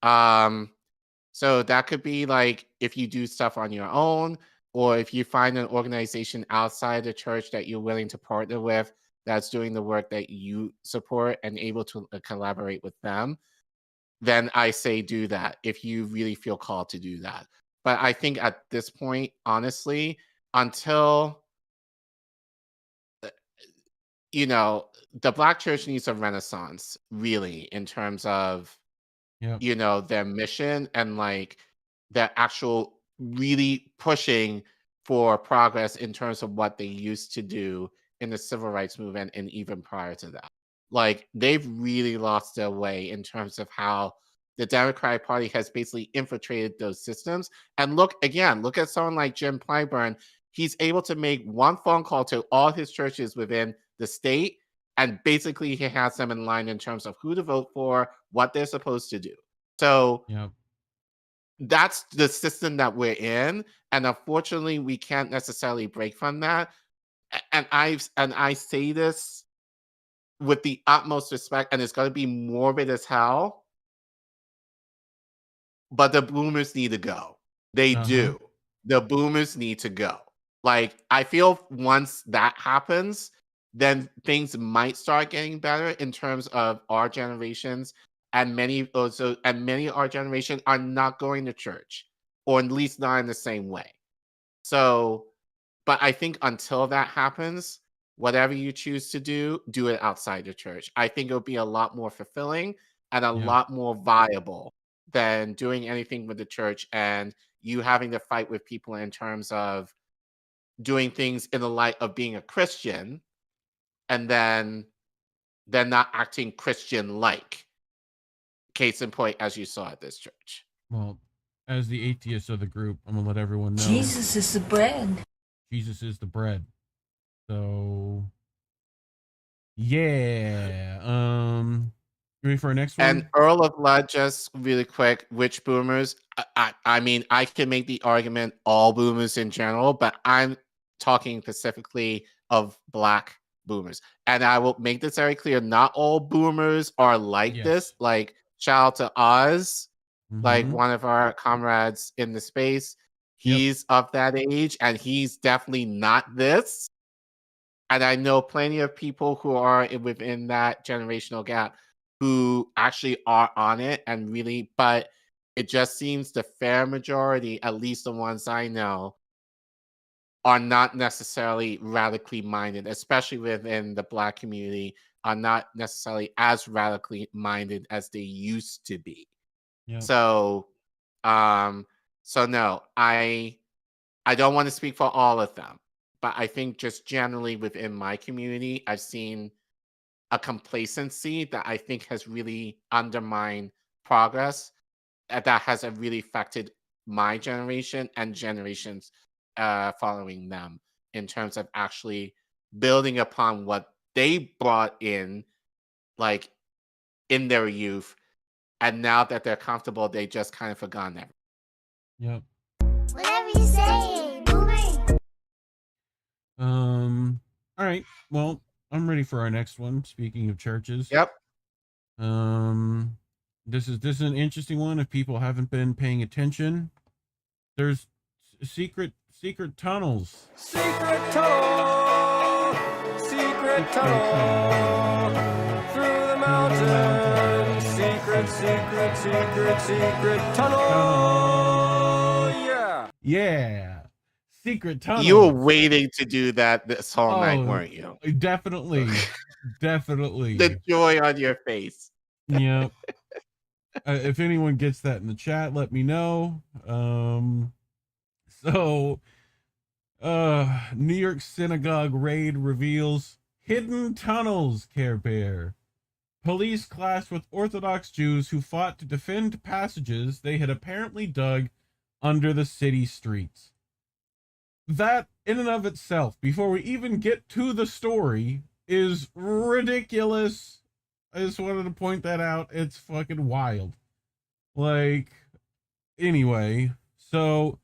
So that could be like if you do stuff on your own, or if you find an organization outside the church that you're willing to partner with, that's doing the work that you support and able to collaborate with them, then I say do that if you really feel called to do that. But I think at this point, honestly, until the Black church needs a renaissance, really, in terms of their mission and like their actual really pushing for progress in terms of what they used to do in the civil rights movement and even prior to that. Like they've really lost their way in terms of how the Democratic Party has basically infiltrated those systems. And look at someone like Jim Clyburn. He's able to make one phone call to all his churches within the state, and basically he has them in line in terms of who to vote for, what they're supposed to do. So that's the system that we're in, and unfortunately, we can't necessarily break from that. And I say this with the utmost respect, and it's going to be morbid as hell, but the boomers need to go. They do. The boomers need to go. Like, I feel once that happens, then things might start getting better in terms of our generations, and many of our generation are not going to church, or at least not in the same way. So, but I think until that happens, whatever you choose to do it outside the church. I think it'll be a lot more fulfilling and a lot more viable than doing anything with the church and you having to fight with people in terms of doing things in the light of being a Christian and then they're not acting Christian-like. Case in point, as you saw at this church. Well, as the atheist of the group, I'm going to let everyone know. Jesus is the bread. Jesus is the bread. So, yeah. Ready for our next one? And Earl of Blood, just really quick, which boomers? I mean, I can make the argument all boomers in general, but I'm talking specifically of Black boomers. And I will make this very clear, not all boomers are like this. Like, shout out to Oz, like one of our comrades in the space. He's of that age, and he's definitely not this. And I know plenty of people who are within that generational gap who actually are on it and really, but it just seems the fair majority, at least the ones I know, are not necessarily radically minded, especially within the Black community, are not necessarily as radically minded as they used to be. So, so no, I don't want to speak for all of them, but I think just generally within my community, I've seen a complacency that I think has really undermined progress, that has really affected my generation and generations following them in terms of actually building upon what they brought in, like in their youth, and now that they're comfortable, they just kind of forgotten everything. Whatever you say, boomer. All right. Well, I'm ready for our next one. Speaking of churches. This is an interesting one. If people haven't been paying attention, there's secret tunnels. Secret tunnel through the mountains. Secret tunnel. Yeah. Secret tunnel. You were waiting to do that this whole night, weren't you? Definitely. Definitely. The joy on your face. Yep. If anyone gets that in the chat, let me know. So, New York Synagogue raid reveals hidden tunnels, Care Bear. Police clashed with Orthodox Jews who fought to defend passages they had apparently dug under the city streets. That, in and of itself, before we even get to the story, is ridiculous. I just wanted to point that out. It's fucking wild. Like, anyway, so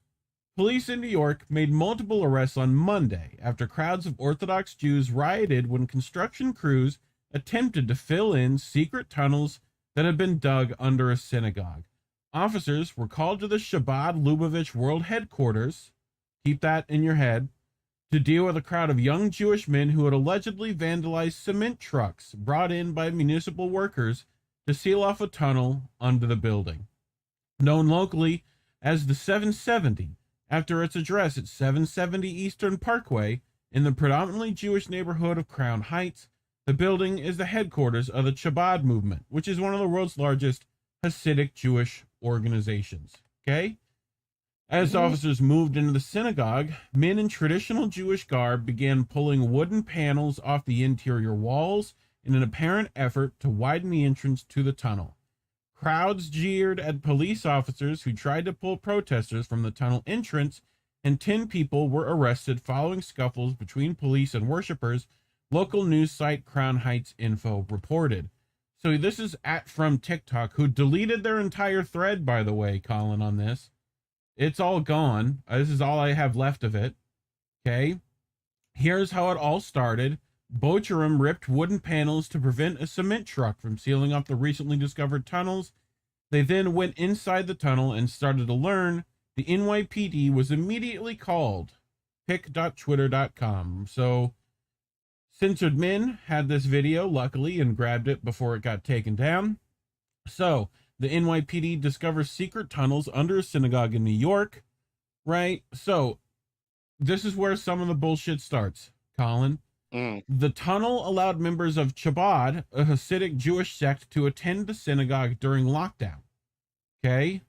police in New York made multiple arrests on Monday after crowds of Orthodox Jews rioted when construction crews attempted to fill in secret tunnels that had been dug under a synagogue. Officers were called to the Chabad Lubavitch World Headquarters. Keep that in your head. to deal with a crowd of young Jewish men who had allegedly vandalized cement trucks brought in by municipal workers to seal off a tunnel under the building. Known locally as the 770, after its address at 770 Eastern Parkway in the predominantly Jewish neighborhood of Crown Heights, the building is the headquarters of the Chabad movement, which is one of the world's largest Hasidic Jewish organizations. Okay? As officers moved into the synagogue, men in traditional Jewish garb began pulling wooden panels off the interior walls in an apparent effort to widen the entrance to the tunnel. Crowds jeered at police officers who tried to pull protesters from the tunnel entrance, and 10 people were arrested following scuffles between police and worshipers, local news site Crown Heights Info reported. So this is from TikTok, who deleted their entire thread, by the way, Collin, on this. It's all gone. This is all I have left of it. Okay. Here's how it all started. Bochurim ripped wooden panels to prevent a cement truck from sealing off the recently discovered tunnels. They then went inside the tunnel and started to learn. The NYPD was immediately called. pic.twitter.com. So, Censored Men had this video, luckily, and grabbed it before it got taken down. So, the NYPD discovers secret tunnels under a synagogue in New York, right? So, this is where some of the bullshit starts, Collin. The tunnel allowed members of Chabad, a Hasidic Jewish sect, to attend the synagogue during lockdown. Okay?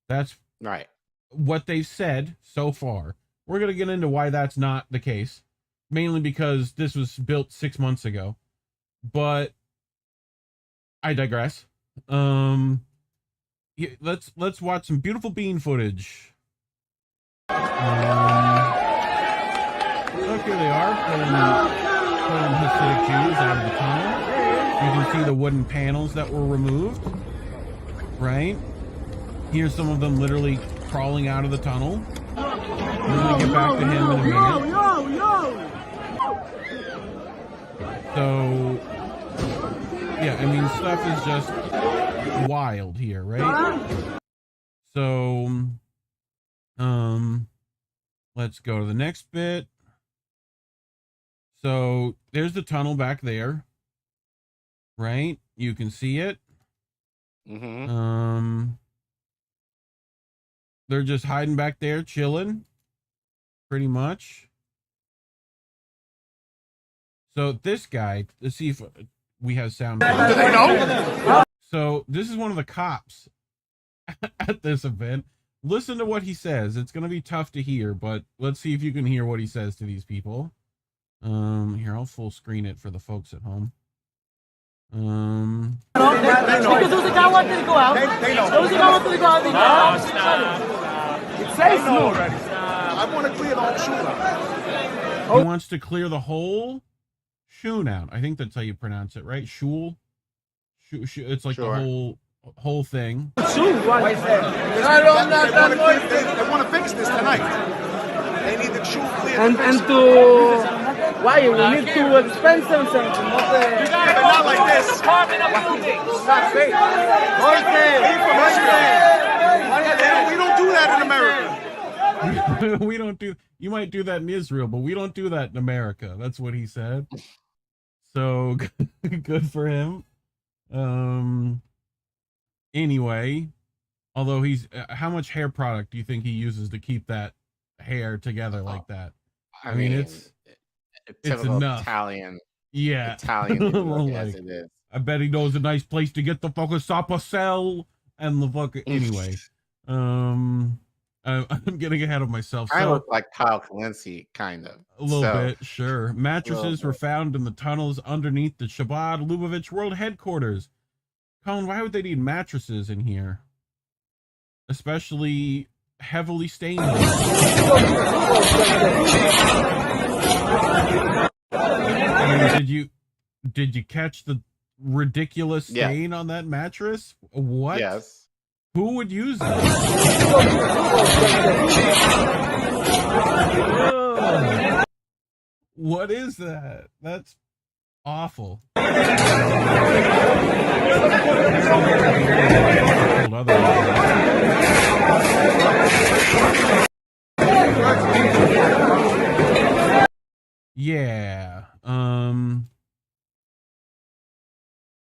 That's right. What they've said so far. We're going to get into why that's not the case, mainly because this was built 6 months ago. But I digress. Let's watch some beautiful bean footage. Look, here they are, pulling Hasidic Jews out of the tunnel. You can see the wooden panels that were removed, right? Here's some of them literally crawling out of the tunnel. We're going to get back to him in a minute. So, yeah, I mean, stuff is just wild here, right? So, let's go to the next bit. So, there's the tunnel back there, right? You can see it. They're just hiding back there, chilling, pretty much. So this guy, let's see if we have sound. So this is one of the cops at this event. Listen to what he says. It's going to be tough to hear, but let's see if you can hear what he says to these people. Here, I'll full screen it for the folks at home. Because there was a guy wanting to go out. There was a guy wanting to go out. It says no already. I want to clear the whole shootout. He wants to clear the whole shootout. I think that's how you pronounce it, right? Shul. It's like the whole thing. They want to fix this tonight. They need the shul clear. And to why we need to expend something. Not like this. Not safe. We don't do that in America. We don't do. You might do that in Israel, but we don't do that in America. That's what he said. So good for him. Anyway, although he's how much hair product do you think he uses to keep that hair together like that? I mean it's typical enough. Italian. Yeah. Italian look, Like, as it is. I bet he knows a nice place to get the fucking Sapa cell and the fucking anyway. I'm getting ahead of myself. I look like Kyle Kalinske, kind of. A little bit, sure. Mattresses were found in the tunnels underneath the Chabad Lubavitch World Headquarters. Collin, why would they need mattresses in here? Especially heavily stained. I mean, did you catch the ridiculous stain on that mattress? What? Yes. Who would use it? What is that? That's awful. Yeah.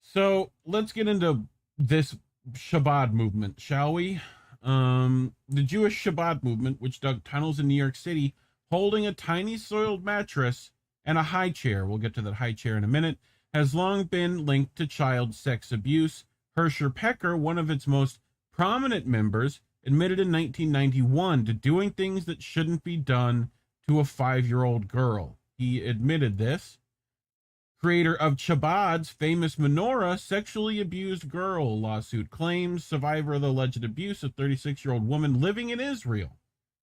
So let's get into this Shabbat movement, shall we? The Jewish Shabbat movement, which dug tunnels in New York City, holding a tiny soiled mattress and a high chair, we'll get to that high chair in a minute, has long been linked to child sex abuse. Hersher Pecker, one of its most prominent members, admitted in 1991 to doing things that shouldn't be done to a 5-year-old girl. He admitted this. Creator of Chabad's famous menorah, sexually abused girl lawsuit claims survivor of the alleged abuse, a 36-year-old woman living in Israel,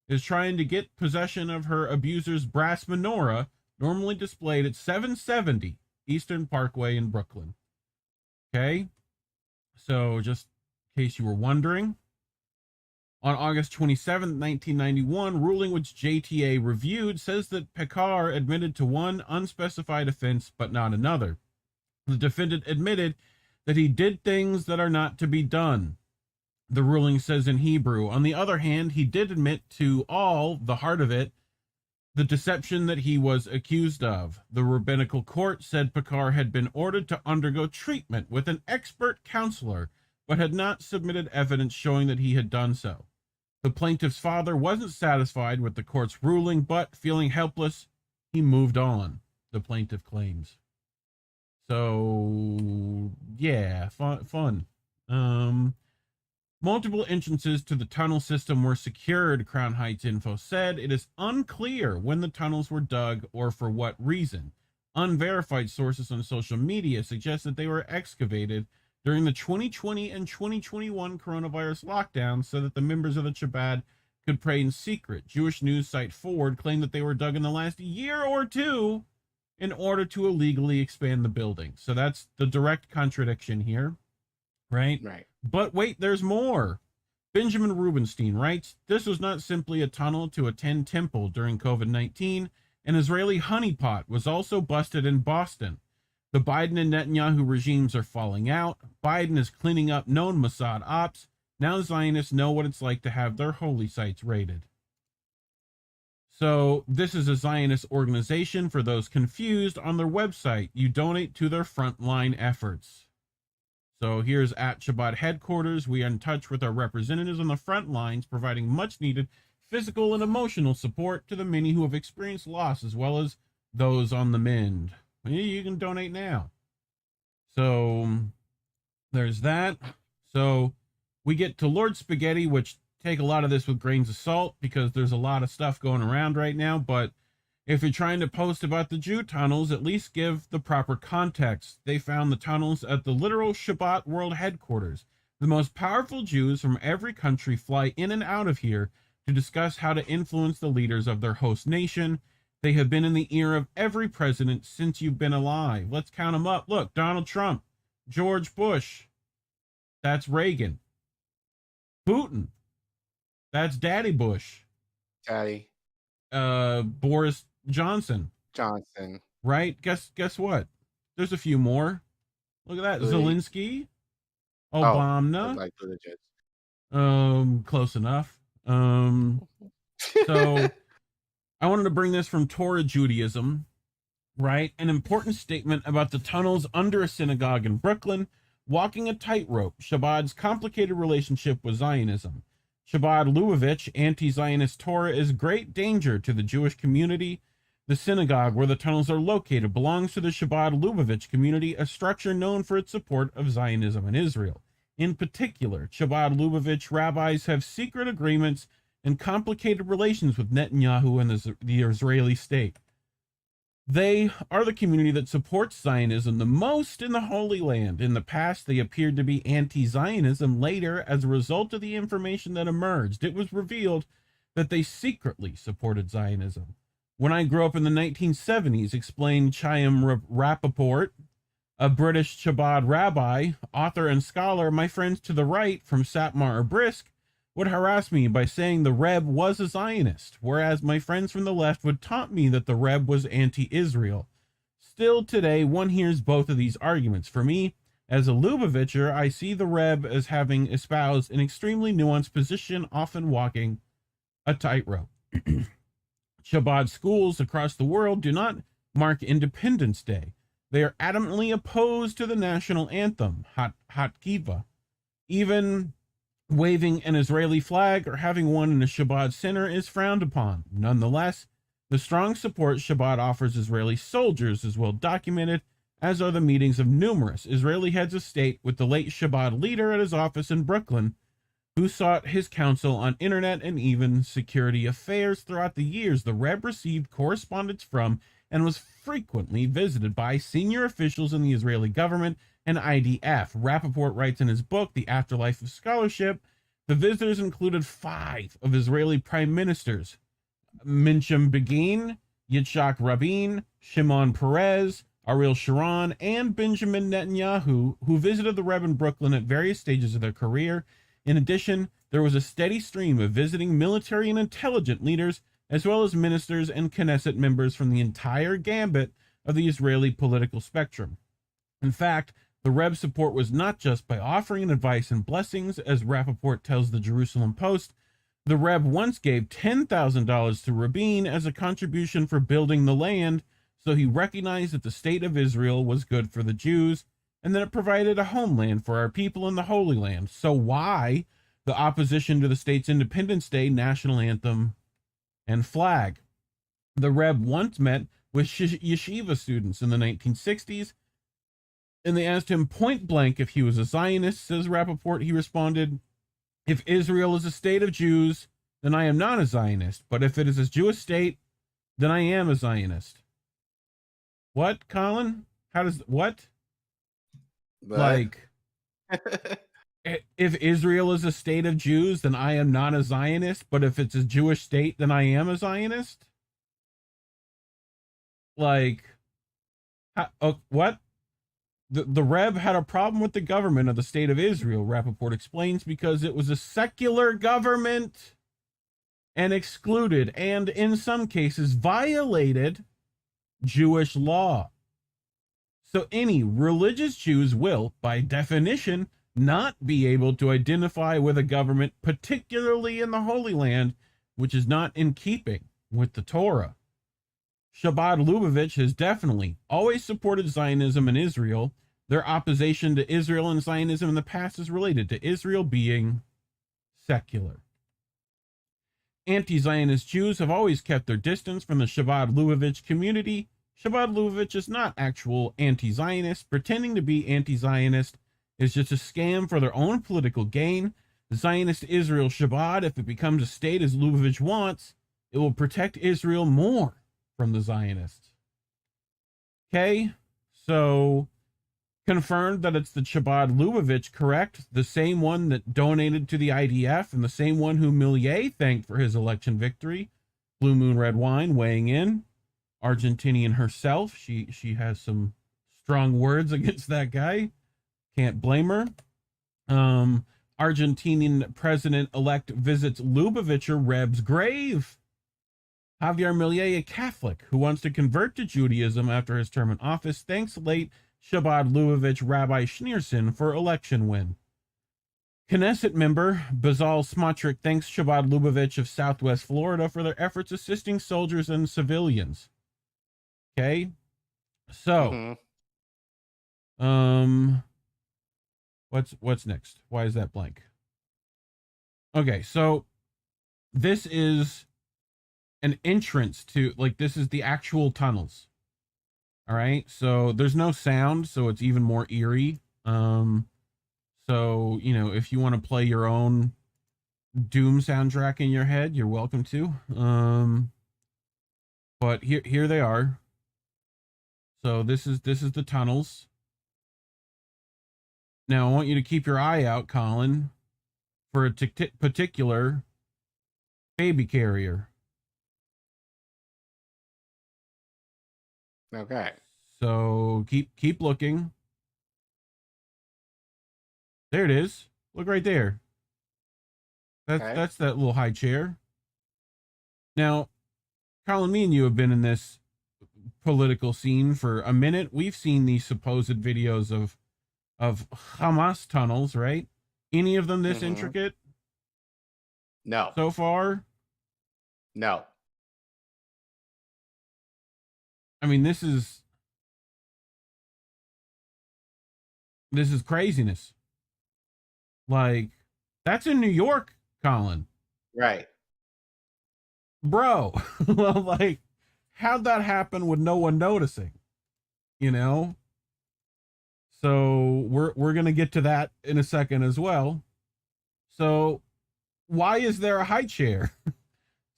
is trying to get possession of her abuser's brass menorah, normally displayed at 770 Eastern Parkway in Brooklyn. Okay, so just in case you were wondering, on August 27, 1991, ruling which JTA reviewed says that Pecker admitted to one unspecified offense but not another. The defendant admitted that he did things that are not to be done. The ruling says in Hebrew. On the other hand, he did admit to all, the heart of it, the deception that he was accused of. The rabbinical court said Pecker had been ordered to undergo treatment with an expert counselor, but had not submitted evidence showing that he had done so. The plaintiff's father wasn't satisfied with the court's ruling, but feeling helpless, he moved on, the plaintiff claims. So, yeah, fun. Multiple entrances to the tunnel system were secured, Crown Heights Info said. It is unclear when the tunnels were dug or for what reason. Unverified sources on social media suggest that they were excavated during the 2020 and 2021 coronavirus lockdown so that the members of the Chabad could pray in secret. Jewish news site Forward claimed that they were dug in the last year or two in order to illegally expand the building. So that's the direct contradiction here, right? Right. But wait, there's more. Benjamin Rubenstein writes, this was not simply a tunnel to attend temple during COVID-19. An Israeli honeypot was also busted in Boston. The Biden and Netanyahu regimes are falling out. Biden is cleaning up known Mossad ops. Now Zionists know what it's like to have their holy sites raided. So this is a Zionist organization, for those confused. On their website, you donate to their frontline efforts. So here's at Shabbat headquarters. We are in touch with our representatives on the front lines, providing much needed physical and emotional support to the many who have experienced loss, as well as those on the mend. You can donate now. So there's that. So we get to Lord Spaghetti, which take a lot of this with grains of salt because there's a lot of stuff going around right now. But if you're trying to post about the Jew tunnels, at least give the proper context. They found the tunnels at the literal Shabbat World headquarters. The most powerful Jews from every country fly in and out of here to discuss how to influence the leaders of their host nation. They have been in the ear of every president since you've been alive. Let's count them up. Look, Donald Trump, George Bush, that's Reagan. Putin, that's Daddy Bush. Daddy. Boris Johnson. Right? Guess what? There's a few more. Look at that. Zelensky. Obama. Like the legit. Close enough. So I wanted to bring this from Torah Judaism, right? An important statement about the tunnels under a synagogue in Brooklyn, walking a tightrope, Chabad's complicated relationship with Zionism. Chabad Lubavitch, anti-Zionist Torah, is great danger to the Jewish community. The synagogue where the tunnels are located belongs to the Chabad Lubavitch community, a structure known for its support of Zionism in Israel. In particular, Chabad Lubavitch rabbis have secret agreements and complicated relations with Netanyahu and the Israeli state. They are the community that supports Zionism the most in the Holy Land. In the past, they appeared to be anti-Zionism. Later, as a result of the information that emerged, it was revealed that they secretly supported Zionism. When I grew up in the 1970s, explained Chaim Rappaport, a British Chabad rabbi, author, and scholar, my friends to the right from Satmar or Brisk would harass me by saying the Reb was a Zionist, whereas my friends from the left would taunt me that the Reb was anti-Israel. Still today, one hears both of these arguments. For me, as a Lubavitcher, I see the Reb as having espoused an extremely nuanced position, often walking a tightrope. Chabad schools across the world do not mark Independence Day. They are adamantly opposed to the national anthem, Hatkiva. Even waving an Israeli flag or having one in a Shabbat center is frowned upon. Nonetheless, the strong support Shabbat offers Israeli soldiers is well documented, as are the meetings of numerous Israeli heads of state with the late Shabbat leader at his office in Brooklyn, who sought his counsel on internet and even security affairs. Throughout the years, the Rebbe received correspondence from and was frequently visited by senior officials in the Israeli government and IDF. Rappaport writes in his book, The Afterlife of Scholarship, the visitors included 5 of Israeli prime ministers, Menachem Begin, Yitzhak Rabin, Shimon Peres, Ariel Sharon, and Benjamin Netanyahu, who visited the Rebbe in Brooklyn at various stages of their career. In addition, there was a steady stream of visiting military and intelligence leaders, as well as ministers and Knesset members from the entire gambit of the Israeli political spectrum. In fact, the Rebbe's support was not just by offering advice and blessings, as Rappaport tells the Jerusalem Post. The Rebbe once gave $10,000 to Rabin as a contribution for building the land, so he recognized that the state of Israel was good for the Jews, and that it provided a homeland for our people in the Holy Land. So why the opposition to the state's Independence Day national anthem and flag? The Rebbe once met with yeshiva students in the 1960s, and they asked him point blank if he was a Zionist. Says Rappaport, he responded, "If Israel is a state of Jews, then I am not a Zionist. But if it is a Jewish state, then I am a Zionist." What, Collin? How does, what? Like, if Israel is a state of Jews, then I am not a Zionist. But if it's a Jewish state, then I am a Zionist? Like, what? The Rebbe had a problem with the government of the state of Israel, Rappaport explains, because it was a secular government and excluded and in some cases violated Jewish law. So any religious Jews will, by definition, not be able to identify with a government, particularly in the Holy Land, which is not in keeping with the Torah. Chabad Lubavitch has definitely always supported Zionism in Israel. Their opposition to Israel and Zionism in the past is related to Israel being secular. Anti-Zionist Jews have always kept their distance from the Chabad Lubavitch community. Chabad Lubavitch is not actual anti-Zionist. Pretending to be anti-Zionist is just a scam for their own political gain. Zionist Israel Chabad, if it becomes a state as Lubavitch wants, it will protect Israel more from the Zionists. Okay, so confirmed that it's the Chabad Lubavitch, correct? The same one that donated to the IDF and the same one who Millier thanked for his election victory. Blue Moon Red Wine weighing in. Argentinian herself. She has some strong words against that guy. Can't blame her. Argentinian president-elect visits Lubavitcher Reb's grave. Javier Milei, a Catholic who wants to convert to Judaism after his term in office, thanks late Chabad Lubavitch Rabbi Schneerson for election win. Knesset member Bezalel Smotrich thanks Chabad Lubavitch of Southwest Florida for their efforts assisting soldiers and civilians. Okay, so what's next? Why is that blank? Okay, so this is an entrance to, like, this is the actual tunnels. All right, so there's no sound, so it's even more eerie. So, you know, if you want to play your own Doom soundtrack in your head, you're welcome to. But here they are. So this is the tunnels. Now I want you to keep your eye out, Collin, for a particular baby carrier. Okay. So keep looking. There it is. Look right there. That's that little high chair. Now, Collin, me and you have been in this political scene for a minute. We've seen these supposed videos of Hamas tunnels, right? Any of them this intricate? No. So far? No. I mean, this is craziness. Like, that's in New York, Collin. Right. Bro, well, like, how'd that happen with no one noticing? You know? So we're gonna get to that in a second as well. So why is there a high chair?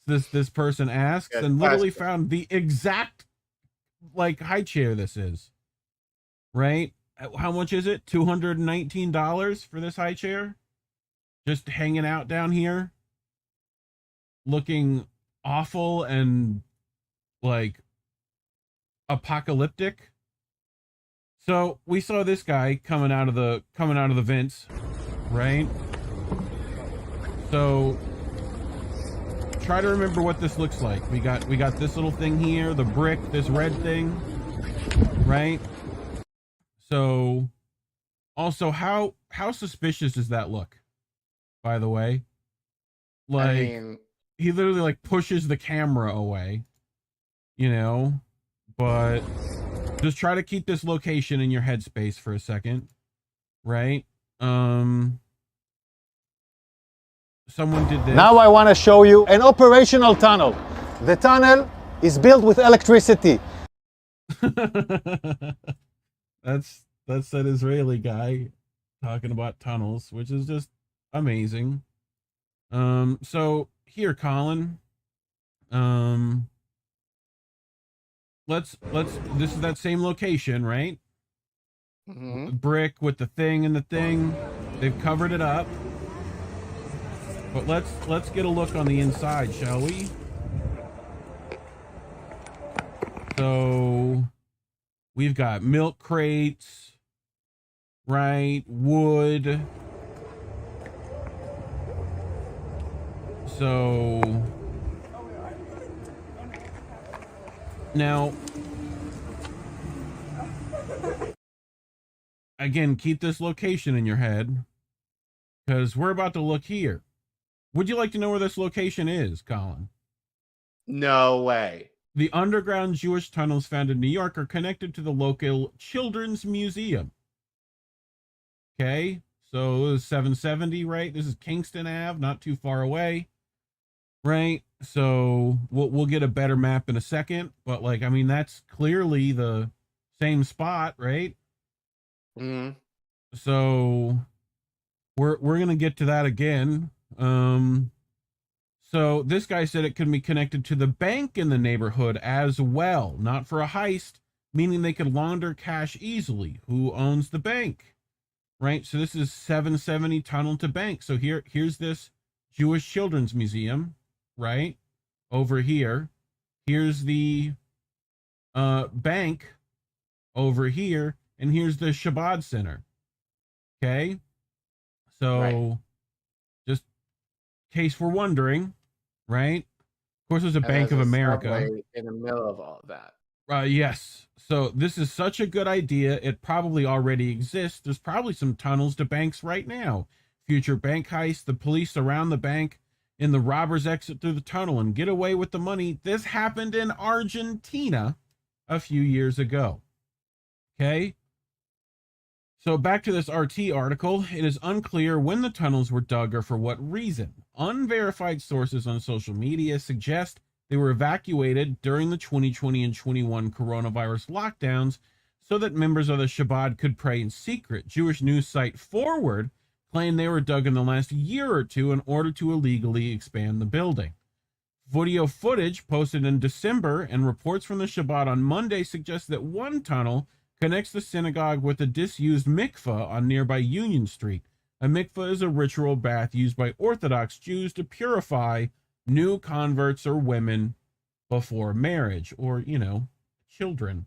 This person asks, and literally found the exact like high chair this is. Right? How much is it? $219 for this high chair? Just hanging out down here, looking awful and like apocalyptic. So we saw this guy coming out of the vents, right? So try to remember what this looks like. We got this little thing here, the brick, this red thing, right? So also how suspicious does that look? By the way, like, I mean, he literally like pushes the camera away, you know, but just try to keep this location in your headspace for a second, right? Someone did this. Now I want to show you an operational tunnel. The tunnel is built with electricity. That's that Israeli guy talking about tunnels, which is just amazing. So here, Collin, let's this is that same location, right? Mm-hmm. The brick with the thing and the thing. They've covered it up. But let's get a look on the inside, shall we? So we've got milk crates, right? Wood. So now, again, keep this location in your head because we're about to look here. Would you like to know where this location is, Collin? No way. The underground Jewish tunnels found in New York are connected to the local Children's Museum. Okay, so it was 770, right? This is Kingston Ave, not too far away, right? So we'll get a better map in a second, but like, I mean, that's clearly the same spot, right? Mm-hmm. So we're gonna get to that again. So this guy said it could be connected to the bank in the neighborhood as well, not for a heist, meaning they could launder cash easily. Who owns the bank, right? So this is 770 tunnel to bank. So here's this Jewish Children's Museum, right? Over here. Here's the bank over here, and here's the Shabbat Center. Okay? So right. Just in case we're wondering, right? Of course, there's a Bank of America in the middle of all of that. Yes. So this is such a good idea. It probably already exists. There's probably some tunnels to banks right now. Future bank heist, the police surround the bank, and the robbers exit through the tunnel and get away with the money. This happened in Argentina a few years ago. Okay. So back to this RT article, it is unclear when the tunnels were dug or for what reason. Unverified sources on social media suggest they were evacuated during the 2020 and 21 coronavirus lockdowns so that members of the Shabbat could pray in secret. Jewish news site Forward claimed they were dug in the last year or two in order to illegally expand the building. Video footage posted in December and reports from the Shabbat on Monday suggest that one tunnel connects the synagogue with a disused mikveh on nearby Union Street. A mikveh is a ritual bath used by Orthodox Jews to purify new converts or women before marriage, or, you know, children.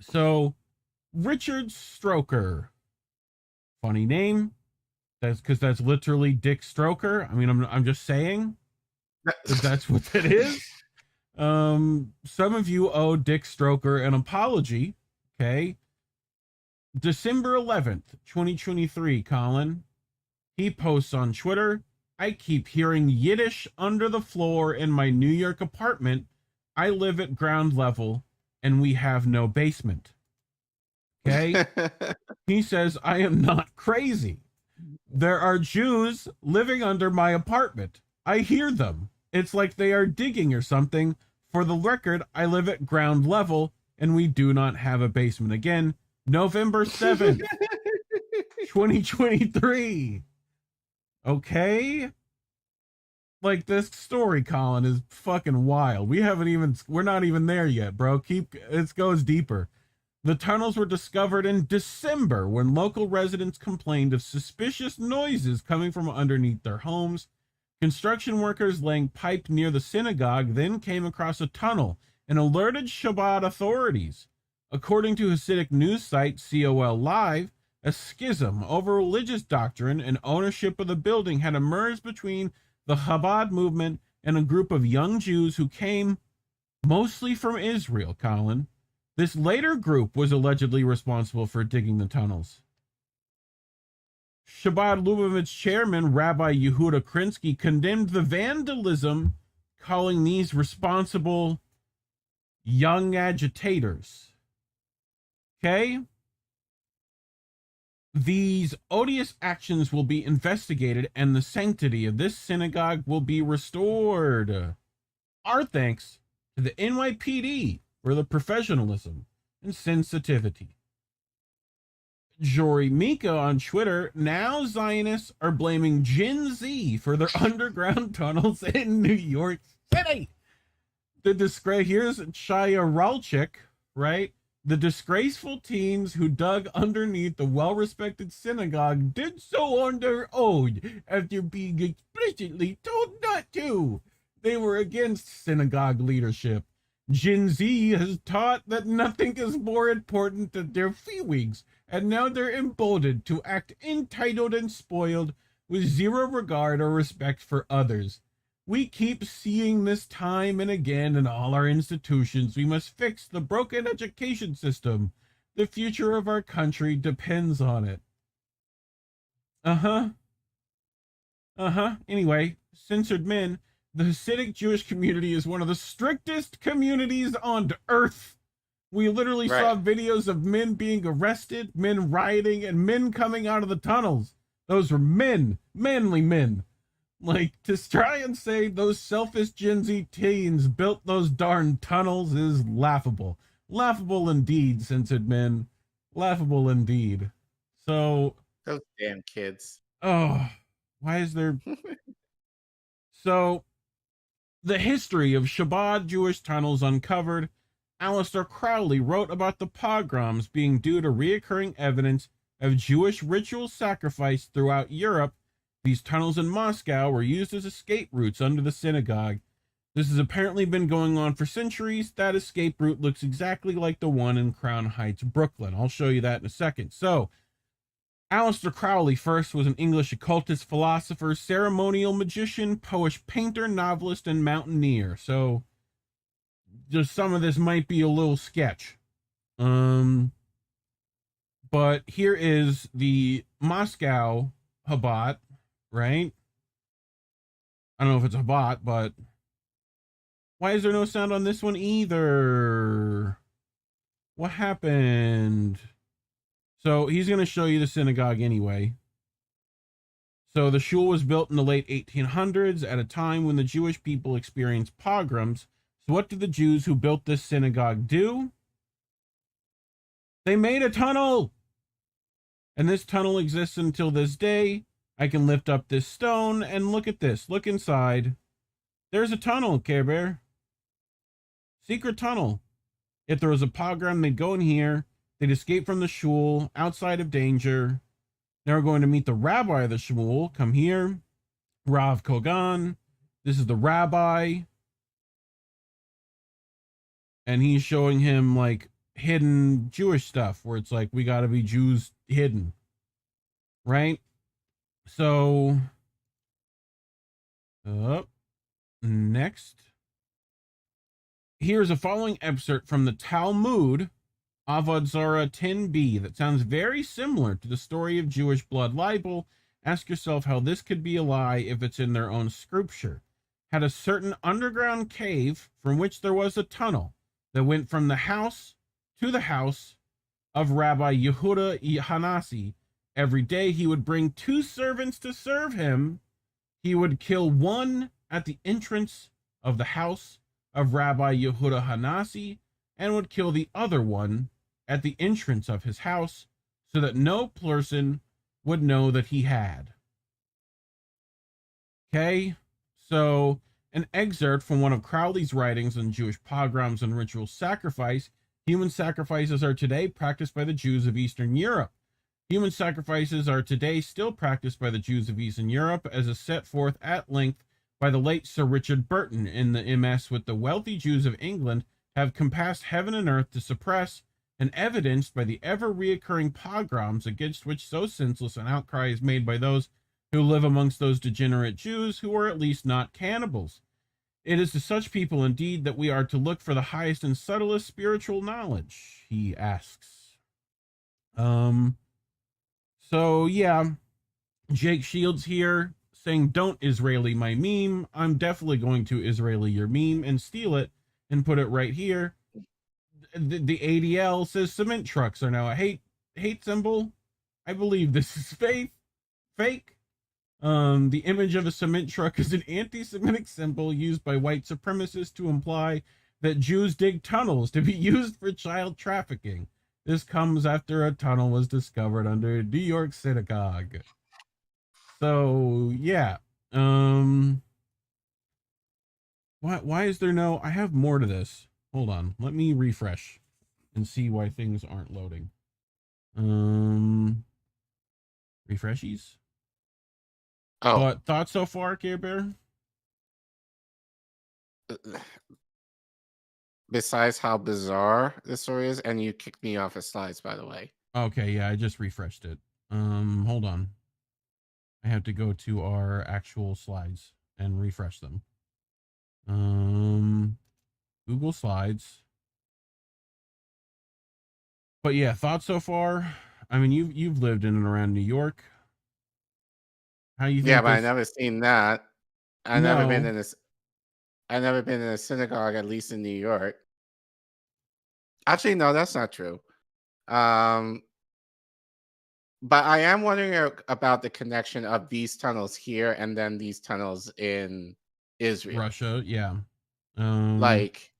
So Richard Stroker, funny name. That's because that's literally Dick Stroker. I mean, I'm just saying that's what it is. Some of you owe Dick Stroker an apology. Okay. December 11th, 2023, Collin. He posts on Twitter, I keep hearing Yiddish under the floor in my New York apartment I live at ground level and we have no basement. Okay? He says, I am not crazy. There are Jews living under my apartment. I hear them. It's like they are digging or something. For the record, I live at ground level and we do not have a basement. Again, November 7th, 2023. Okay? Like, this story, Collin, is fucking wild. We're not even there yet, bro. It goes deeper. The tunnels were discovered in December when local residents complained of suspicious noises coming from underneath their homes. Construction workers laying pipe near the synagogue then came across a tunnel and alerted Shabbat authorities. According to Hasidic news site COL Live, a schism over religious doctrine and ownership of the building had emerged between the Chabad movement and a group of young Jews who came mostly from Israel, Collin. This later group was allegedly responsible for digging the tunnels. Chabad Lubavitch chairman Rabbi Yehuda Krinsky condemned the vandalism, calling these responsible young agitators. Okay? These odious actions will be investigated and the sanctity of this synagogue will be restored. Our thanks to the NYPD for the professionalism and sensitivity. Jory Mika on Twitter, now Zionists are blaming Gen Z for their underground tunnels in New York City. The disgrace, here's Shaya Ralchik, right? The disgraceful teens who dug underneath the well-respected synagogue did so on their own after being explicitly told not to. They were against synagogue leadership. Gen Z has taught that nothing is more important than their feelings, and now they're emboldened to act entitled and spoiled with zero regard or respect for others. We keep seeing this time and again in all our institutions. We must fix the broken education system. The future of our country depends on it. Anyway, censored men. The Hasidic Jewish community is one of the strictest communities on earth. We literally saw videos of men being arrested, men rioting, and men coming out of the tunnels. Those were men, manly men. Like, to try and say those selfish Gen Z teens built those darn tunnels is laughable. Laughable indeed, censored men. Laughable indeed. So... those damn kids. Oh, why is there... So... The history of Chabad Jewish tunnels uncovered. Aleister Crowley wrote about the pogroms being due to reoccurring evidence of Jewish ritual sacrifice throughout Europe. These tunnels in Moscow were used as escape routes under the synagogue. This has apparently been going on for centuries. That escape route looks exactly like the one in Crown Heights, Brooklyn. I'll show you that in a second. So, Aleister Crowley first was an English occultist, philosopher, ceremonial magician, poet, painter, novelist, and mountaineer. So, just some of this might be a little sketch. But here is the Moscow Chabad, right? I don't know if it's Chabad, but why is there no sound on this one either? What happened? So he's going to show you the synagogue anyway. So the shul was built in the late 1800s at a time when the Jewish people experienced pogroms. So what did the Jews who built this synagogue do? They made a tunnel. And this tunnel exists until this day. I can lift up this stone and look at this. Look inside. There's a tunnel, Care Bear. Secret tunnel. If there was a pogrom, they'd go in here. They'd escape from the shul, outside of danger. Now we're going to meet the rabbi of the shul. Come here. Rav Kogan. This is the rabbi. And he's showing him, like, hidden Jewish stuff, where it's like, we gotta be Jews hidden. Right? So, next. Here's a following excerpt from the Talmud, Avodah Zarah 10b, that sounds very similar to the story of Jewish blood libel. Ask yourself how this could be a lie if it's in their own scripture. had a certain underground cave from which there was a tunnel that went from the house to the house of Rabbi Yehuda Hanasi. Every day he would bring 2 servants to serve him. He would kill one at the entrance of the house of Rabbi Yehuda Hanasi and would kill the other one at the entrance of his house so that no person would know that he had. Okay, so an excerpt from one of Crowley's writings on Jewish pogroms and ritual sacrifice. Human sacrifices are today practiced by the Jews of Eastern Europe. Human sacrifices are today still practiced by the Jews of Eastern Europe, as is set forth at length by the late Sir Richard Burton in the MS, with the wealthy Jews of England have compassed heaven and earth to suppress, and evidenced by the ever-reoccurring pogroms against which so senseless an outcry is made by those who live amongst those degenerate Jews who are at least not cannibals. It is to such people, indeed, that we are to look for the highest and subtlest spiritual knowledge, he asks. So, yeah, Jake Shields here saying, don't Israeli my meme. I'm definitely going to Israeli your meme and steal it and put it right here. The ADL says cement trucks are now a hate symbol. I believe this is fake. The image of a cement truck is an anti-Semitic symbol used by white supremacists to imply that Jews dig tunnels to be used for child trafficking. This comes after a tunnel was discovered under New York Synagogue. So, yeah. Why is there no... I have more to this. Hold on. Let me refresh and see why things aren't loading. Refreshies? Oh. But thoughts so far, Care Bear? Besides how bizarre this story is, and you kicked me off of slides, by the way. Okay, yeah, I just refreshed it. Hold on. I have to go to our actual slides and refresh them. Google Slides. But yeah, thoughts so far? I mean, you've lived in and around New York. How you think? Yeah, but I never seen that. I've never been in a synagogue, at least in New York. Actually, no, that's not true. But I am wondering about the connection of these tunnels here and then these tunnels in Israel. Russia, yeah. Like,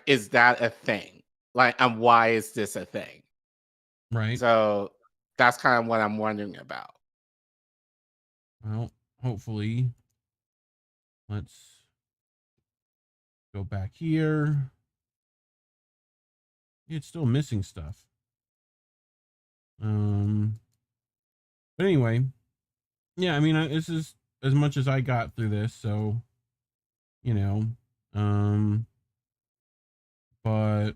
is that a thing? Like, and why is this a thing? Right. So that's kind of what I'm wondering about. Well, hopefully. Let's go back here. It's still missing stuff. But anyway, yeah, I mean, this is as much as I got through this, so, you know, but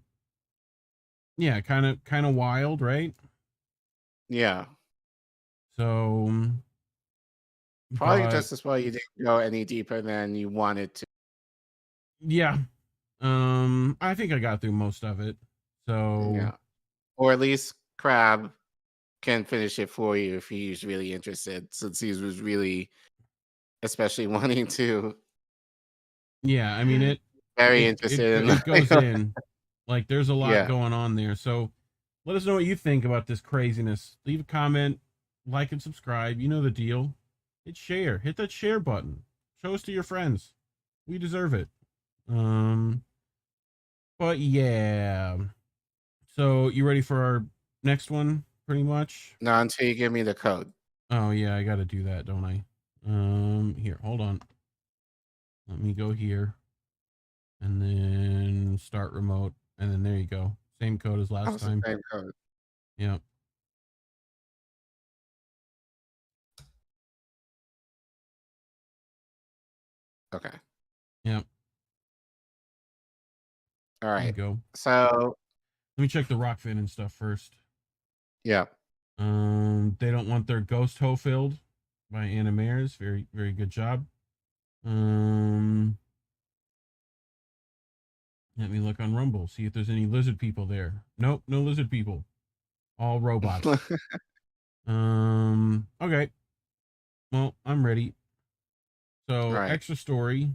yeah, kind of wild, right? Yeah. So probably just as well you didn't go any deeper than you wanted to. Yeah. I think I got through most of it. So yeah. Or at least Crab can finish it for you if he's really interested, since he was really especially wanting to. Yeah, I mean it interested it goes in. Like there's a lot going on there. So let us know what you think about this craziness. Leave a comment, like and subscribe. You know the deal. Hit share. Hit that share button. Show us to your friends. We deserve it. But yeah. So you ready for our next one? Pretty much. No, until you give me the code. Oh yeah, I got to do that, don't I? Here, hold on. Let me go here, and then start remote, and then there you go. Same code as last time. Same code. Yeah. Okay. Yep. All right. Go. So let me check the rock fin and stuff first. Yeah. They don't want their ghost hoe filled by Anna Mayers. Very, very good job. Let me look on Rumble, see if there's any lizard people there. Nope, no lizard people. All robots. Okay. Well, I'm ready. So, Right. extra story.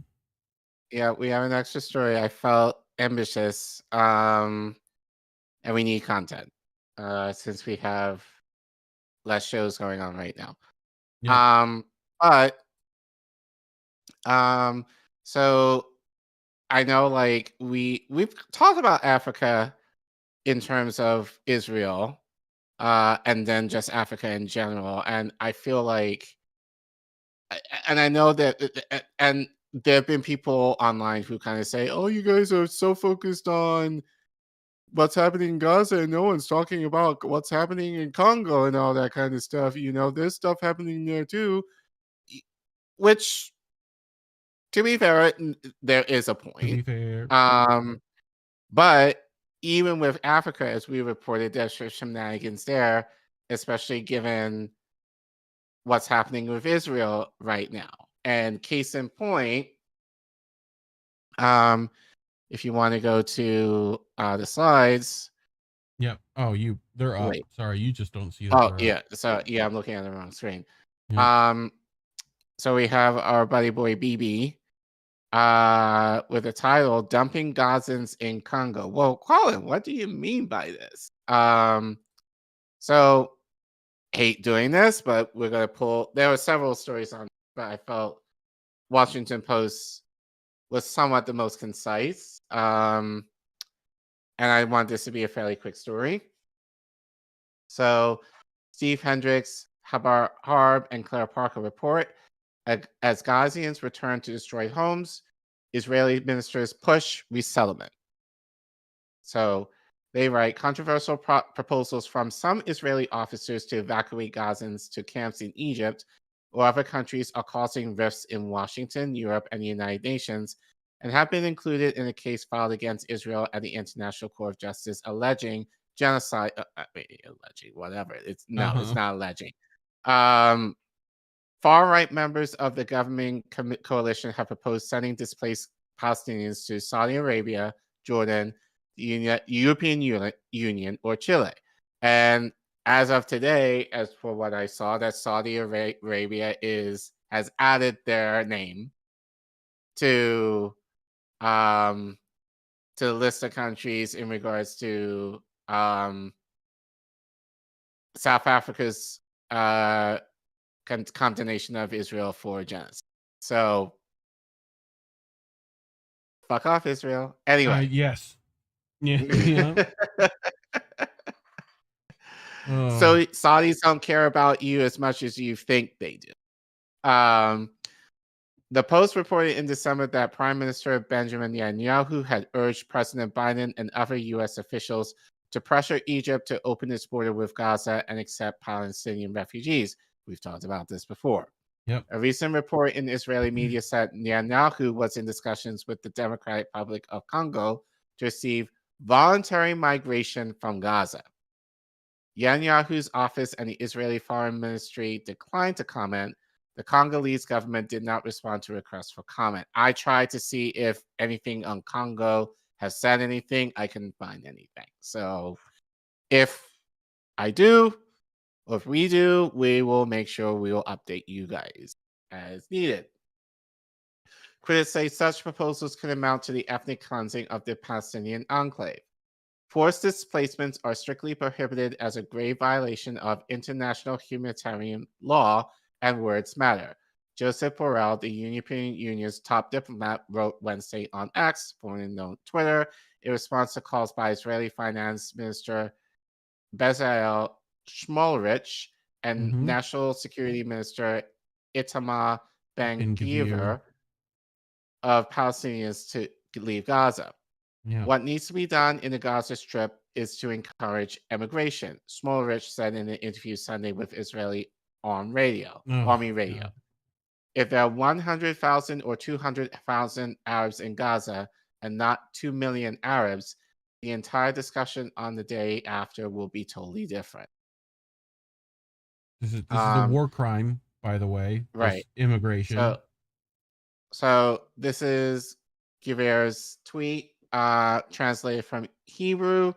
Yeah, we have an extra story. I felt ambitious. And we need content. Since we have less shows going on right now. Yeah. But so I know like we've talked about Africa in terms of Israel, and then just Africa in general. And I feel like and I know that and there have been people online who kind of say, "Oh, you guys are so focused on what's happening in Gaza and no one's talking about what's happening in Congo and all that kind of stuff. You know, there's stuff happening there too." Which, to be fair, there is a point. To be fair. But even with Africa, as we reported, there's shenanigans there, especially given what's happening with Israel right now. And case in point, if you want to go to the slides. Yep. Oh, they're up. Wait. Sorry, you just don't see them. Oh, yeah. So, yeah, I'm looking at the wrong screen. Yeah. So we have our buddy boy BB with the title "Dumping Gazans in Congo." Well, Collin, what do you mean by this? So hate doing this, but we're gonna pull. There were several stories on, but I felt Washington Post was somewhat the most concise. And I want this to be a fairly quick story. So Steve Hendricks, Habar Harb, and Claire Parker report as Gazans return to destroyed homes, Israeli ministers push resettlement. So they write controversial proposals from some Israeli officers to evacuate Gazans to camps in Egypt or other countries are causing rifts in Washington, Europe, and the United Nations, and have been included in a case filed against Israel at the International Court of Justice alleging genocide. Alleging, whatever. It's not alleging. Far-right members of the governing coalition have proposed sending displaced Palestinians to Saudi Arabia, Jordan, the European Union, or Chile. And as of today, as for what I saw, that Saudi Arabia has added their name to the list of countries in regards to South Africa's condemnation of Israel for genocide. So, fuck off, Israel. Anyway. Yes. Yeah. So Saudis don't care about you as much as you think they do. The Post reported in December that Prime Minister Benjamin Netanyahu had urged President Biden and other U.S. officials to pressure Egypt to open its border with Gaza and accept Palestinian refugees. We've talked about this before. Yep. A recent report in Israeli media said Netanyahu was in discussions with the Democratic Republic of Congo to receive voluntary migration from Gaza. Netanyahu's office and the Israeli Foreign Ministry declined to comment. The Congolese government did not respond to requests for comment. I tried to see if anything on Congo has said anything. I couldn't find anything. So if I do, or if we do, we will make sure we will update you guys as needed. Critics say such proposals could amount to the ethnic cleansing of the Palestinian enclave. Forced displacements are strictly prohibited as a grave violation of international humanitarian law, and words matter. Joseph Borrell, the European Union's top diplomat, wrote Wednesday on X, formerly known Twitter, in response to calls by Israeli Finance Minister Bezalel Smotrich and National Security Minister Itamar Ben-Gvir of Palestinians to leave Gaza. Yeah. What needs to be done in the Gaza Strip is to encourage emigration, Smotrich said in an interview Sunday with Israeli Army Radio. God. If there are 100,000 or 200,000 Arabs in Gaza and not 2 million Arabs, the entire discussion on the day after will be totally different. This is a war crime, by the way. Right. Immigration. So this is Gvir's tweet, translated from Hebrew.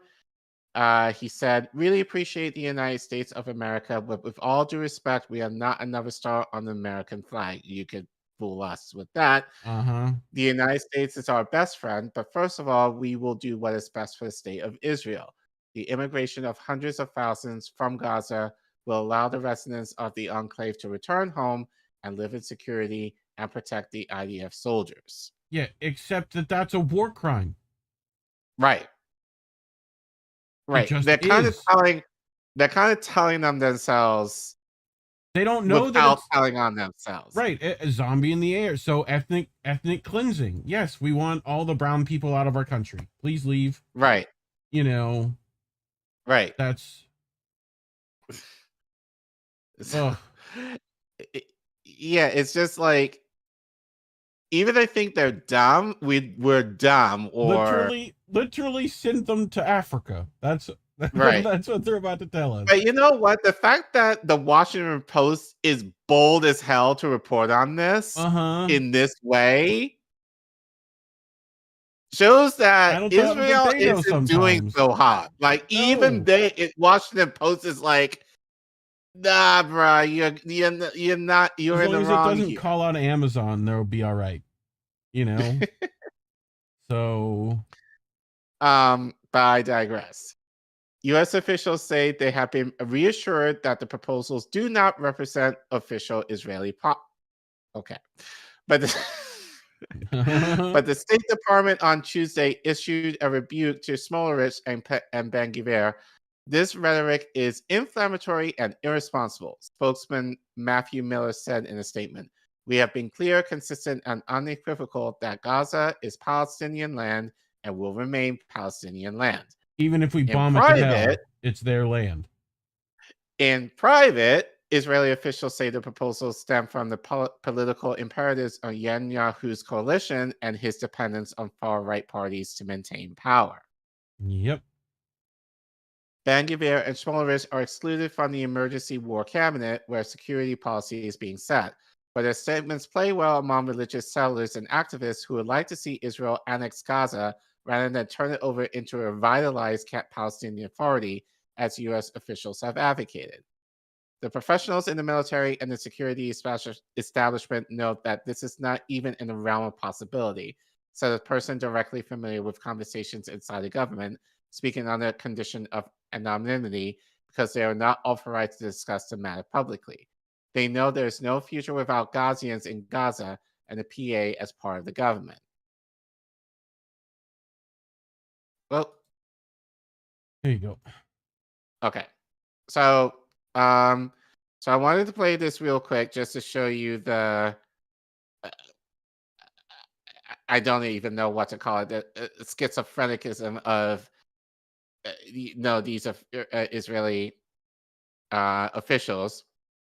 he said, really appreciate the United States of America, but with all due respect, we are not another star on the American flag. You could fool us with that. Uh-huh. The United States is our best friend, but first of all, we will do what is best for the state of Israel. The immigration of hundreds of thousands from Gaza will allow the residents of the enclave to return home and live in security and protect the IDF soldiers. Yeah, except that that's a war crime. Right. Right. just They're kind is. of telling them themselves. They don't know that without it's telling on themselves. right. A zombie in the air. So ethnic cleansing. Yes, we want all the brown people out of our country. Please leave. Right. You know. Right. That's. So, yeah, it's just like, even I think they're dumb. We're dumb, or literally send them to Africa. That's right. That's what they're about to tell us. But you know what? The fact that the Washington Post is bold as hell to report on this in this way shows that Israel isn't doing so hot. Like even Washington Post is like, nah, bro, you're not. You're as in long the as wrong. It doesn't here. call out Amazon, they'll be all right. You know. So. But I digress. U.S. officials say they have been reassured that the proposals do not represent official Israeli Okay. But the State Department on Tuesday issued a rebuke to Smolarich and Ben-Gvir. This rhetoric is inflammatory and irresponsible, spokesman Matthew Miller said in a statement. We have been clear, consistent, and unequivocal that Gaza is Palestinian land and will remain Palestinian land. Even if we bomb it to hell, it's their land. In private, Israeli officials say the proposals stem from the political imperatives of Netanyahu's coalition and his dependence on far-right parties to maintain power. Yep. Ben-Gvir and Smolarich are excluded from the emergency war cabinet where security policy is being set, but their statements play well among religious settlers and activists who would like to see Israel annex Gaza rather than turn it over into a revitalized Palestinian Authority, as U.S. officials have advocated. The professionals in the military and the security establishment note that this is not even in the realm of possibility, said a person directly familiar with conversations inside the government, speaking on the condition of anonymity because they are not authorized to discuss the matter publicly. They know there is no future without Gazans in Gaza and the PA as part of the government. Well, there you go. Okay, so I wanted to play this real quick just to show you the. I don't even know what to call it. The schizophrenicism of these Israeli officials.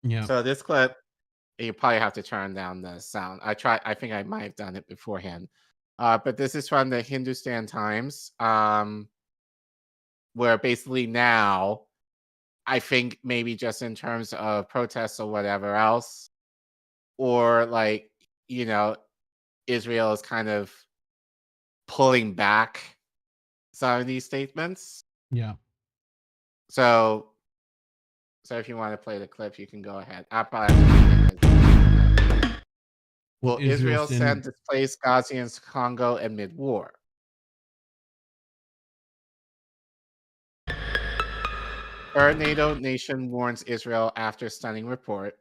Yeah. So this clip, you probably have to turn down the sound. I think I might have done it beforehand. But this is from the Hindustan Times, where basically now, I think maybe just in terms of protests or whatever else, or like, Israel is kind of pulling back some of these statements. Yeah. So if you want to play the clip, you can go ahead. Will Israel send displaced Gazans to Congo amid war? Third NATO nation warns Israel after stunning report.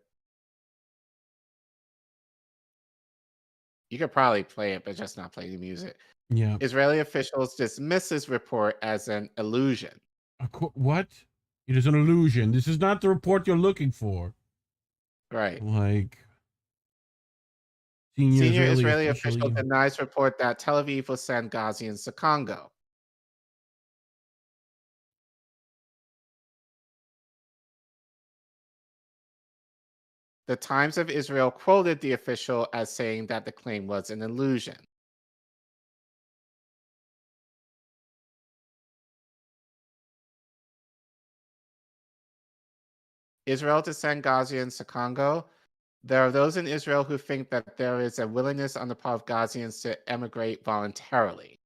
You could probably play it, but just not play the music. Yeah. Israeli officials dismiss this report as an illusion. What? It is an illusion. This is not the report you're looking for. Right. Like. Senior Israeli official denies report that Tel Aviv will send Gazans to Congo. The Times of Israel quoted the official as saying that the claim was an illusion. Israel to send Gazans to Congo. There are those in Israel who think that there is a willingness on the part of Gazans to emigrate voluntarily.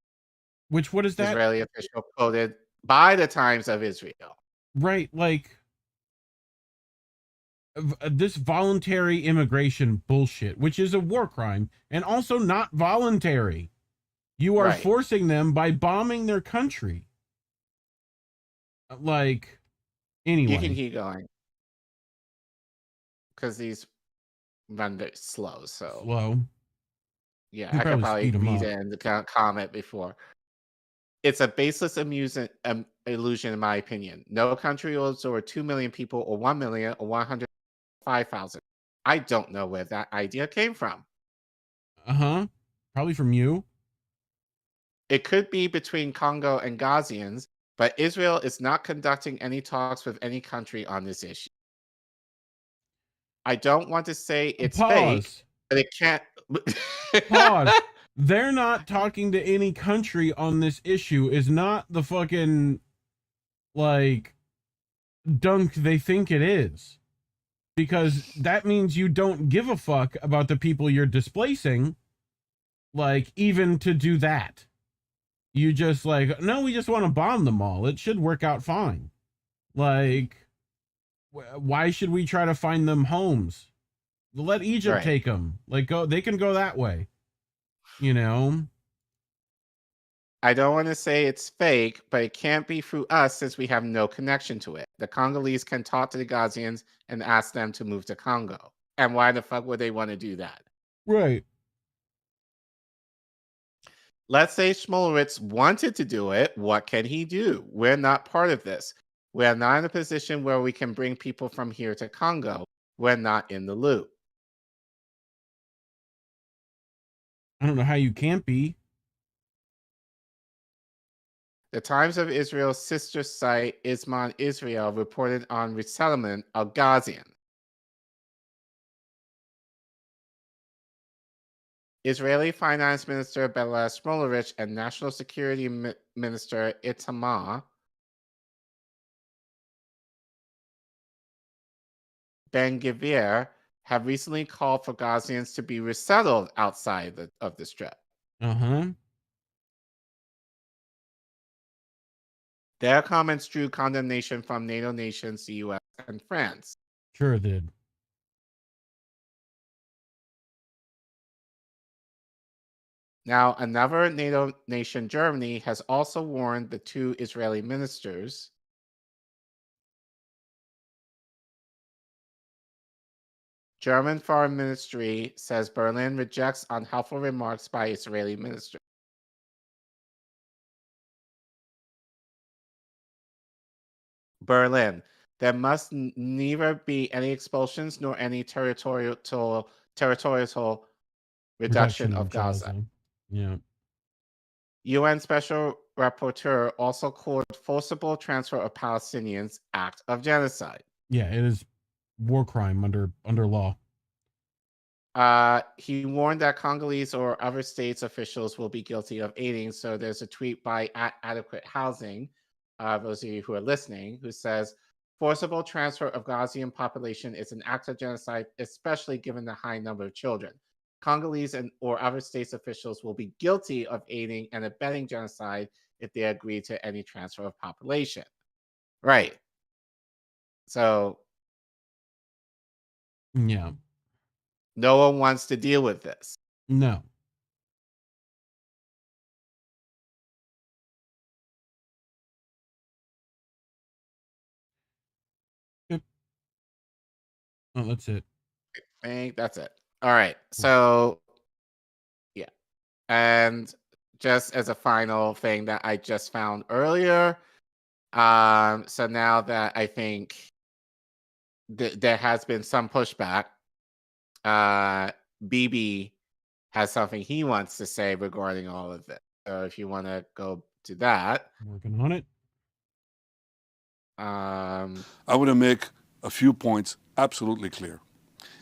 What is that? Israeli official quoted by the Times of Israel. Right, like this voluntary immigration bullshit, which is a war crime and also not voluntary. You are Right. forcing them by bombing their country. Like, anyway. You can keep going. Because these run very slow, so. Slow. Yeah, You I could probably probably speed 'em read up. it in the comment before. It's a baseless illusion, in my opinion. No country holds over 2 million people, or 1 million, or 105,000. I don't know where that idea came from. Uh-huh. Probably from you. It could be between Congo and Gazans, but Israel is not conducting any talks with any country on this issue. I don't want to say it's fake, Pause. but it can't. Pause. They're not talking to any country on this issue is not the fucking, like, dunk they think it is. Because that means you don't give a fuck about the people you're displacing, like, even to do that. You just, like, no, we just want to bomb them all. It should work out fine. Like, why should we try to find them homes? Let Egypt Right. take them. Like, go. They can go that way. You know? I don't want to say it's fake, but it can't be through us since we have no connection to it. The Congolese can talk to the Gazans and ask them to move to Congo. And why the fuck would they want to do that? Right. Let's say Schmolowitz wanted to do it. What can he do? We're not part of this. We're not in a position where we can bring people from here to Congo. We're not in the loop. I don't know how you can't be. The Times of Israel's sister site, Isman Israel, reported on resettlement of Gazans. Israeli Finance Minister Bezalel Smotrich and National Security Minister Itamar Ben-Gvir have recently called for Gazans to be resettled outside of the Strip. Uh-huh. Their comments drew condemnation from NATO nations, the U.S., and France. Sure did. Now, another NATO nation, Germany, has also warned the two Israeli ministers German Foreign Ministry says Berlin rejects unhelpful remarks by Israeli minister. Berlin. There must neither be any expulsions nor any territorial reduction of Gaza. Yeah. UN Special Rapporteur also called forcible transfer of Palestinians act of genocide. Yeah, it is war crime under law. He warned that Congolese or other states officials will be guilty of aiding. So there's a tweet by Adequate Housing, those of you who are listening, who says, forcible transfer of Gazian population is an act of genocide, especially given the high number of children. Congolese or other states officials will be guilty of aiding and abetting genocide if they agree to any transfer of population. Right. So, yeah. No one wants to deal with this. No. Yep. Oh, that's it. I think that's it. All right. So, yeah. And just as a final thing that I just found earlier, so now that I think there has been some pushback, BB has something he wants to say regarding all of this. So if you want to go to that. Working on it. I want to make a few points absolutely clear.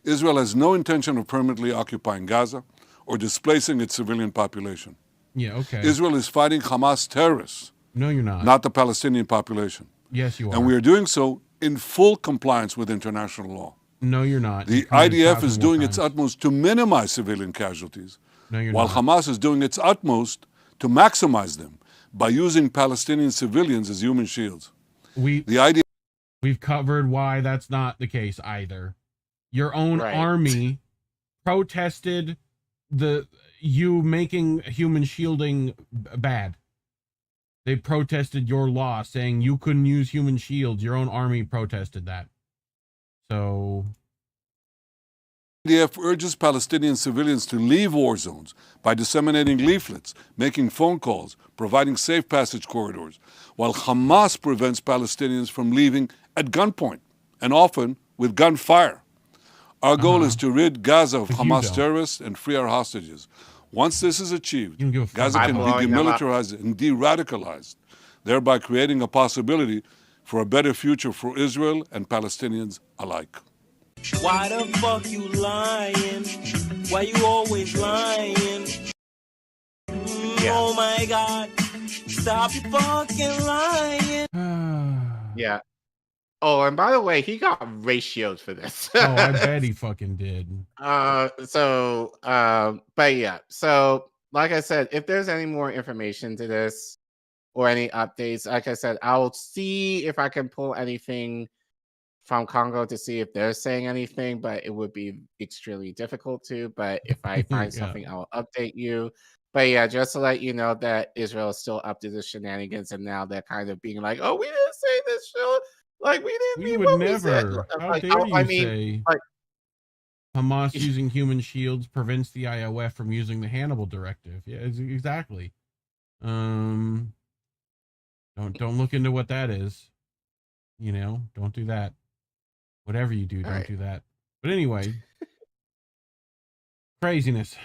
Israel has no intention of permanently occupying Gaza or displacing its civilian population. Yeah, okay. Israel is fighting Hamas terrorists. No, you're not. Not the Palestinian population. Yes, you are. And we are doing so in full compliance with international law. No, you're not. The IDF is doing its utmost to minimize civilian casualties, no, you're while not. Hamas is doing its utmost to maximize them by using Palestinian civilians as human shields. We've covered why that's not the case either. Your own army protested you making human shielding bad. They protested your law saying you couldn't use human shields. Your own army protested that. So IDF urges Palestinian civilians to leave war zones by disseminating leaflets, making phone calls, providing safe passage corridors, while Hamas prevents Palestinians from leaving at gunpoint and often with gunfire. Our goal is to rid Gaza of Hamas terrorists and free our hostages. Once this is achieved, Gaza can be demilitarized and de-radicalized, thereby creating a possibility for a better future for Israel and Palestinians alike. Why the fuck you lying? Why you always lying? Oh my God. Stop you fucking lying. Yeah. Oh, and by the way, he got ratioed for this. Oh, I bet he fucking did. But yeah. So, like I said, if there's any more information to this or any updates, like I said, I'll see if I can pull anything from Congo to see if they're saying anything, but it would be extremely difficult to. But if I find something, I'll update you. But yeah, just to let you know that Israel is still up to the shenanigans, and now they're kind of being like, "Oh, we didn't say this show. Like we didn't. We would never. How dare you say Hamas using human shields prevents the IOF from using the Hannibal Directive? Yeah, exactly. Don't look into what that is. You know, don't do that. Whatever you do, don't do that. But anyway, craziness.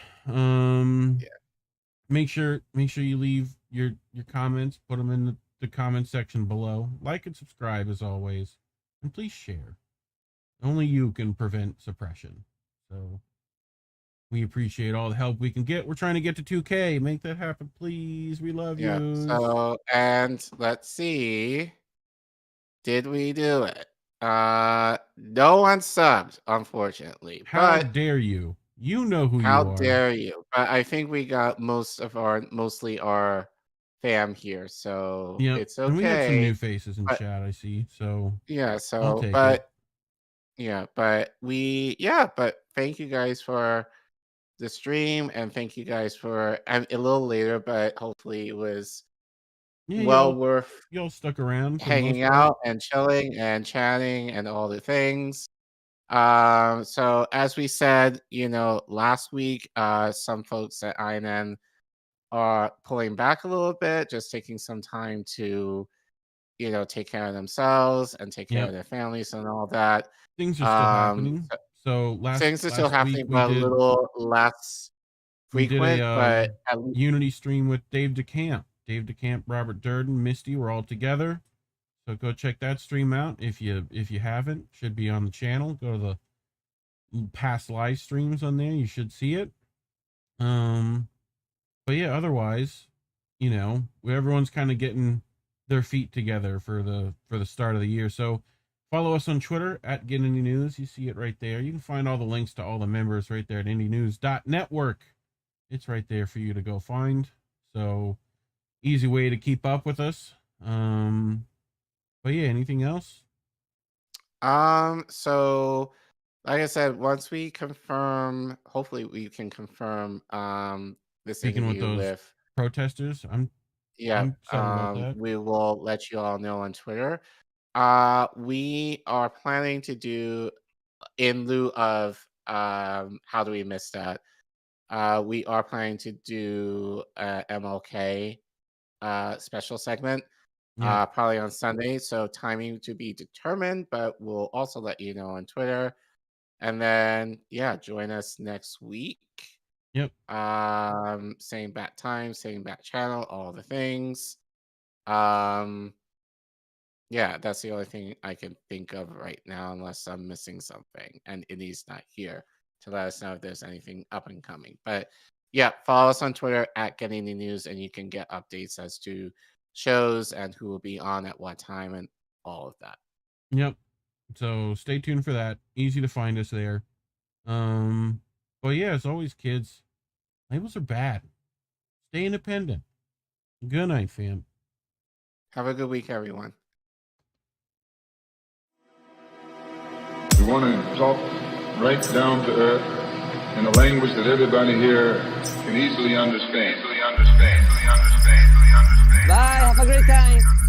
Make sure you leave your comments. Put them in the comment section below. Like and subscribe as always, and please share. Only you can prevent suppression. So we appreciate all the help we can get. We're trying to get to 2K. Make that happen, please. We love you. So, and let's see. Did we do it? No one subbed, unfortunately. How dare you? You know who you are. How dare you? But I think we got mostly our fam here, so it's okay. And we have some new faces in chat, I see. So yeah, I'll take it. But thank you guys for the stream, and thank you guys for a little later, but hopefully it was worth y'all stuck around hanging out and chilling and chatting and all the things. So as we said, last week, some folks at INN are pulling back a little bit, just taking some time to, take care of themselves and take care of their families and all that. Things are still happening. So things are still happening, but a little less frequent. But Unity stream with Dave DeCamp. Dave DeCamp, Robert Durden, Misty, we're all together. So go check that stream out if you haven't. Should be on the channel. Go to the past live streams on there. You should see it. But yeah, otherwise, everyone's kind of getting their feet together for the start of the year. So follow us on Twitter at Get Indie News. You see it right there. You can find all the links to all the members right there at indienews.network. It's right there for you to go find. So easy way to keep up with us. But yeah, anything else? So like I said, once we confirm, hopefully we can confirm this Speaking interview with those protesters, I'm excited about that. we will let you all know on Twitter. We are planning to do, in lieu of how do we miss that? We are planning to do MLK special segment. Probably on Sunday, so timing to be determined, but we'll also let you know on Twitter. And then join us next week. Yep. Same bat time, same bat channel, all the things. That's the only thing I can think of right now, unless I'm missing something and Indy's not here to let us know if there's anything up and coming. But follow us on Twitter at Getting the News, and you can get updates as to shows and who will be on at what time and all of that. Yep. So stay tuned for that. Easy to find us there. But yeah, as always, kids, labels are bad. Stay independent. Good night, fam. Have a good week, everyone. We want to talk right down to earth in a language that everybody here can easily understand. Bye, have a great time.